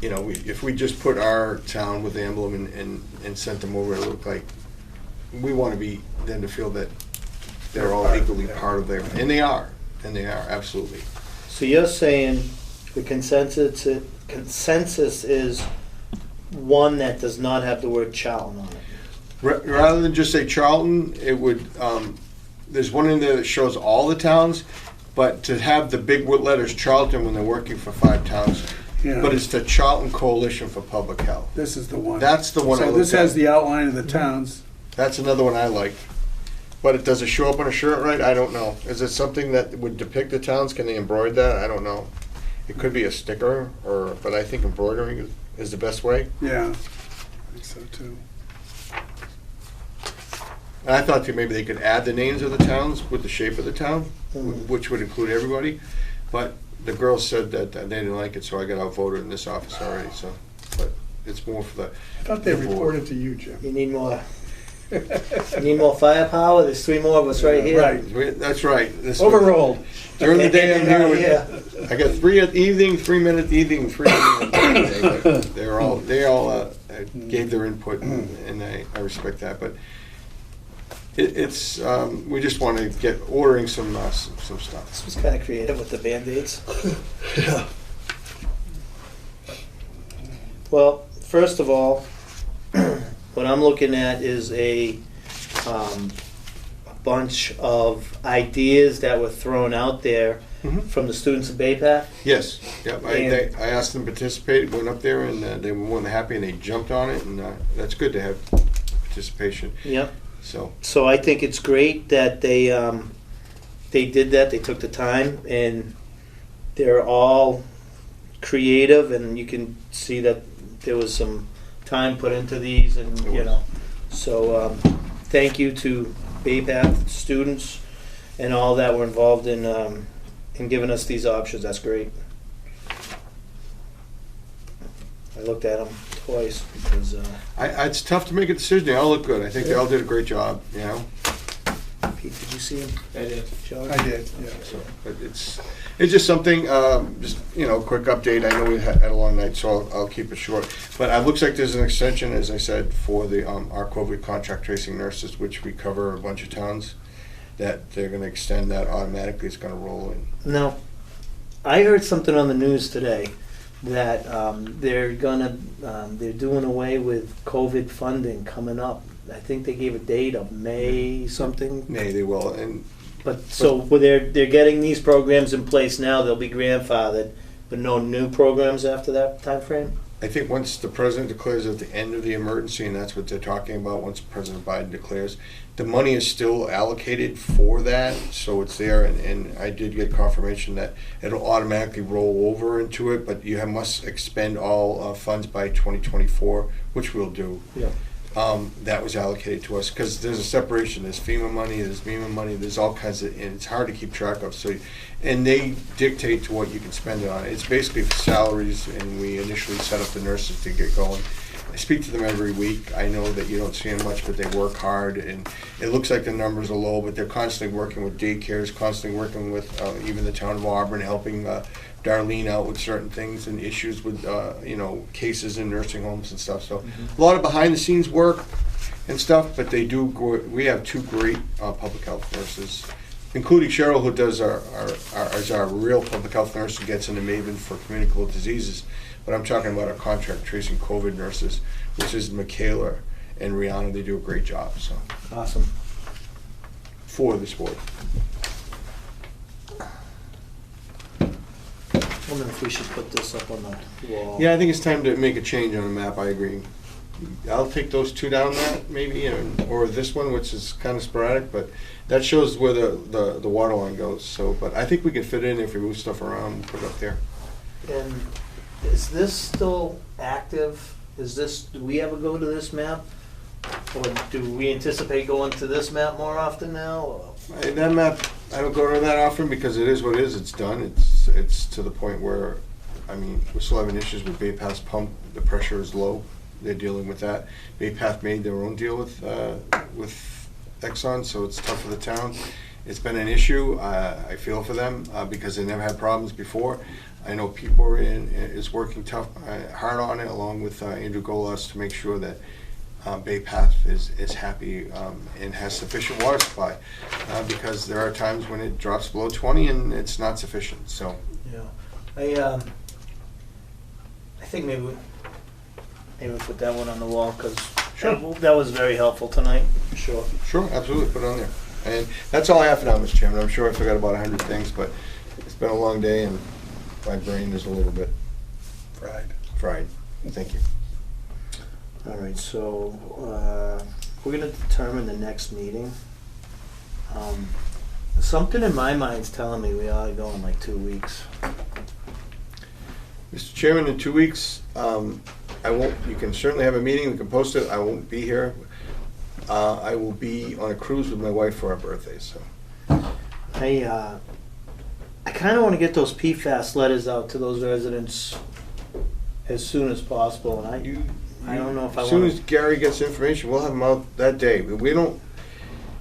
if we just put our town with the emblem and sent them over, it look like we want to be them to feel that they're all equally part of their, and they are absolutely. So you're saying the consensus is one that does not have the word Charlton on it? Rather than just say Charlton, it would, there's one in there that shows all the towns, but to have the big letters Charlton when they're working for 5 towns, Yeah. but it's the Charlton Coalition for Public Health. This is the one. That's the one I So looked this has at. the outline of the towns. That's another one I like. But does it show up on a shirt right? I don't know. Is it something that would depict the towns? Can they embroider that? I don't know. It could be a sticker, but I think embroidering is the best way. Yeah, I think so too. And I thought maybe they could add the names of the towns with the shape of the town, which would include everybody. But the girls said that they didn't like it, so I got outvoted in this office already, so, but it's more for the. I thought they the board. reported to you, Jim. You need more. You need more firepower. There's 3 more of us right here. Right. That's right. This- Overruled. During the day, I'm here Yeah. with, I got 3 at the evening, 3 men at the evening, 3 at the day, but they all gave their input, and I respect that, but it's, we just want to get ordering some stuff. This was kind of creative with the Band-Aids. Yeah. Well, first of all, what I'm looking at is a bunch of ideas that were thrown out there Mhm. from the students of Bay Path. Yes, yep, And- I asked them to participate, went up there, and they were more than happy, and they jumped on it, and that's good to have participation, Yep. so. So I think it's great that they did that. They took the time, and they're all creative, and you can see that there was some time put into these, and you know. So thank you to Bay Path students and all that were involved in giving us these options. That's great. I looked at them twice because. It's tough to make a decision, they all look good, I think they all did a great job, you know? Pete, did you see him? I did. John? I did, yeah. So, but it's just something, just, quick update. I know we had a long night, so I'll keep it short. But it looks like there's an extension, as I said, for the our COVID contract tracing nurses, which we cover a bunch of towns, that they're gonna extend that automatically. It's gonna roll in. No. I heard something on the news today that they're doing away with COVID funding coming up. I think they gave a date of May something. Nay, they will. And But so they're getting these programs in place now. They'll be grandfathered, but no new programs after that time frame. I think once the president declares at the end of the emergency, and that's what they're talking about, once President Biden declares, the money is still allocated for that, so it's there, and I did get confirmation that it'll automatically roll over into it, but you must expend all funds by 2024, which we'll do. Yeah. That was allocated to us, because there's a separation, there's FEMA money, there's all kinds of, and it's hard to keep track of, so, and they dictate to what you can spend it on. It's basically for salaries, and we initially set up the nurses to get going. I speak to them every week. I know that you don't see them much, but they work hard, and it looks like the numbers are low, but they're constantly working with daycares, constantly working with even the town of Auburn, helping Darlene out with certain things and issues with, cases in nursing homes and stuff. So a lot of behind-the-scenes work and stuff, but they do. We have 2 great public health nurses, including Cheryl, who does is our real public health nurse who gets into Maven for communicable diseases. But I'm talking about our contract tracing COVID nurses, which is Michaela and Rihanna. They do a great job. So Awesome. for the sport. I wonder if we should put this up on the wall. Yeah, I think it's time to make a change on the map. I agree. I'll take those 2 down, Matt, maybe, or this one, which is kind of sporadic, but that shows where the water line goes. So, but I think we can fit in if we move stuff around and put it up there. And is this still active? Do we ever go to this map? Or do we anticipate going to this map more often now? That map, I don't go to that often because it is what it is. It's done. It's to the point where, we're still having issues with Bay Path's pump. The pressure is low. They're dealing with that. Bay Path made their own deal with Exxon, so it's tough for the town. It's been an issue. I feel for them because they never had problems before. I know people is working hard on it, along with Andrew Golas, to make sure that Bay Path is happy and has sufficient water supply, because there are times when it drops below 20 and it's not sufficient. So Yeah, I think maybe we'll put that one on the wall because Sure. that was very helpful tonight. Sure. sure, absolutely, put it on there. And that's all I have for now, Mr. Chairman. I'm sure I forgot about 100 things, but it's been a long day and my brain is a little bit fried. Thank you. All right, so we're going to determine the next meeting. Something in my mind's telling me we ought to go in like 2 weeks. Mr. Chairman, in 2 weeks, you can certainly have a meeting, we can post it, I won't be here. I will be on a cruise with my wife for our birthday, so. I kind of want to get those PFAS letters out to those residents as soon as possible, and I don't know if I As soon want as to. Gary gets information, we'll have them out that day. But we don't,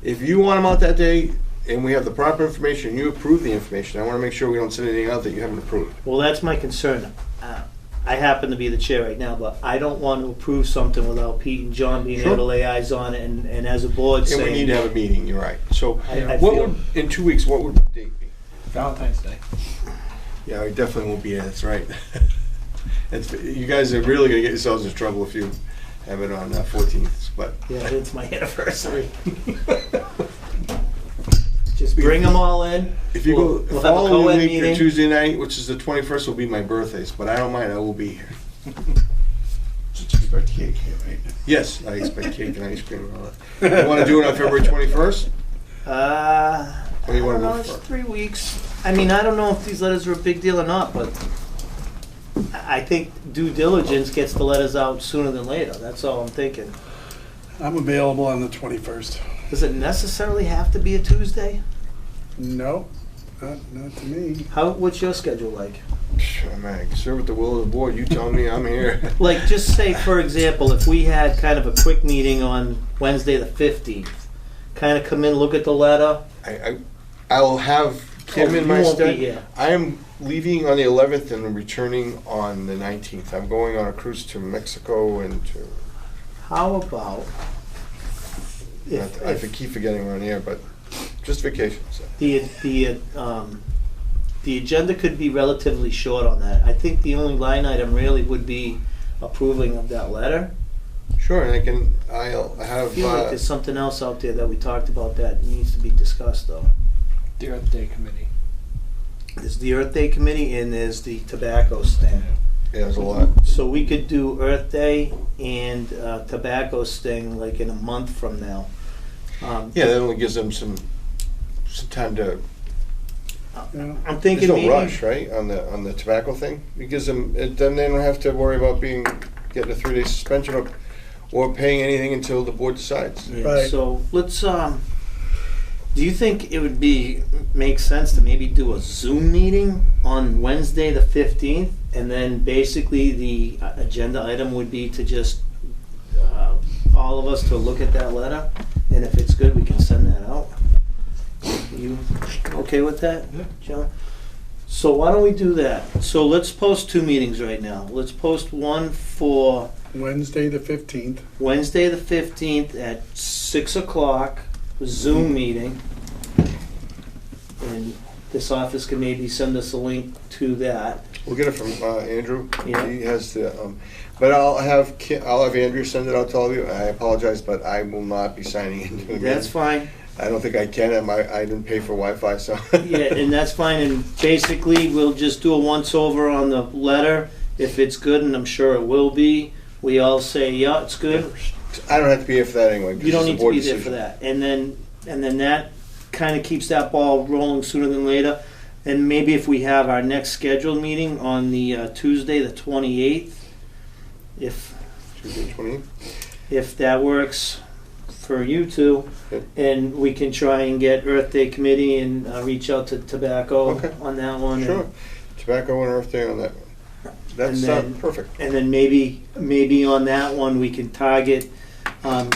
if you want them out that day and we have the proper information, you approve the information, I want to make sure we don't send anything out that you haven't approved. Well, that's my concern. I happen to be the chair right now, but I don't want to approve something without Pete and John being Sure. able to lay eyes on it, and as a board And we need saying. to have a meeting, you're right. So I what feel- would, in 2 weeks, what would the date be? Valentine's Day. Yeah, we definitely won't be here, that's right. You guys are really gonna get yourselves in trouble if you have it on 14th, but. Yeah, it's my anniversary. Just bring them all in. If you We'll go, have a following co-ed week, your meeting. Tuesday night, which is the 21st, will be my birthday, but I don't mind, I will be here. Expect cake here, right? Yes, I expect cake and ice cream and all that. You wanna do it on February 21st? I Or you wanna don't know, move it's for? 3 weeks. I mean, I don't know if these letters are a big deal or not, but I think due diligence gets the letters out sooner than later. That's all I'm thinking. I'm available on the 21st. Does it necessarily have to be a Tuesday? No, not to me. What's your schedule like? Sure, man, serve at the will of the board, you tell me I'm here. Like, just say, for example, if we had kind of a quick meeting on Wednesday the 15th, kind of come in, look at the letter. I'll have Kim in you my won't be stead. here. I am leaving on the 11th and returning on the 19th. I'm going on a cruise to Mexico and to, How about I keep forgetting we're on air, but just vacation, so. the agenda could be relatively short on that. I think the only line item really would be approving of that letter. Sure, and I'll I have, feel like there's something else out there that we talked about that needs to be discussed, though. The Earth Day Committee. There's the Earth Day Committee and there's the tobacco sting. yeah, there's a lot. So we could do Earth Day and tobacco sting like in a month from now. Yeah, that only gives them some time to, Yeah. I'm there's thinking no maybe, rush, right, on the tobacco thing? It gives them, then they don't have to worry about getting a 3-day suspension or paying anything until the board decides. Yeah, Right. so let's, do you think it would make sense to maybe do a Zoom meeting on Wednesday the 15th? And then basically the agenda item would be to just, all of us to look at that letter? And if it's good, we can send that out. You okay with that, John? So why don't we do that? So let's post 2 meetings right now. Let's post one for Wednesday, the 15th. Wednesday the 15th at 6 o'clock, Zoom meeting. And this office can maybe send us a link to that. We'll get it from Andrew. Yeah. He has the, but I'll have Andrew send it out to all of you. I apologize, but I will not be signing into it. That's fine. I don't think I can. I didn't pay for Wi-Fi, so. Yeah, and that's fine. And basically, we'll just do a once-over on the letter. If it's good, and I'm sure it will be, we all say, yeah, it's good. I don't have to be here for that anyway. You don't because it's a need to board be there for decision. that. And then that kind of keeps that ball rolling sooner than later. And maybe if we have our next scheduled meeting on the Tuesday, the 28th, Tuesday, 28th? if that works for you two, Good. and we can try and get Earth Day Committee and reach out to Tobacco Okay. on that one. Sure. Tobacco and Earth Day on that one. That's then- perfect. And then maybe on that one, we can target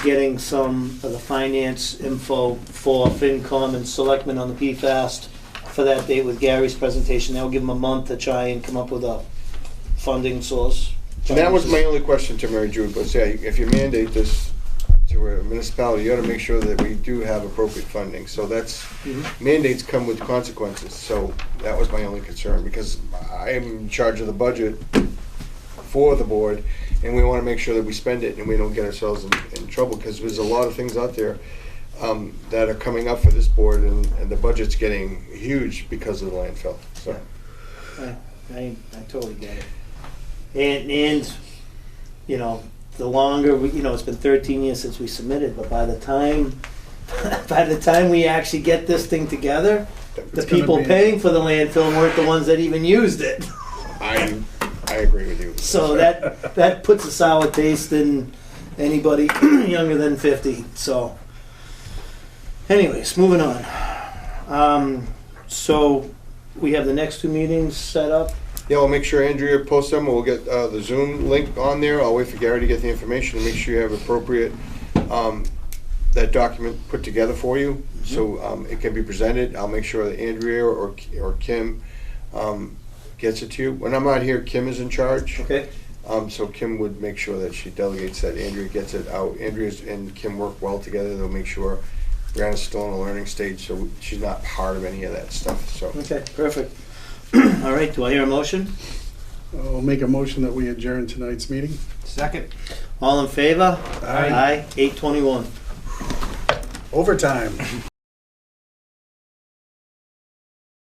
getting some of the finance info for FinCom and Selectmen on the PFAST for that date with Gary's presentation. That'll give them a month to try and come up with a funding source. And that was my only question to Mary Jude, was, yeah, if you mandate this to a municipality, you ought to make sure that we do have appropriate funding. So that's, mandates come with consequences, so that was my only concern, because I am in charge of the budget for the board, and we want to make sure that we spend it and we don't get ourselves in trouble, because there's a lot of things out there that are coming up for this board, and the budget's getting huge because of the landfill, so. I totally get it. And you know, the longer it's been 13 years since we submitted, but by the time we actually get this thing together, the It's gonna people be- paying for the landfill weren't the ones that even used it. I agree with you. So that puts a sour taste in anybody younger than 50. So, anyways, moving on. So we have the next two meetings set up. Yeah, we'll make sure Andrea posts them, we'll get the Zoom link on there, I'll wait for Gary to get the information, and make sure you have appropriate, that document put together for you, so it can be presented. I'll make sure that Andrea or Kim gets it to you. When I'm not here, Kim is in charge. Okay. So Kim would make sure that she delegates that Andrea gets it out. Andrea and Kim work well together, they'll make sure Brianna's still in a learning stage, so she's not part of any of that stuff, so. Okay, perfect. All right, do I hear a motion? I'll make a motion that we adjourn tonight's meeting. Second. All in favor? Aye. 8:21. Overtime.